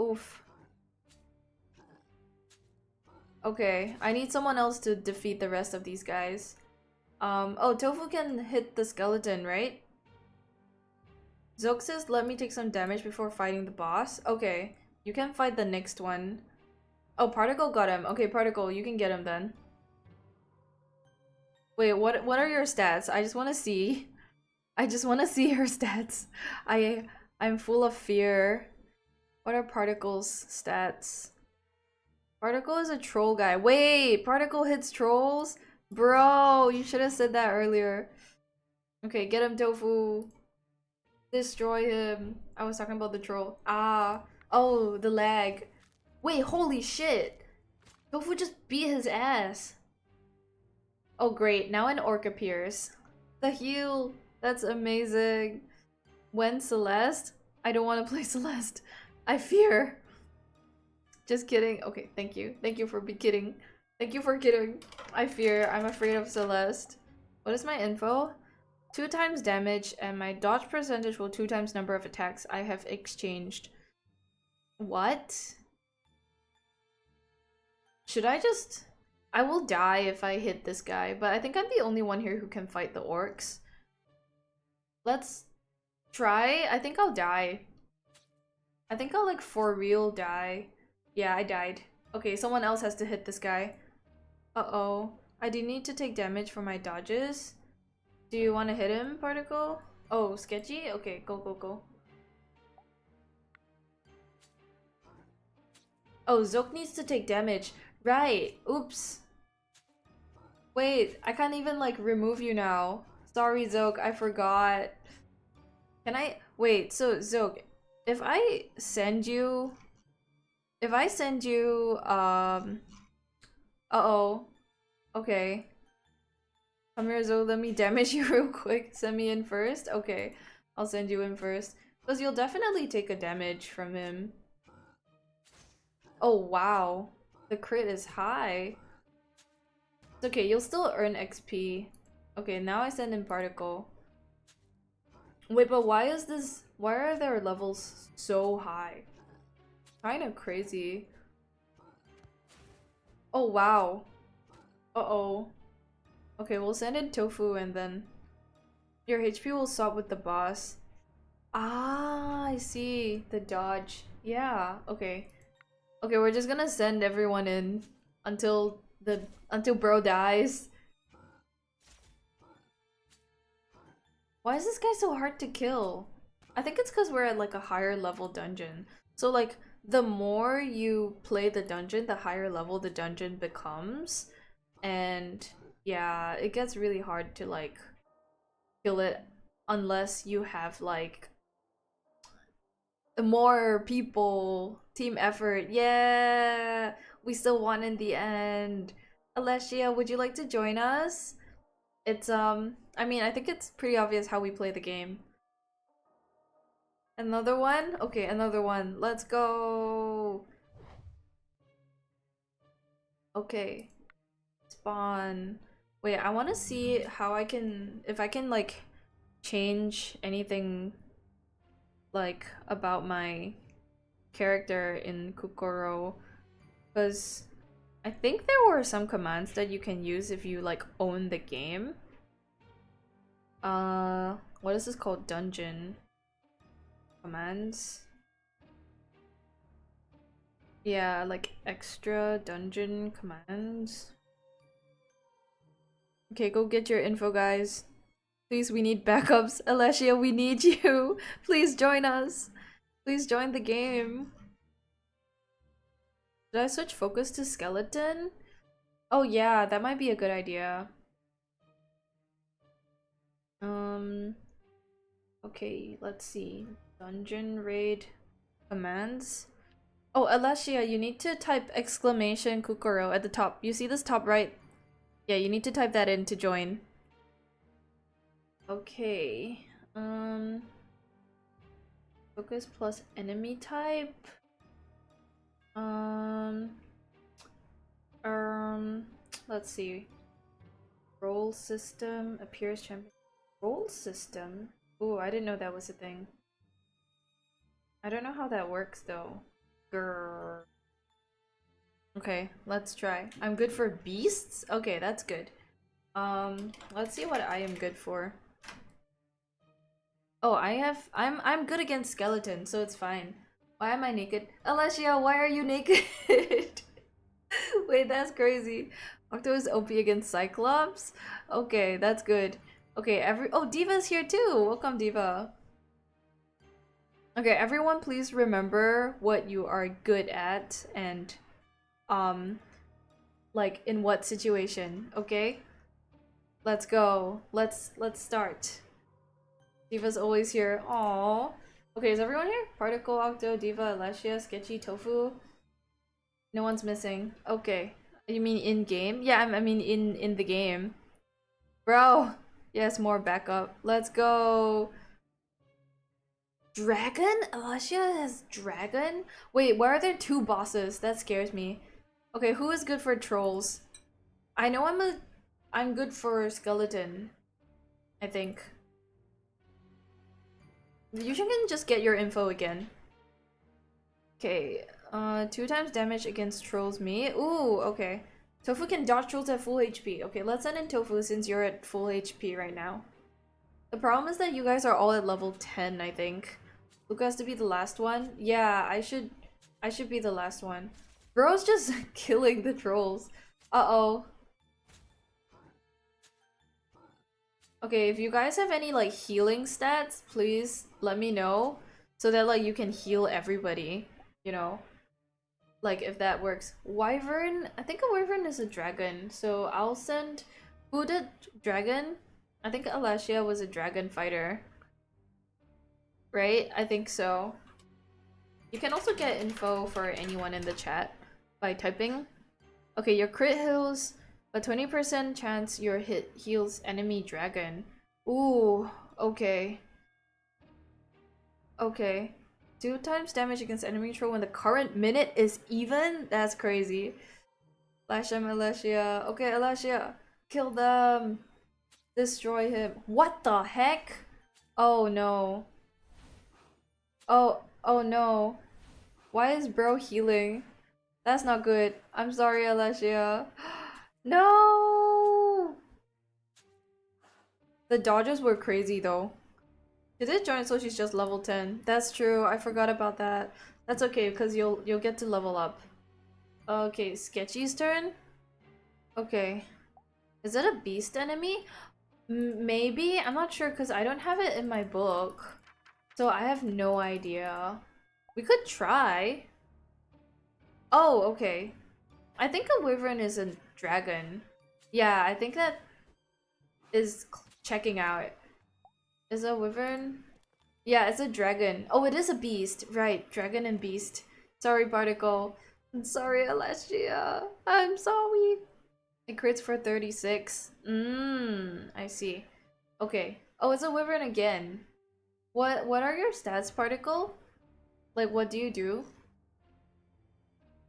Oof. Okay, I need someone else to defeat the rest of these guys. Oh, Tofu can hit the skeleton, right? Zook says, let me take some damage before fighting the boss. Okay, you can fight the next one. Oh, Particle got him. Okay, Particle, you can get him then. Wait, what are your stats? I just want to see. I just want to see her stats. I'm full of fear. What are Particle's stats? Particle is a troll guy. Wait, Particle hits trolls? Bro, you should have said that earlier. Okay, get him, Tofu. Destroy him. I was talking about the troll. Ah. Oh, the lag. Wait, holy shit. Tofu just beat his ass. Oh, great. Now an orc appears. The heal. That's amazing. When Celeste? I don't want to play Celeste. I fear. Just kidding. Okay, thank you. Thank you for be kidding. Thank you for kidding. I fear. I'm afraid of Celeste. What is my info? 2 times damage and my dodge percentage will 2 times number of attacks I have exchanged. What? Should I just... I will die if I hit this guy, but I think I'm the only one here who can fight the orcs. Let's try. I think I'll die. I think I'll like for real die. Yeah, I died. Okay, someone else has to hit this guy. Uh-oh. I do need to take damage for my dodges. Do you want to hit him, Particle? Oh, sketchy? Okay, go, go, go. Oh, Zook needs to take damage. Right. Oops. Wait, I can't even like remove you now. Sorry, Zook, I forgot. Can I... Wait, so Zook, if I send you... Uh-oh. Okay. Come here, Zoe, let me damage you real quick. Send me in first? Okay, I'll send you in first. Because you'll definitely take a damage from him. Oh, wow. The crit is high. It's okay, you'll still earn XP. Okay, now I send in Particle. Wait, but why is this... Why are their levels so high? Kinda crazy. Oh, wow. Uh-oh. Okay, we'll send in Tofu and then your HP will swap with the boss. Ah, I see. The dodge. Yeah, okay. Okay, we're just gonna send everyone in until until bro dies. Why is this guy so hard to kill? I think it's because we're at like a higher level dungeon. So like the more you play the dungeon, the higher level the dungeon becomes. And yeah, it gets really hard to like kill it unless you have like more people, team effort. Yeah, we still won in the end. Alessia, would you like to join us? It's I mean, I think it's pretty obvious how we play the game. Another one? Okay, another one. Let's go. Okay. Spawn. Wait, I want to see how I can if I can like change anything like about my character in Kukoro, because I think there were some commands that you can use if you like own the game. What is this called? Dungeon commands. Yeah, like extra dungeon commands. Okay, go get your info, guys. Please, we need backups. Alessia, we need you. Please join us. Please join the game. Did I switch focus to skeleton? Oh yeah, that might be a good idea. Okay, let's see. Dungeon raid commands. Oh, Alessia, you need to type exclamation Kukoro at the top. You see this top right? Yeah, you need to type that in to join. Okay. Focus plus enemy type. Um, let's see. Role system appears champion. Role system? Ooh, I didn't know that was a thing. I don't know how that works though. Grrr. Okay, let's try. I'm good for beasts? Okay, that's good. Let's see what I am good for. Oh, I'm good against skeletons, so it's fine. Why am I naked? Alessia, why are you naked? Wait, that's crazy. Octo is OP against Cyclops? Okay, that's good. Okay, oh, Diva's here too! Welcome, Diva. Okay, everyone please remember what you are good at and like in what situation, okay? Let's go. Let's start. Diva's always here. Aww. Okay, is everyone here? Particle, Octo, Diva, Alessia, Sketchy, Tofu. No one's missing. Okay. You mean in game? Yeah, I mean in the game. Bro. Yes, more backup. Let's go. Dragon? Alessia has dragon? Wait, why are there two bosses? That scares me. Okay, who is good for trolls? I know I'm good for skeleton. I think. You can just get your info again. Okay, 2 times damage against trolls me. Ooh, okay. Tofu can dodge trolls at full HP. Okay, let's send in Tofu since you're at full HP right now. The problem is that you guys are all at level 10, I think. Luca has to be the last one. Yeah, I should be the last one. Bro's just killing the trolls. Uh-oh. Okay, if you guys have any like healing stats, please let me know so that like you can heal everybody, you know? Like if that works. Wyvern, I think a wyvern is a dragon, so I'll send who did dragon? I think Alessia was a dragon fighter. Right? I think so. You can also get info for anyone in the chat by typing. Okay, your crit heals a 20% chance your hit heals enemy dragon. Ooh, okay. Okay. 2 times damage against enemy troll when the current minute is even? That's crazy. Flash him, Alessia. Okay, Alessia. Kill them. Destroy him. What the heck? Oh no. Oh no. Why is bro healing? That's not good. I'm sorry, Alessia. No! The dodges were crazy though. She did join, so she's just level 10. That's true. I forgot about that. That's okay, because you'll get to level up. Okay, Sketchy's turn. Okay. Is it a beast enemy? Maybe? I'm not sure because I don't have it in my book. So I have no idea. We could try. Oh, okay. I think a wyvern is a dragon. Yeah, I think that is checking out. Is a wyvern? Yeah, it's a dragon. Oh, it is a beast. Right, dragon and beast. Sorry, Particle. I'm sorry, Alessia. I'm sorry. It crits for 36. I see. Okay. Oh, it's a wyvern again. What are your stats, Particle? Like, what do you do?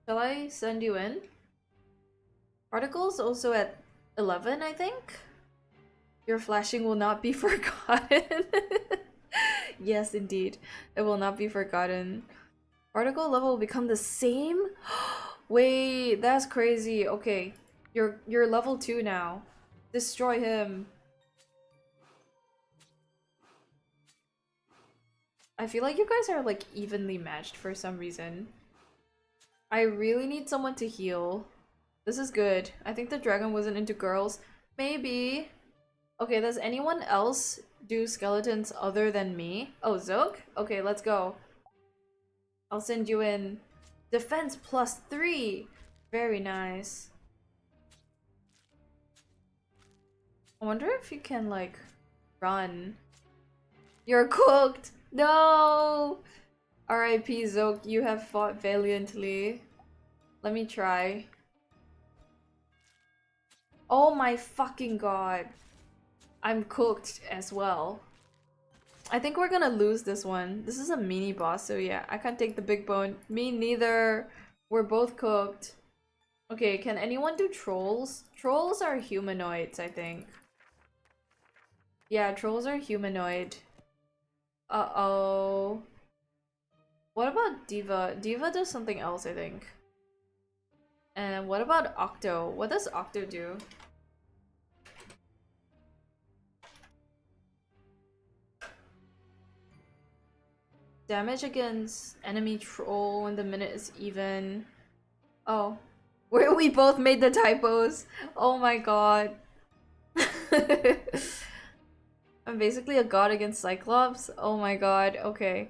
Shall I send you in? Particle's also at 11, I think? Your flashing will not be forgotten. Yes, indeed. It will not be forgotten. Particle level will become the same? Wait, that's crazy. Okay. You're level 2 now. Destroy him. I feel like you guys are like evenly matched for some reason. I really need someone to heal. This is good. I think the dragon wasn't into girls. Maybe. Okay, does anyone else do skeletons other than me? Oh, Zook? Okay, let's go. I'll send you in. Defense +3. Very nice. I wonder if you can, like, run. You're cooked! No! R.I.P. Zook, you have fought valiantly. Let me try. Oh my fucking god. I'm cooked as well. I think we're gonna lose this one. This is a mini boss, so yeah, I can't take the big bone. Me neither. We're both cooked. Okay, can anyone do trolls? Trolls are humanoids, I think. Yeah, trolls are humanoid. Uh-oh. What about Diva? Diva does something else, I think. And what about Octo? What does Octo do? Damage against enemy troll when the minute is even. Oh. Where we both made the typos. Oh my god. I'm basically a god against Cyclops. Oh my god. Okay.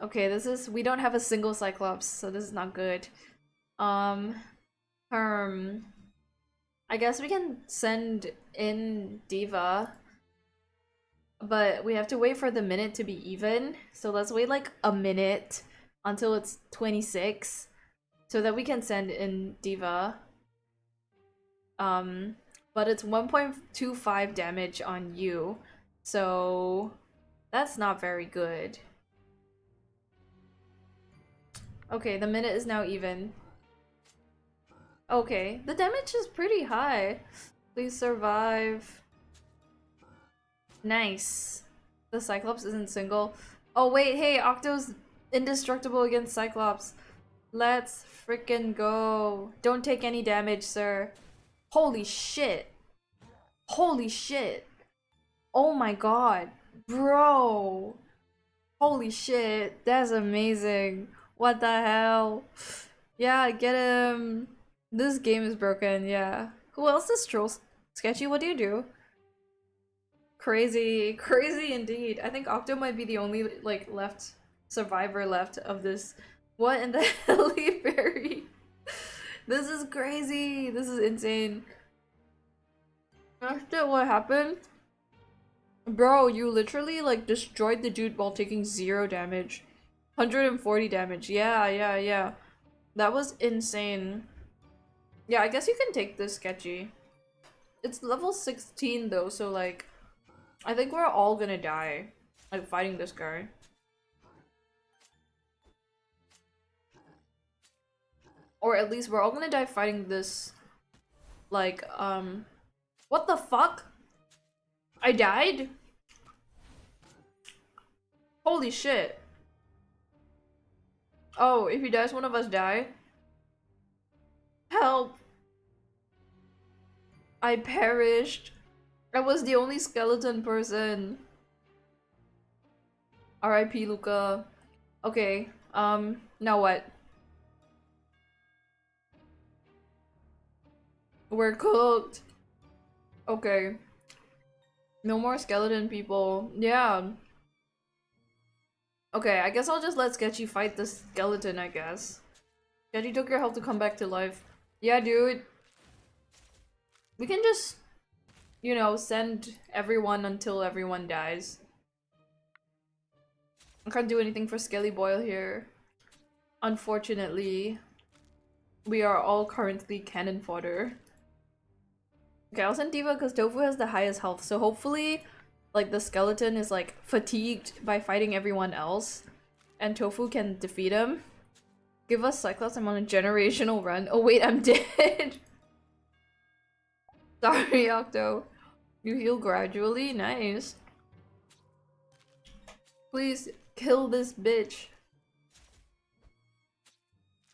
Okay, this is. We don't have a single Cyclops, so this is not good. Herm. I guess we can send in Diva. But we have to wait for the minute to be even. So let's wait like a minute until it's 26 so that we can send in Diva. But it's 1.25 damage on you. So that's not very good. Okay, the minute is now even. Okay, the damage is pretty high. Please survive. Nice. The Cyclops isn't single. Oh wait, hey, Octo's indestructible against Cyclops. Let's frickin' go. Don't take any damage, sir. Holy shit. Holy shit. Oh my god. Bro. Holy shit. That's amazing. What the hell? Yeah, get him. This game is broken, yeah. Who else is trolls? Sketchy, what do you do? Crazy. Crazy indeed. I think Octo might be the only, like, survivor left of this. What in the hell, Fairy? This is crazy. This is insane. After what happened? Bro, you literally, like, destroyed the dude while taking 0 damage. 140 damage. Yeah. That was insane. Yeah, I guess you can take this, Sketchy. It's level 16 though, so like, I think we're all gonna die, like, fighting this guy. Or at least we're all gonna die fighting this, like, what the fuck? I died? Holy shit. Oh, if he dies, one of us die? Help. I perished. I was the only skeleton person. R.I.P. Luca. Okay, now what? We're cooked. Okay. No more skeleton people. Yeah. Okay, I guess I'll just let Sketchy fight the skeleton, I guess. Sketchy took your health to come back to life. Yeah, dude. We can just, send everyone until everyone dies. I can't do anything for Skelly Boyle here. Unfortunately, we are all currently cannon fodder. Okay, I'll send Diva because Tofu has the highest health, so hopefully, like, the skeleton is, like, fatigued by fighting everyone else, and Tofu can defeat him. Give us Cyclops, I'm on a generational run. Oh wait, I'm dead! Sorry, Octo. You heal gradually? Nice. Please, kill this bitch.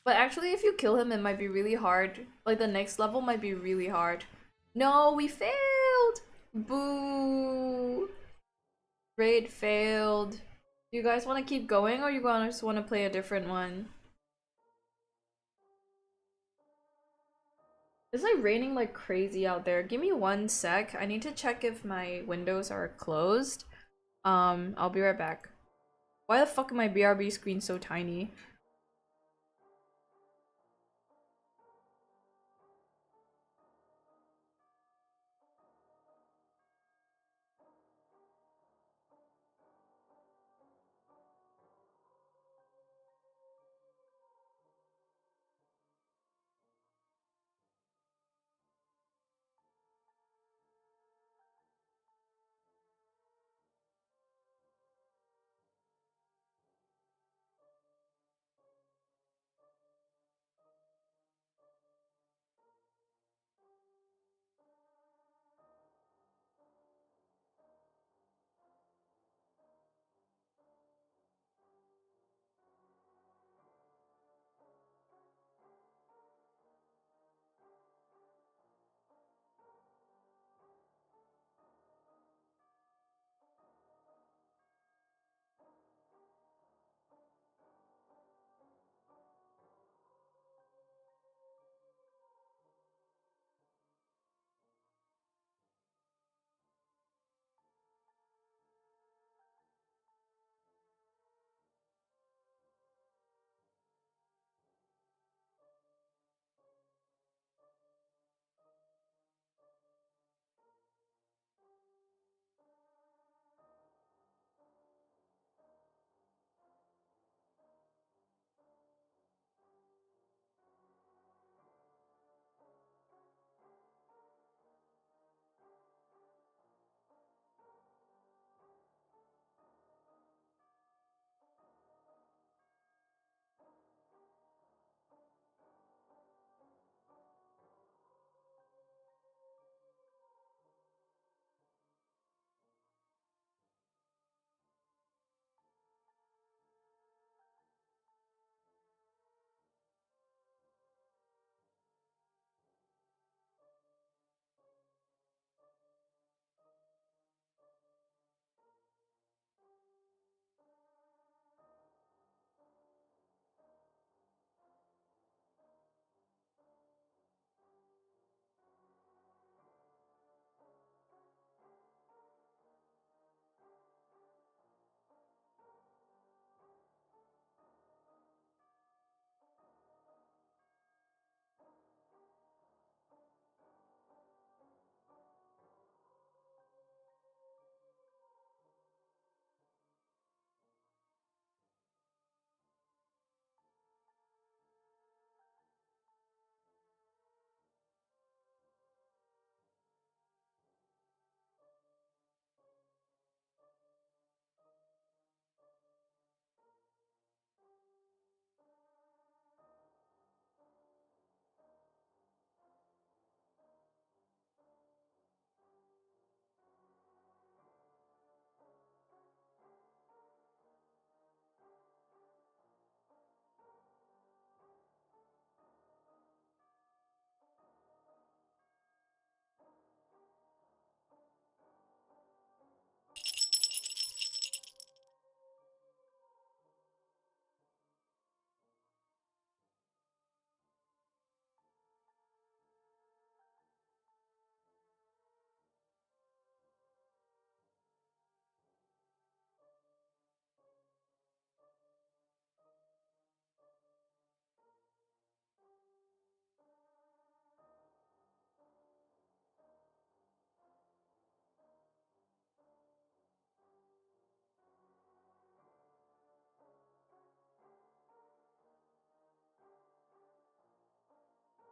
But actually, if you kill him, it might be really hard. Like, the next level might be really hard. No, we failed! Boo! Raid failed. You guys want to keep going, or you guys just want to play a different one? It's like raining like crazy out there. Give me 1 sec. I need to check if my windows are closed. I'll be right back. Why the fuck is my BRB screen so tiny?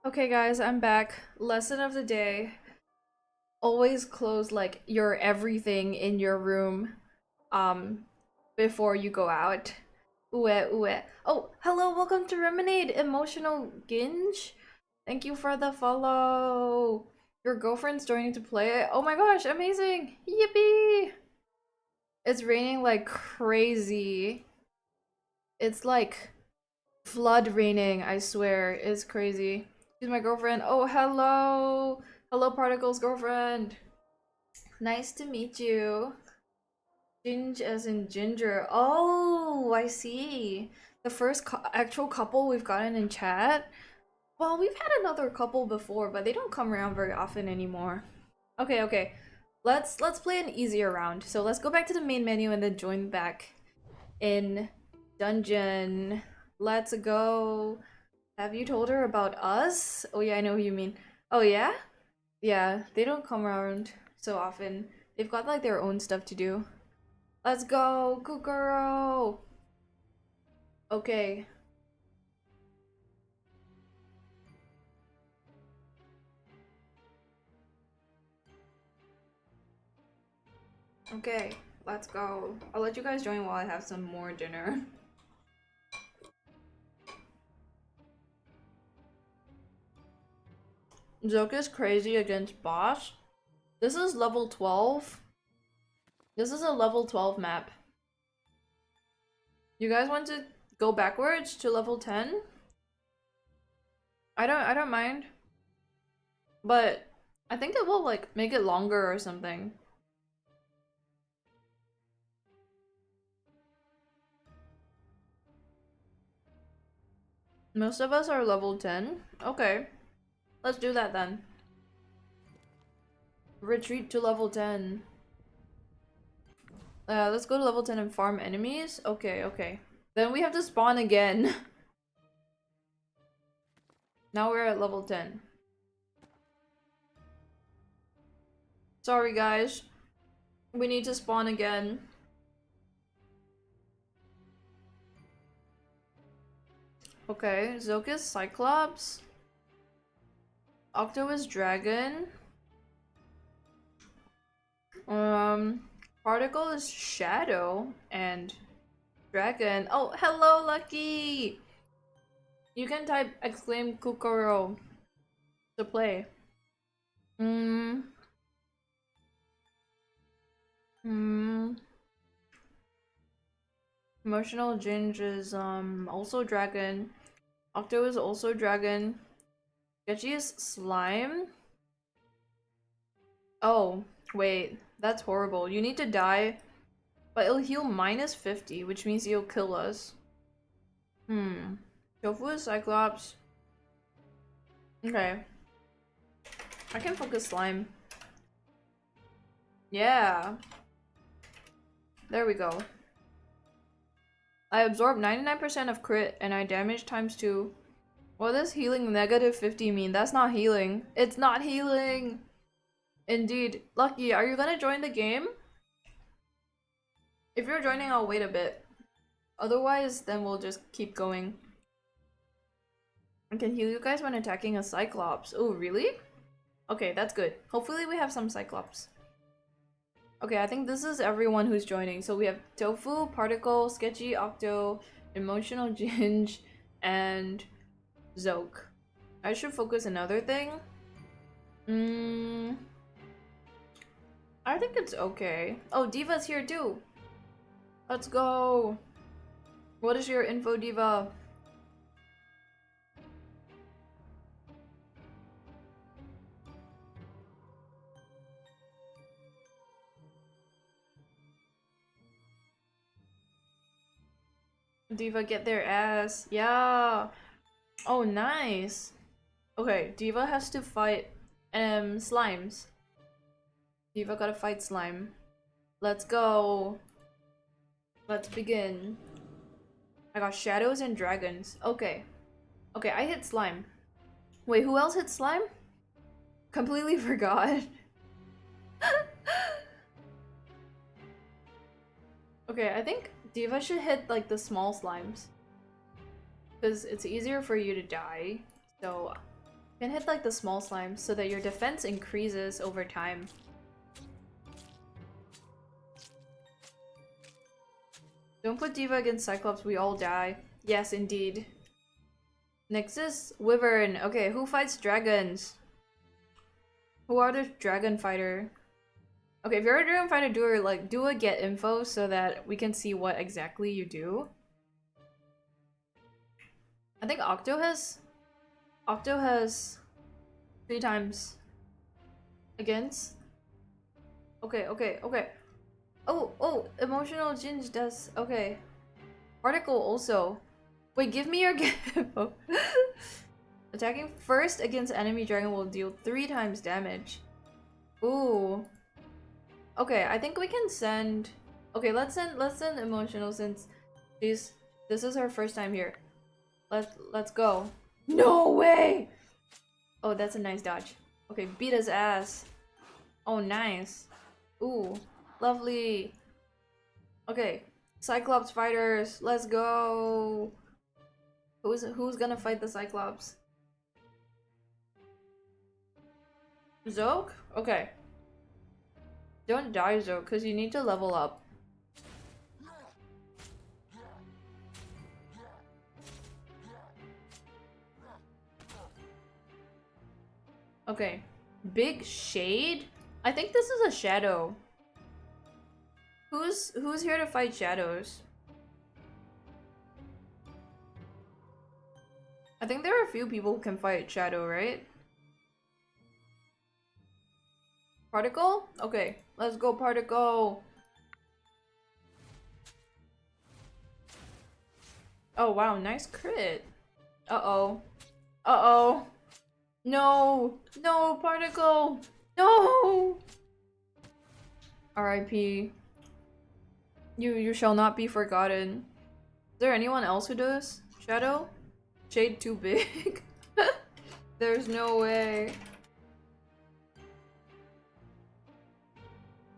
Okay, guys, I'm back. Lesson of the day. Always close like your everything in your room um before you go out. Ooh. Oh, hello, welcome to Lemonade Emotional Ginge. Thank you for the follow. Your girlfriend's joining to play. Oh my gosh, amazing. Yippee. It's raining like crazy. It's like flood raining, I swear. It's crazy. She's my girlfriend. Oh, hello. Hello, Particle's girlfriend. Nice to meet you. Ginge as in ginger. Oh, I see. The first actual couple we've gotten in chat. Well, we've had another couple before, but they don't come around very often anymore. Okay. Let's play an easier round. So let's go back to the main menu and then join back in dungeon. Let's go. Have you told her about us? Oh yeah, I know who you mean. Oh yeah? Yeah, they don't come around so often. They've got like their own stuff to do. Let's go, Kukoro! Okay. Okay, let's go. I'll let you guys join while I have some more dinner. Zoka's crazy against boss. This is level 12. This is a level 12 map. You guys want to go backwards to level 10? I don't mind. But I think it will like make it longer or something. Most of us are level 10. Okay. Let's do that then. Retreat to level 10. Let's go to level 10 and farm enemies. Okay. Then we have to spawn again. Now we're at level 10. Sorry guys. We need to spawn again. Okay, Zoka's Cyclops. Octo is Dragon. Particle is Shadow and Dragon. Oh, hello, Lucky! You can type exclaim Kukoro to play. Emotional Ginge is also Dragon. Octo is also Dragon. Sketchy is Slime. Oh, wait. That's horrible. You need to die, but it'll heal minus 50, which means you'll kill us. Tofu is Cyclops. Okay. I can focus Slime. Yeah. There we go. I absorb 99% of crit and I damage times 2. What does healing negative 50 mean? That's not healing. It's not healing! Indeed. Lucky, are you gonna join the game? If you're joining, I'll wait a bit. Otherwise, then we'll just keep going. I can heal you guys when attacking a Cyclops. Oh, really? Okay, that's good. Hopefully we have some Cyclops. Okay, I think this is everyone who's joining. So we have Tofu, Particle, Sketchy, Octo, Emotional Ginge, and Zoke. I should focus another thing. I think it's okay. Oh, Diva's here too. Let's go. What is your info, Diva? Diva, get their ass. Yeah. Oh, nice. Okay, Diva has to fight slimes. Diva gotta fight slime. Let's go. Let's begin. I got shadows and dragons. Okay. Okay, I hit slime. Wait, who else hit slime? Completely forgot. Okay, I think Diva should hit like the small slimes. Because it's easier for you to die. So You can hit like the small slimes so that your defense increases over time. Don't put Diva against Cyclops, we all die. Yes, indeed. Next is Wyvern. Okay, who fights dragons? Who are the dragon fighter? Okay, if you're a dragon fighter, do a get info so that we can see what exactly you do. I think Octo has 3 times against. Okay. Oh, emotional Ginge does. Okay. Particle also. Wait, give me your get info. Attacking first against enemy dragon will deal 3 times damage. Ooh. Okay, I think we can send. Okay, let's send emotional since this is her first time here. Let's go. No way! Oh, that's a nice dodge. Okay, beat his ass. Oh, nice. Ooh, lovely. Okay, Cyclops fighters, let's go. Who's gonna fight the Cyclops? Zoke? Okay. Don't die, Zoke, because you need to level up. Okay. Big Shade? I think this is a shadow. Who's here to fight shadows? I think there are a few people who can fight shadow, right? Particle? Okay, let's go Particle. Oh wow, nice crit. Uh-oh. Uh-oh. No! No, Particle! No! R.I.P. You shall not be forgotten. Is there anyone else who does shadow? Shade too big? There's no way.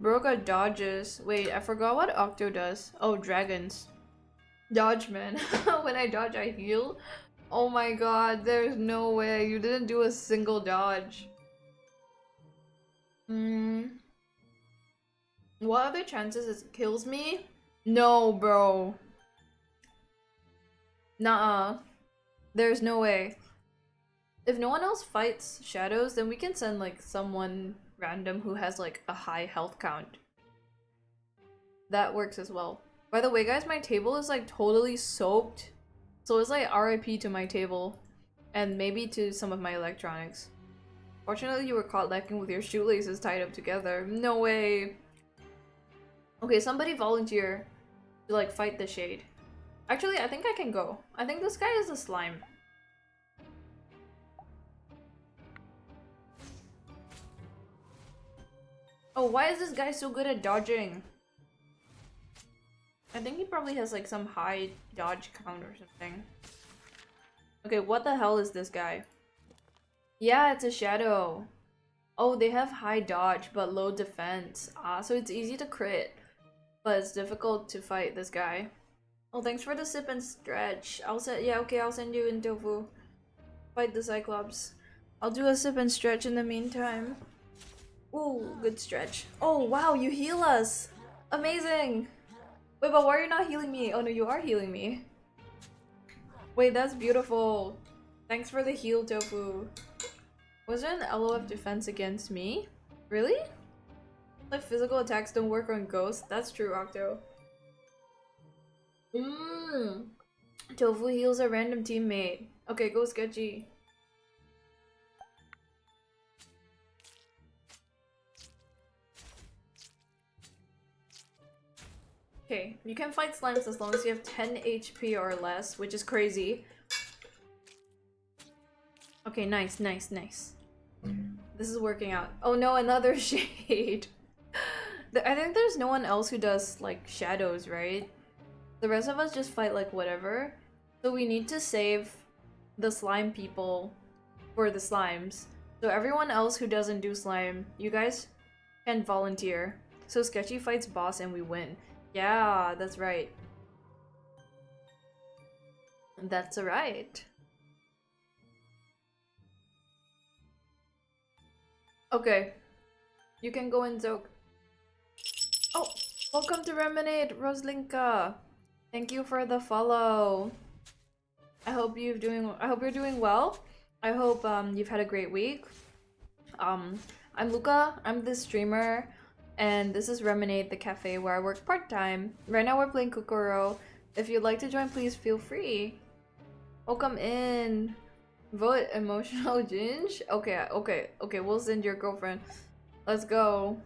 Broga dodges. Wait, I forgot what Octo does. Oh, dragons. Dodge, man. When I dodge, I heal? Oh my god, there's no way. You didn't do a single dodge. What are the chances it kills me? No, bro. Nuh-uh. There's no way. If no one else fights shadows, then we can send like someone random who has like a high health count. That works as well. By the way, guys, my table is like totally soaked. So it's like RIP to my table. And maybe to some of my electronics. Fortunately, you were caught lacking with your shoelaces tied up together. No way. Okay, somebody volunteer to like fight the shade. Actually, I think I can go. I think this guy is a slime. Oh, why is this guy so good at dodging? I think he probably has like some high dodge count or something. Okay, what the hell is this guy? Yeah, it's a shadow. Oh, they have high dodge but low defense. So it's easy to crit. But it's difficult to fight this guy. Oh, thanks for the sip and stretch. I'll send you in tofu. Fight the Cyclops. I'll do a sip and stretch in the meantime. Ooh, good stretch. Oh, wow, you heal us! Amazing! Wait, but why are you not healing me? Oh no, you are healing me. Wait, that's beautiful. Thanks for the heal, Tofu. Was there an LOF defense against me? Really? Like physical attacks don't work on ghosts? That's true, Octo. Tofu heals a random teammate. Okay, go sketchy. Okay, you can fight slimes as long as you have 10 HP or less, which is crazy. Okay, nice. This is working out. Oh no, another shade. I think there's no one else who does, like, shadows, right? The rest of us just fight, like, whatever. So we need to save the slime people for the slimes. So everyone else who doesn't do slime, you guys can volunteer. So Sketchy fights boss and we win. Yeah, that's right. That's right. Okay, you can go in, Zoke. Oh, welcome to Remonade, Roslinka. Thank you for the follow. I hope you're doing well. I hope you've had a great week. I'm Luca. I'm the streamer, and this is Remonade, the cafe where I work part-time. Right now we're playing Kukoro. If you'd like to join, please feel free. Welcome in. Vote emotional ginge. Okay. We'll send your girlfriend. Let's go.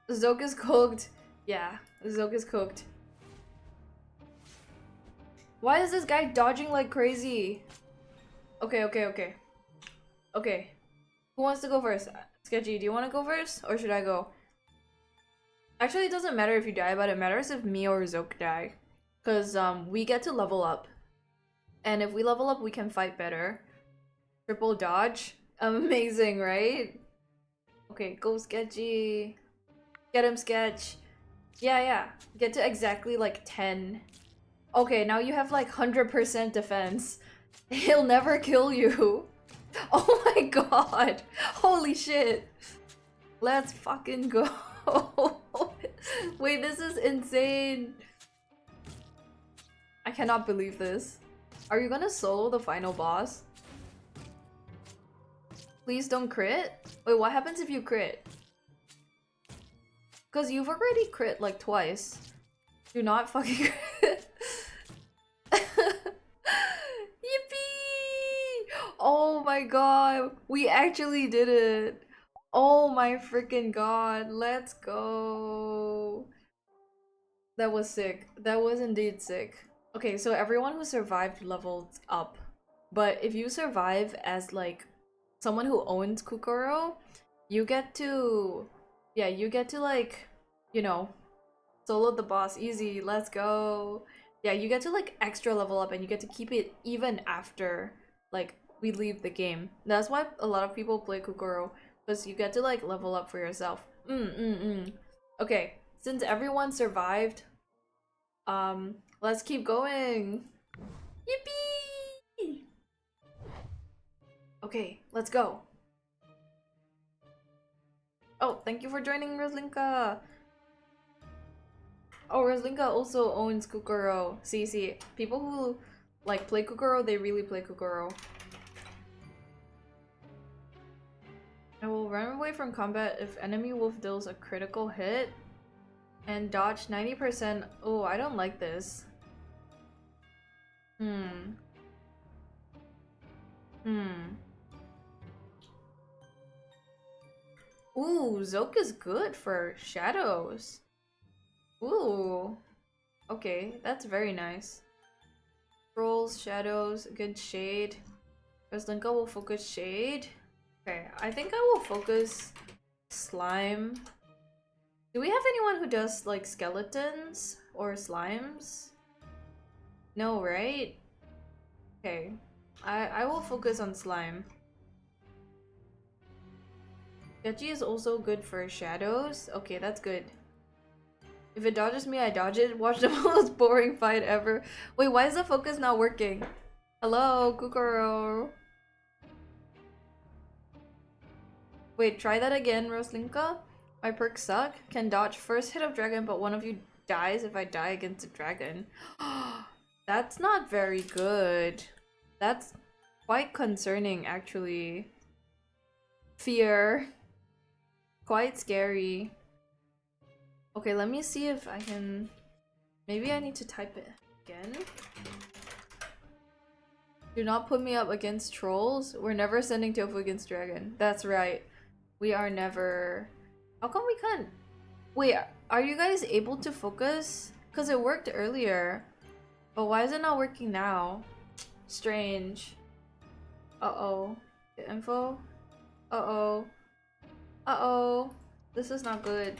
Zoke is cooked. Yeah, Zoke is cooked. Why is this guy dodging like crazy? Okay. Okay. Who wants to go first? Sketchy, do you want to go first? Or should I go? Actually, it doesn't matter if you die, but it matters if me or Zoke die. Because we get to level up. And if we level up, we can fight better. Triple dodge. Amazing, right? Okay, go Sketchy. Get him, Sketch. Yeah. Get to exactly like 10. Okay, now you have like 100% defense. He'll never kill you. Oh my god. Holy shit. Let's fucking go. Wait, this is insane. I cannot believe this. Are you gonna solo the final boss? Please don't crit? Wait, what happens if you crit? Because you've already crit like twice. Do not fucking crit. Yippee! Oh my god. We actually did it. Oh my freaking god. Let's go. That was sick. That was indeed sick. Okay, so everyone who survived leveled up. But if you survive as like someone who owns Kukoro, you get to like, you know, solo the boss easy. Let's go. Yeah, you get to like extra level up and you get to keep it even after like we leave the game. That's why a lot of people play Kukoro, because you get to like level up for yourself. Okay, since everyone survived, let's keep going. Yippee! Okay, let's go. Oh, thank you for joining, Roslinka. Oh, Roslinka also owns Kukoro. See, people who like play Kukoro, they really play Kukoro. I will run away from combat if enemy wolf deals a critical hit and dodge 90%. Oh, I don't like this. Ooh, Zoke is good for shadows. Ooh. Okay, that's very nice. Trolls, shadows, good shade. Roslinka will focus shade. Okay, I think I will focus slime. Do we have anyone who does like skeletons or slimes? No, right? Okay. I will focus on slime. Sketchy is also good for shadows. Okay, that's good. If it dodges me, I dodge it. Watch the most boring fight ever. Wait, why is the focus not working? Hello, Kukoro. Wait, try that again, Roslinka. My perks suck. Can dodge first hit of dragon, but one of you dies if I die against a dragon. That's not very good. That's quite concerning, actually. Fear. Quite scary. Okay, let me see if I can... Maybe I need to type it again. Do not put me up against trolls. We're never sending Tofu against dragon. That's right. We are never... How come we can't... Wait, are you guys able to focus? Because it worked earlier. But why is it not working now? Strange. Uh-oh. Get info? Uh-oh. Uh-oh. This is not good.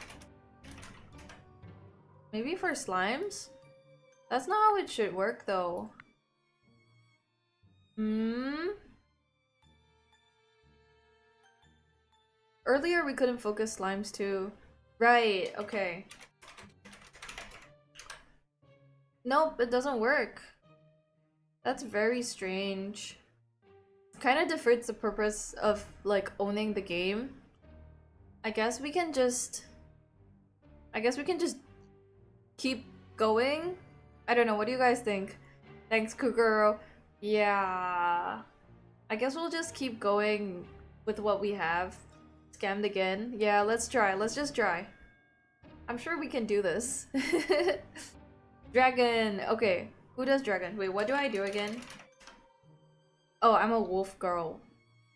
Maybe for slimes? That's not how it should work, though. Earlier we couldn't focus slimes too. Right, okay. Nope, it doesn't work. That's very strange. Kind of defeats the purpose of like owning the game. I guess we can just... I guess we can just keep going? I don't know, what do you guys think? Thanks, Kukoro. Yeah... I guess we'll just keep going with what we have. Scammed again. Yeah, let's try. Let's just try. I'm sure we can do this. Dragon! Okay, who does dragon? Wait, what do I do again? Oh, I'm a wolf girl.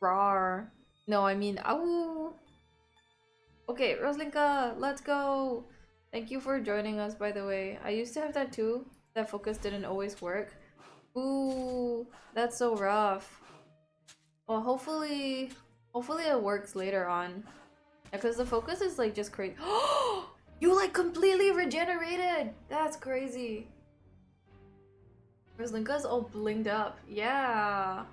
Rawr. No, I mean, ow! Okay, Roslinka, let's go! Thank you for joining us, by the way. I used to have that too. That focus didn't always work. Ooh, that's so rough. Well, hopefully it works later on. Because the focus is like just crazy. You like completely regenerated! That's crazy. Roslinka's all blinged up. Yeah.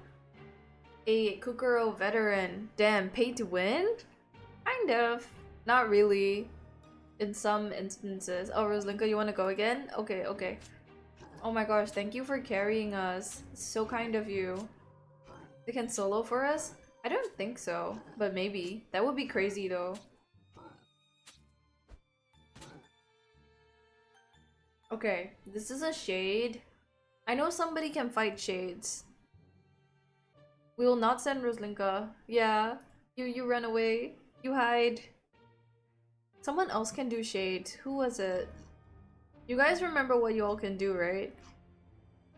A Kukoro veteran. Damn, pay to win? Kind of. Not really. In some instances. Oh, Roslinka, you want to go again? Okay, okay. Oh my gosh, thank you for carrying us. It's so kind of you. They can solo for us? I don't think so, but maybe. That would be crazy though. Okay, this is a shade. I know somebody can fight shades. We will not send Roslinka. Yeah, you run away. You hide. Someone else can do shades. Who was it? You guys remember what you all can do, right?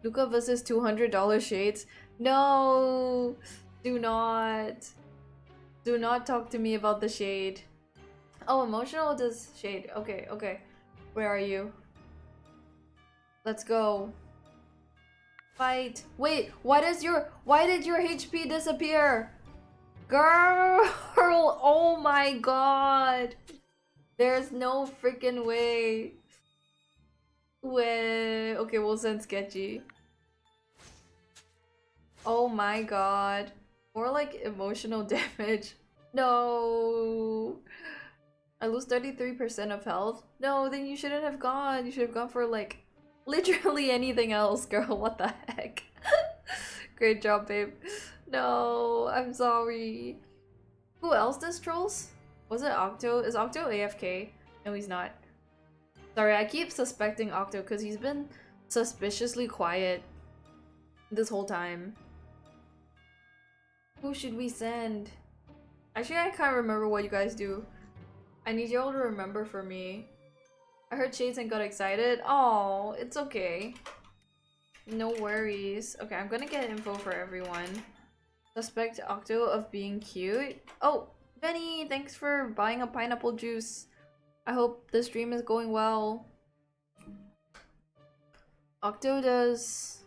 Luca versus $200 shades? No! Do not. Do not talk to me about the shade. Oh, emotional does shade. Okay, okay. Where are you? Let's go. Fight. Wait, why did your HP disappear? Girl! Oh my god! There's no freaking way. Way. Okay, we'll send Sketchy. Oh my god. More like emotional damage. No. I lose 33% of health? No, then you shouldn't have gone. You should have gone for like literally anything else, girl. What the heck? Great job, babe. No, I'm sorry. Who else does trolls? Was it Octo? Is Octo AFK? No, he's not. Sorry, I keep suspecting Octo because he's been suspiciously quiet this whole time. Who should we send? Actually, I can't remember what you guys do. I need y'all to remember for me. I heard Shades and got excited. Oh, it's okay. No worries. Okay, I'm gonna get info for everyone. Suspect Octo of being cute. Oh, Benny, thanks for buying a pineapple juice. I hope the stream is going well. Octo does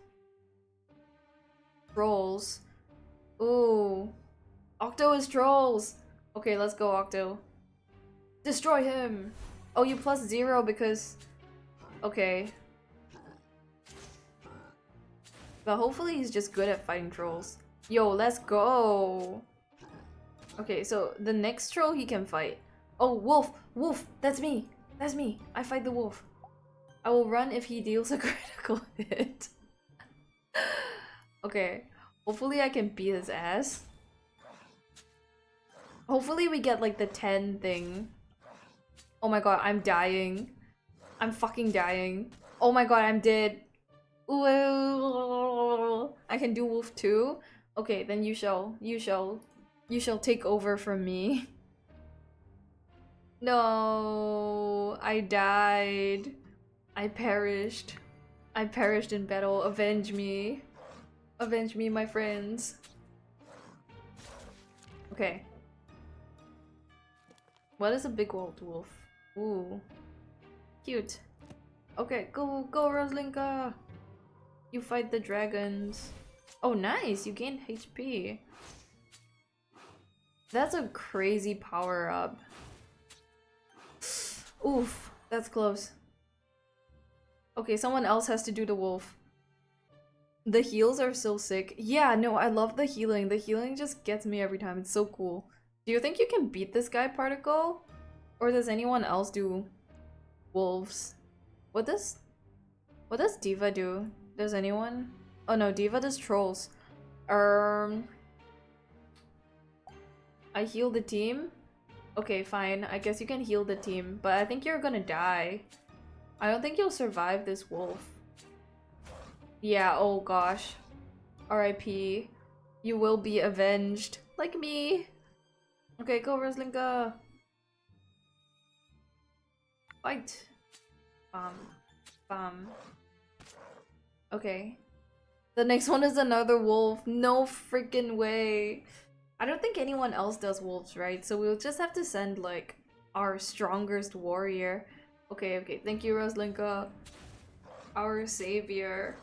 trolls. Ooh. Octo is trolls. Okay, let's go, Octo. Destroy him. Oh, you plus 0 because... Okay. But hopefully he's just good at fighting trolls. Yo, let's go. Okay, so the next troll he can fight. Oh, wolf! Wolf! That's me! That's me! I fight the wolf. I will run if he deals a critical hit. Okay. Hopefully I can beat his ass. Hopefully we get like the 10 thing. Oh my god, I'm dying. I'm fucking dying. Oh my god, I'm dead. Ooh, I can do wolf too? Okay, then you shall take over from me. No, I died. I perished. I perished in battle. Avenge me. Avenge me, my friends. Okay. What is a big old wolf? Ooh. Cute. Okay, go Roslinka! You fight the dragons. Oh nice, you gained HP. That's a crazy power up. Oof, that's close. Okay, someone else has to do the wolf. The heals are so sick. Yeah, no, I love the healing. The healing just gets me every time. It's so cool. Do you think you can beat this guy, Particle? Or does anyone else do wolves? What does Diva do? Does anyone? Oh no, Diva does trolls. I heal the team. Okay, fine. I guess you can heal the team, but I think you're gonna die. I don't think you'll survive this wolf. Yeah, oh gosh. R.I.P. You will be avenged. Like me. Okay, go Roslinka. Fight. Bam. Okay. The next one is another wolf. No freaking way. I don't think anyone else does wolves, right? So we'll just have to send, like, our strongest warrior. Okay. Thank you, Roslinka. Our savior.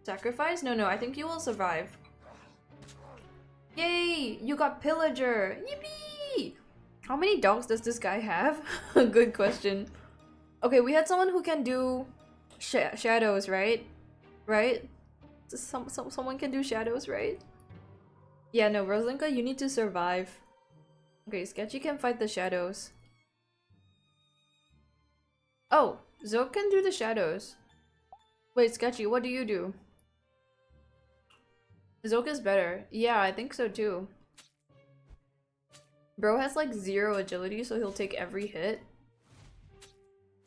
Sacrifice? No, I think you will survive. Yay! You got pillager! Yippee! How many dogs does this guy have? Good question. Okay, we had someone who can do shadows, right? Right? Someone can do shadows, right? Yeah, no, Roslinka, you need to survive. Okay, Sketchy can fight the shadows. Oh, Zoe can do the shadows. Wait, Sketchy, what do you do? Zoka's better. Yeah, I think so too. Bro has like 0 agility, so he'll take every hit.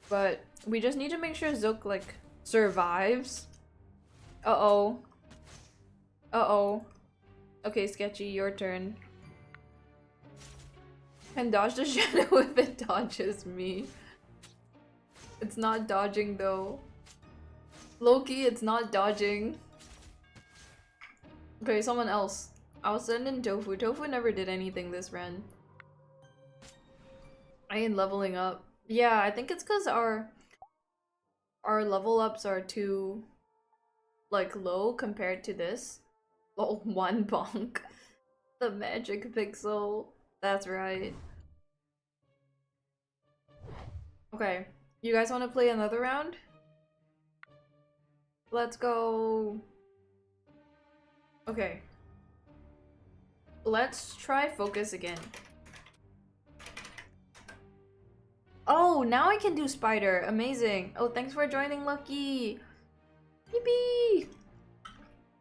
But we just need to make sure Zook like survives. Uh-oh. Uh-oh. Okay, Sketchy, your turn. And dodge the shadow if it dodges me. It's not dodging though. Loki, it's not dodging. Okay, someone else. I'll send in Tofu. Tofu never did anything this run. I ain't leveling up. Yeah, I think it's because our level ups are too like low compared to this. Oh, one bonk. The magic pixel. That's right. Okay, you guys want to play another round? Let's go. Okay. Let's try focus again. Oh, now I can do spider. Amazing. Oh, thanks for joining, Lucky. Yippee!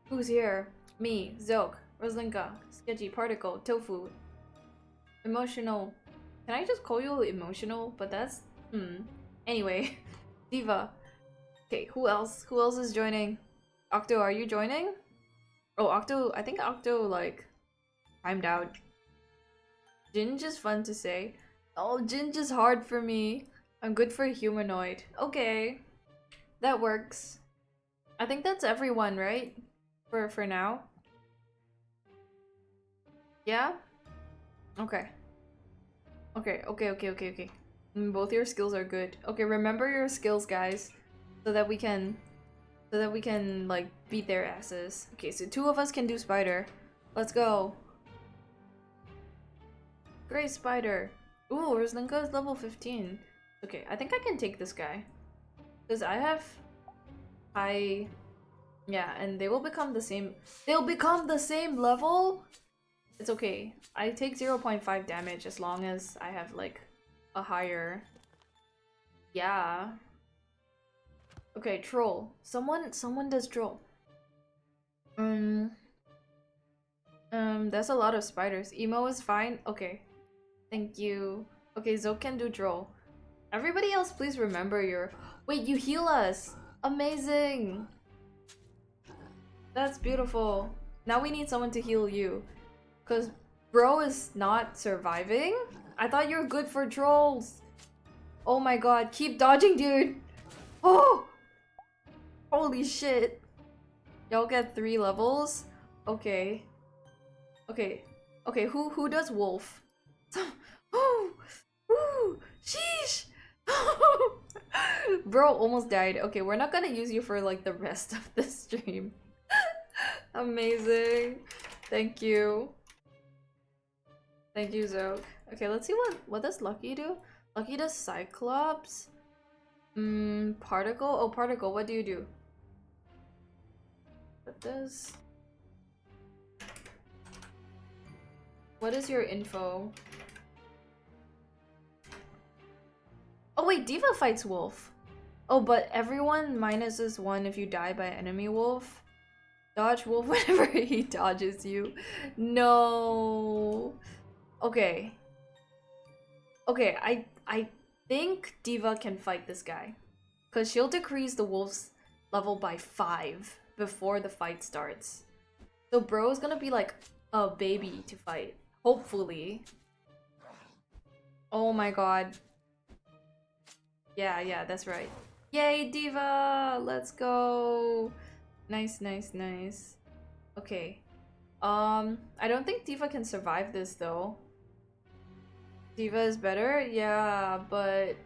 Who's here? Me, Zoke, Roslinka, Sketchy, Particle, Tofu. Emotional. Can I just call you emotional? But that's... Anyway. Diva. Okay, who else? Who else is joining? Octo, are you joining? Oh, Octo... I think Octo, like, timed out. Ginge is fun to say. Oh, Ginge is hard for me. I'm good for humanoid. Okay. That works. I think that's everyone, right? For now. Yeah? Okay. Okay. Both your skills are good. Okay, remember your skills, guys. So that we can like beat their asses. Okay, so 2 of us can do spider. Let's go. Great spider. Ooh, Roslinka is level 15. Okay, I think I can take this guy. Because I have high... Yeah, and they will become the same... They'll become the same level? It's okay. I take 0.5 damage as long as I have, like, a higher... Yeah. Okay, troll. Someone does troll. There's a lot of spiders. Emo is fine? Okay. Thank you. Okay, Zoe can do troll. Everybody else, please remember your... Wait, you heal us! Amazing! That's beautiful. Now we need someone to heal you. Because bro is not surviving? I thought you were good for trolls. Oh my god, keep dodging, dude! Oh! Holy shit. Y'all get 3 levels? Okay. Okay, who does wolf? Ooh, sheesh! Bro almost died. Okay, we're not gonna use you for like the rest of the stream. Amazing. Thank you. Thank you, Zoe. Okay, let's see what does Lucky do? Lucky does Cyclops. Particle? Oh, Particle, what do you do? What is your info? Oh wait, Diva fights wolf. Oh, but everyone minuses 1 if you die by enemy wolf. Dodge wolf whenever he dodges you. No. Okay. Okay, I think Diva can fight this guy. Because she'll decrease the wolf's level by 5 before the fight starts. So bro's gonna be like a baby to fight. Hopefully. Oh my god. Yeah, that's right. Yay, Diva! Let's go! Nice, nice, nice. Okay. I don't think Diva can survive this though. Diva is better? Yeah, but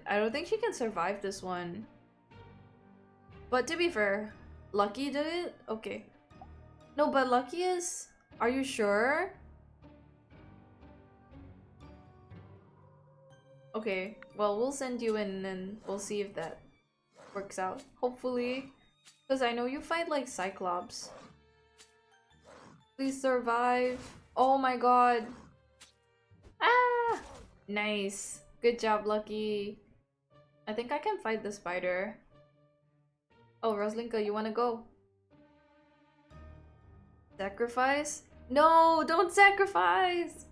I don't think she can survive this one. But to be fair, Lucky did it? Okay. No, but Lucky is... Are you sure? Okay, well, we'll send you in and we'll see if that works out. Hopefully. Because I know you fight like Cyclops. Please survive. Oh my god. Ah! Nice. Good job, Lucky. I think I can fight the spider. Oh, Roslinka, you wanna go? Sacrifice? No, don't sacrifice!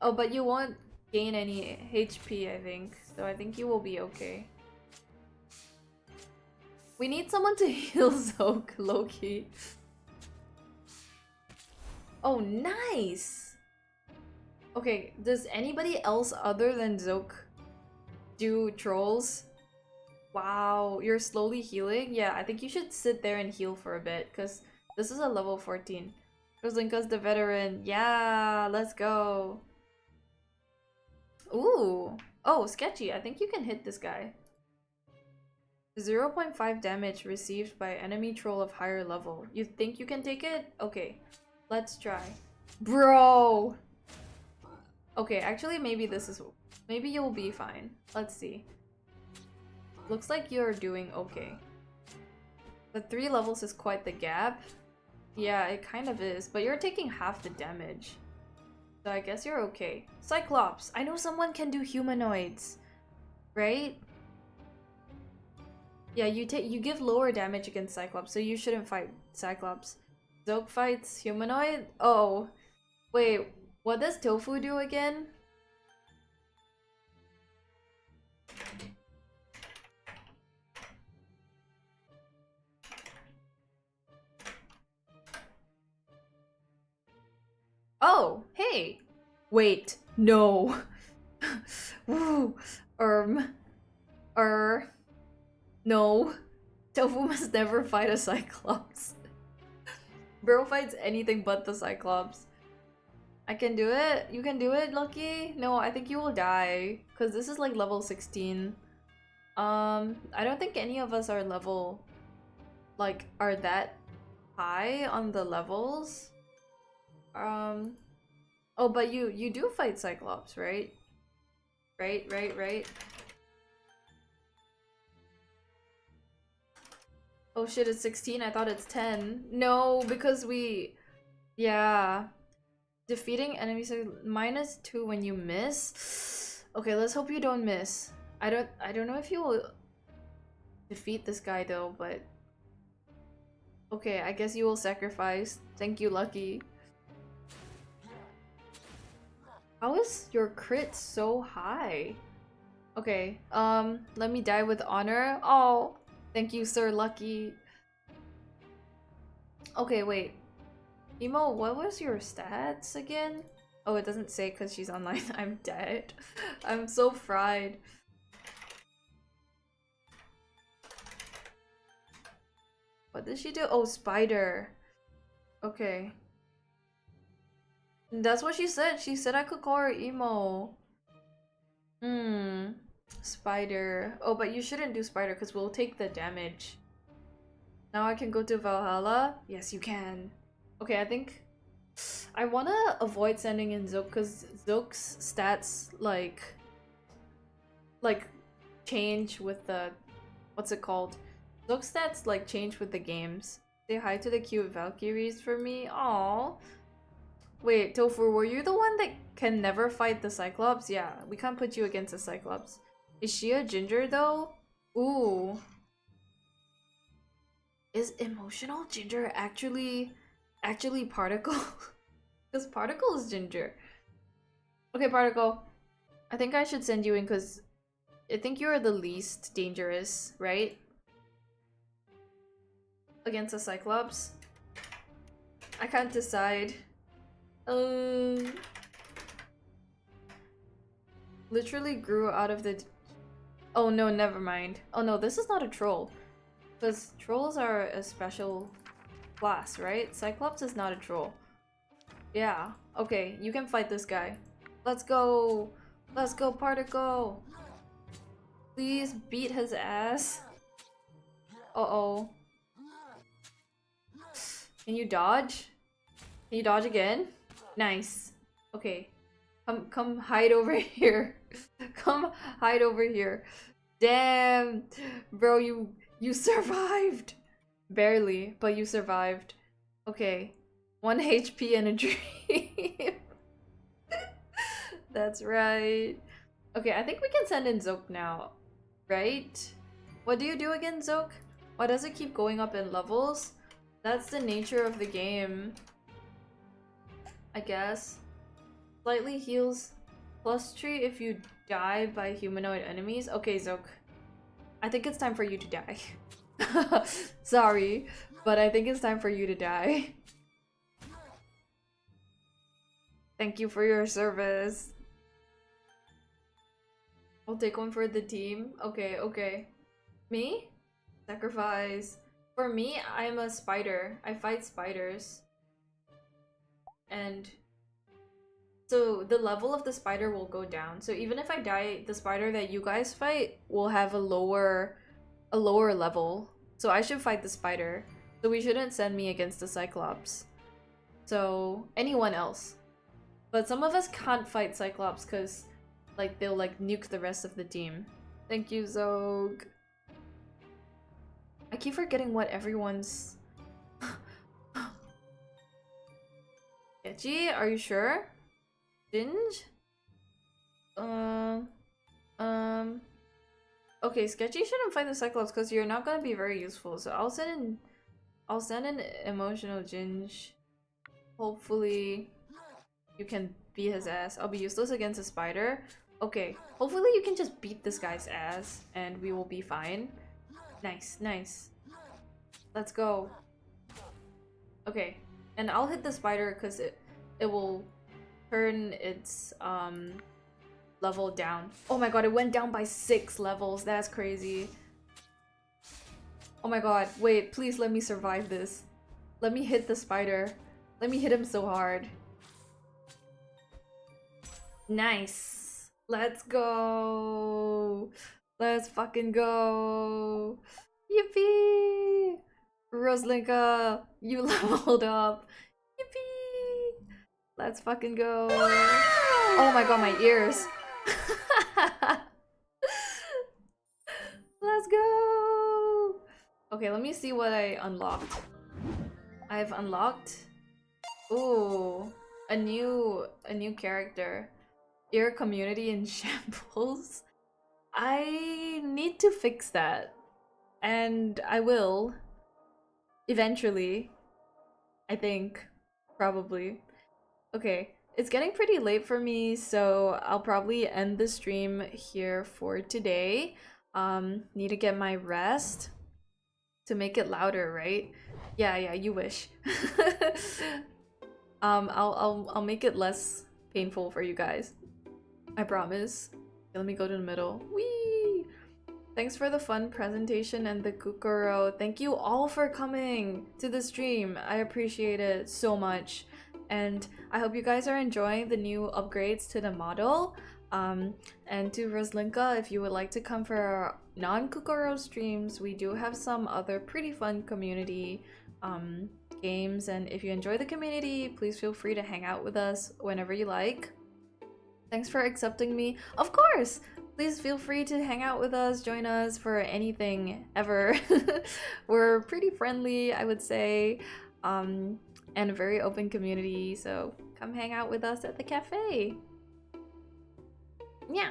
Oh, but you won't gain any HP, I think. So I think you will be okay. We need someone to heal Zoke, Loki. Oh, nice! Okay, does anybody else other than Zoke do trolls? Wow, you're slowly healing? Yeah, I think you should sit there and heal for a bit, because this is a level 14. Roslinka's the veteran. Yeah, let's go. Ooh. Oh, sketchy. I think you can hit this guy. 0.5 damage received by enemy troll of higher level. You think you can take it? Okay, let's try. Bro! Okay, actually maybe this is... Maybe you'll be fine. Let's see. Looks like you're doing okay. But 3 levels is quite the gap. Yeah, it kind of is, but you're taking half the damage. So I guess you're okay. Cyclops! I know someone can do humanoids. Right? Yeah, you give lower damage against Cyclops, so you shouldn't fight Cyclops. Zoke fights humanoid? Oh. Wait, what does Tofu do again? Oh, hey! Wait, no. Woo. No. Tofu must never fight a Cyclops. Bro fights anything but the Cyclops. I can do it? You can do it, Lucky? No, I think you will die. Because this is like level 16. I don't think any of us are level... Like, are that high on the levels. Oh, but you do fight Cyclops, right? Right. Oh shit, it's 16. I thought it's 10. No, because we... Yeah. Defeating enemies -2 when you miss. Okay, let's hope you don't miss. I don't know if you will defeat this guy though, but... Okay, I guess you will sacrifice. Thank you, Lucky. How is your crit so high? Okay, let me die with honor. Oh, thank you, Sir Lucky. Okay, wait. Emo, what was your stats again? Oh, it doesn't say because she's online. I'm dead. I'm so fried. What did she do? Oh, spider. Okay. That's what she said. She said I could call her Emo. Spider. Oh, but you shouldn't do spider because we'll take the damage. Now I can go to Valhalla? Yes, you can. Okay, I think... I want to avoid sending in Zoke because Zoke's stats, like, change with the... What's it called? Zoke's stats, like, change with the games. Say hi to the cute Valkyries for me. Aww. Wait, Tofu, were you the one that can never fight the Cyclops? Yeah, we can't put you against the Cyclops. Is she a ginger, though? Ooh. Is emotional ginger actually particle? Because particle is ginger. Okay, particle. I think I should send you in because I think you're the least dangerous, right? Against a Cyclops. I can't decide. Literally grew out of the... Oh no, never mind. Oh no, this is not a troll. Because trolls are a special class, right? Cyclops is not a troll. Yeah. Okay, you can fight this guy. Let's go! Let's go, Particle! Please beat his ass. Uh-oh. Can you dodge? Can you dodge again? Nice. Okay. Come hide over here. Come hide over here. Damn! Bro, you survived! Barely, but you survived. Okay. 1 HP and a dream. That's right. Okay, I think we can send in Zoke now. Right? What do you do again, Zoke? Why does it keep going up in levels? That's the nature of the game. I guess. Slightly heals +3 if you die by humanoid enemies. Okay, Zoke. I think it's time for you to die. Sorry, but I think it's time for you to die. Thank you for your service. I'll take one for the team. Okay, okay. Me? Sacrifice. For me, I'm a spider. I fight spiders. And so the level of the spider will go down. So even if I die, the spider that you guys fight will have a lower level. So I should fight the spider. So we shouldn't send me against the Cyclops. So anyone else. But some of us can't fight Cyclops because like they'll like nuke the rest of the team. Thank you, Zog. I keep forgetting what everyone's... Sketchy, are you sure? Ginge? Okay, Sketchy shouldn't fight the Cyclops because you're not gonna be very useful. So I'll send in emotional Ginge. Hopefully you can beat his ass. I'll be useless against a spider. Okay, hopefully you can just beat this guy's ass and we will be fine. Nice, nice. Let's go. Okay, and I'll hit the spider because it will turn its level down. Oh my god, it went down by 6 levels. That's crazy. Oh my god, wait, please let me survive this. Let me hit the spider. Let me hit him so hard. Nice. Let's go. Let's fucking go. Yippee! Roslinka, you leveled up. Yippee! Let's fucking go. Oh my god, my ears. Let's go. Okay, let me see what I unlocked. I've unlocked... Ooh, a new character. Ear community in shambles. I need to fix that. And I will. Eventually. I think. Probably. Okay. It's getting pretty late for me, so I'll probably end the stream here for today. Need to get my rest. To make it louder, right? Yeah, you wish. I'll make it less painful for you guys. I promise. Okay, let me go to the middle. Whee! Thanks for the fun presentation and the Kukoro. Thank you all for coming to the stream. I appreciate it so much. And I hope you guys are enjoying the new upgrades to the model. And to Roslinka, if you would like to come for our non-Kukoro streams, we do have some other pretty fun community games. And if you enjoy the community, please feel free to hang out with us whenever you like. Thanks for accepting me. Of course! Please feel free to hang out with us, join us for anything ever. We're pretty friendly, I would say, and a very open community, so come hang out with us at the cafe. Yeah.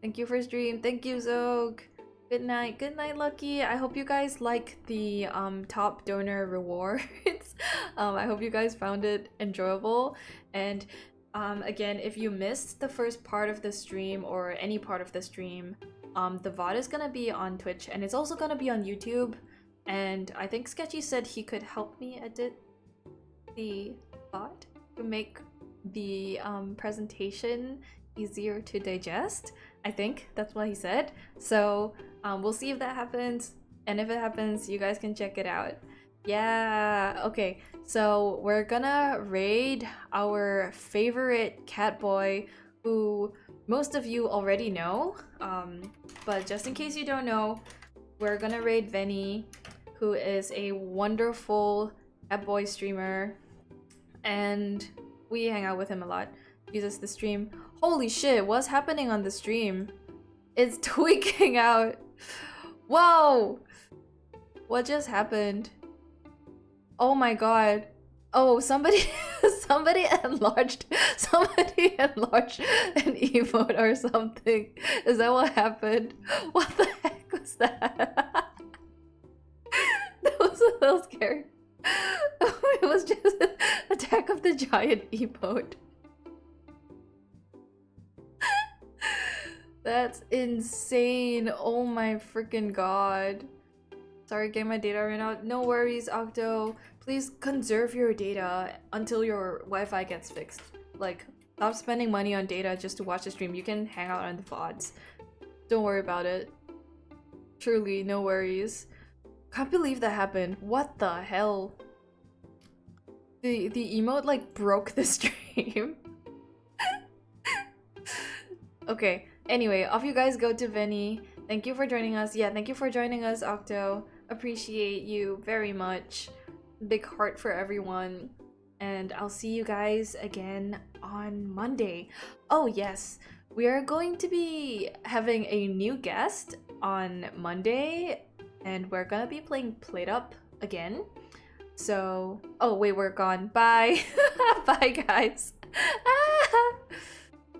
Thank you for stream. Thank you, Zog. Good night, Lucky. I hope you guys like the top donor rewards. I hope you guys found it enjoyable. And again, if you missed the first part of the stream or any part of the stream, the VOD is gonna be on Twitch and it's also gonna be on YouTube. And I think Sketchy said he could help me edit the VOD to make the presentation easier to digest. I think that's what he said. So we'll see if that happens. And if it happens, you guys can check it out. Yeah, okay. So we're gonna raid our favorite cat boy who most of you already know. But just in case you don't know, we're gonna raid Venny, who is a wonderful cat boy streamer. And we hang out with him a lot. Uses the stream. Holy shit, what's happening on the stream? It's tweaking out. Whoa! What just happened? Oh my god. Oh, somebody enlarged an emote or something. Is that what happened? What the heck was that? That was a little scary. It was just Attack of the Giant emote. That's insane. Oh my freaking god. Sorry, getting my data ran out. No worries, Octo. Please conserve your data until your Wi-Fi gets fixed. Like, stop spending money on data just to watch the stream. You can hang out on the VODs. Don't worry about it. Truly, no worries. Can't believe that happened. What the hell? The emote like broke the stream. Okay. Anyway, off you guys go to Venny. Thank you for joining us. Yeah, thank you for joining us, Octo. Appreciate you very much. Big heart for everyone. And I'll see you guys again on Monday. Oh yes, we are going to be having a new guest on Monday. And we're gonna be playing Plate Up again. So, oh wait, we're gone. Bye. Bye guys.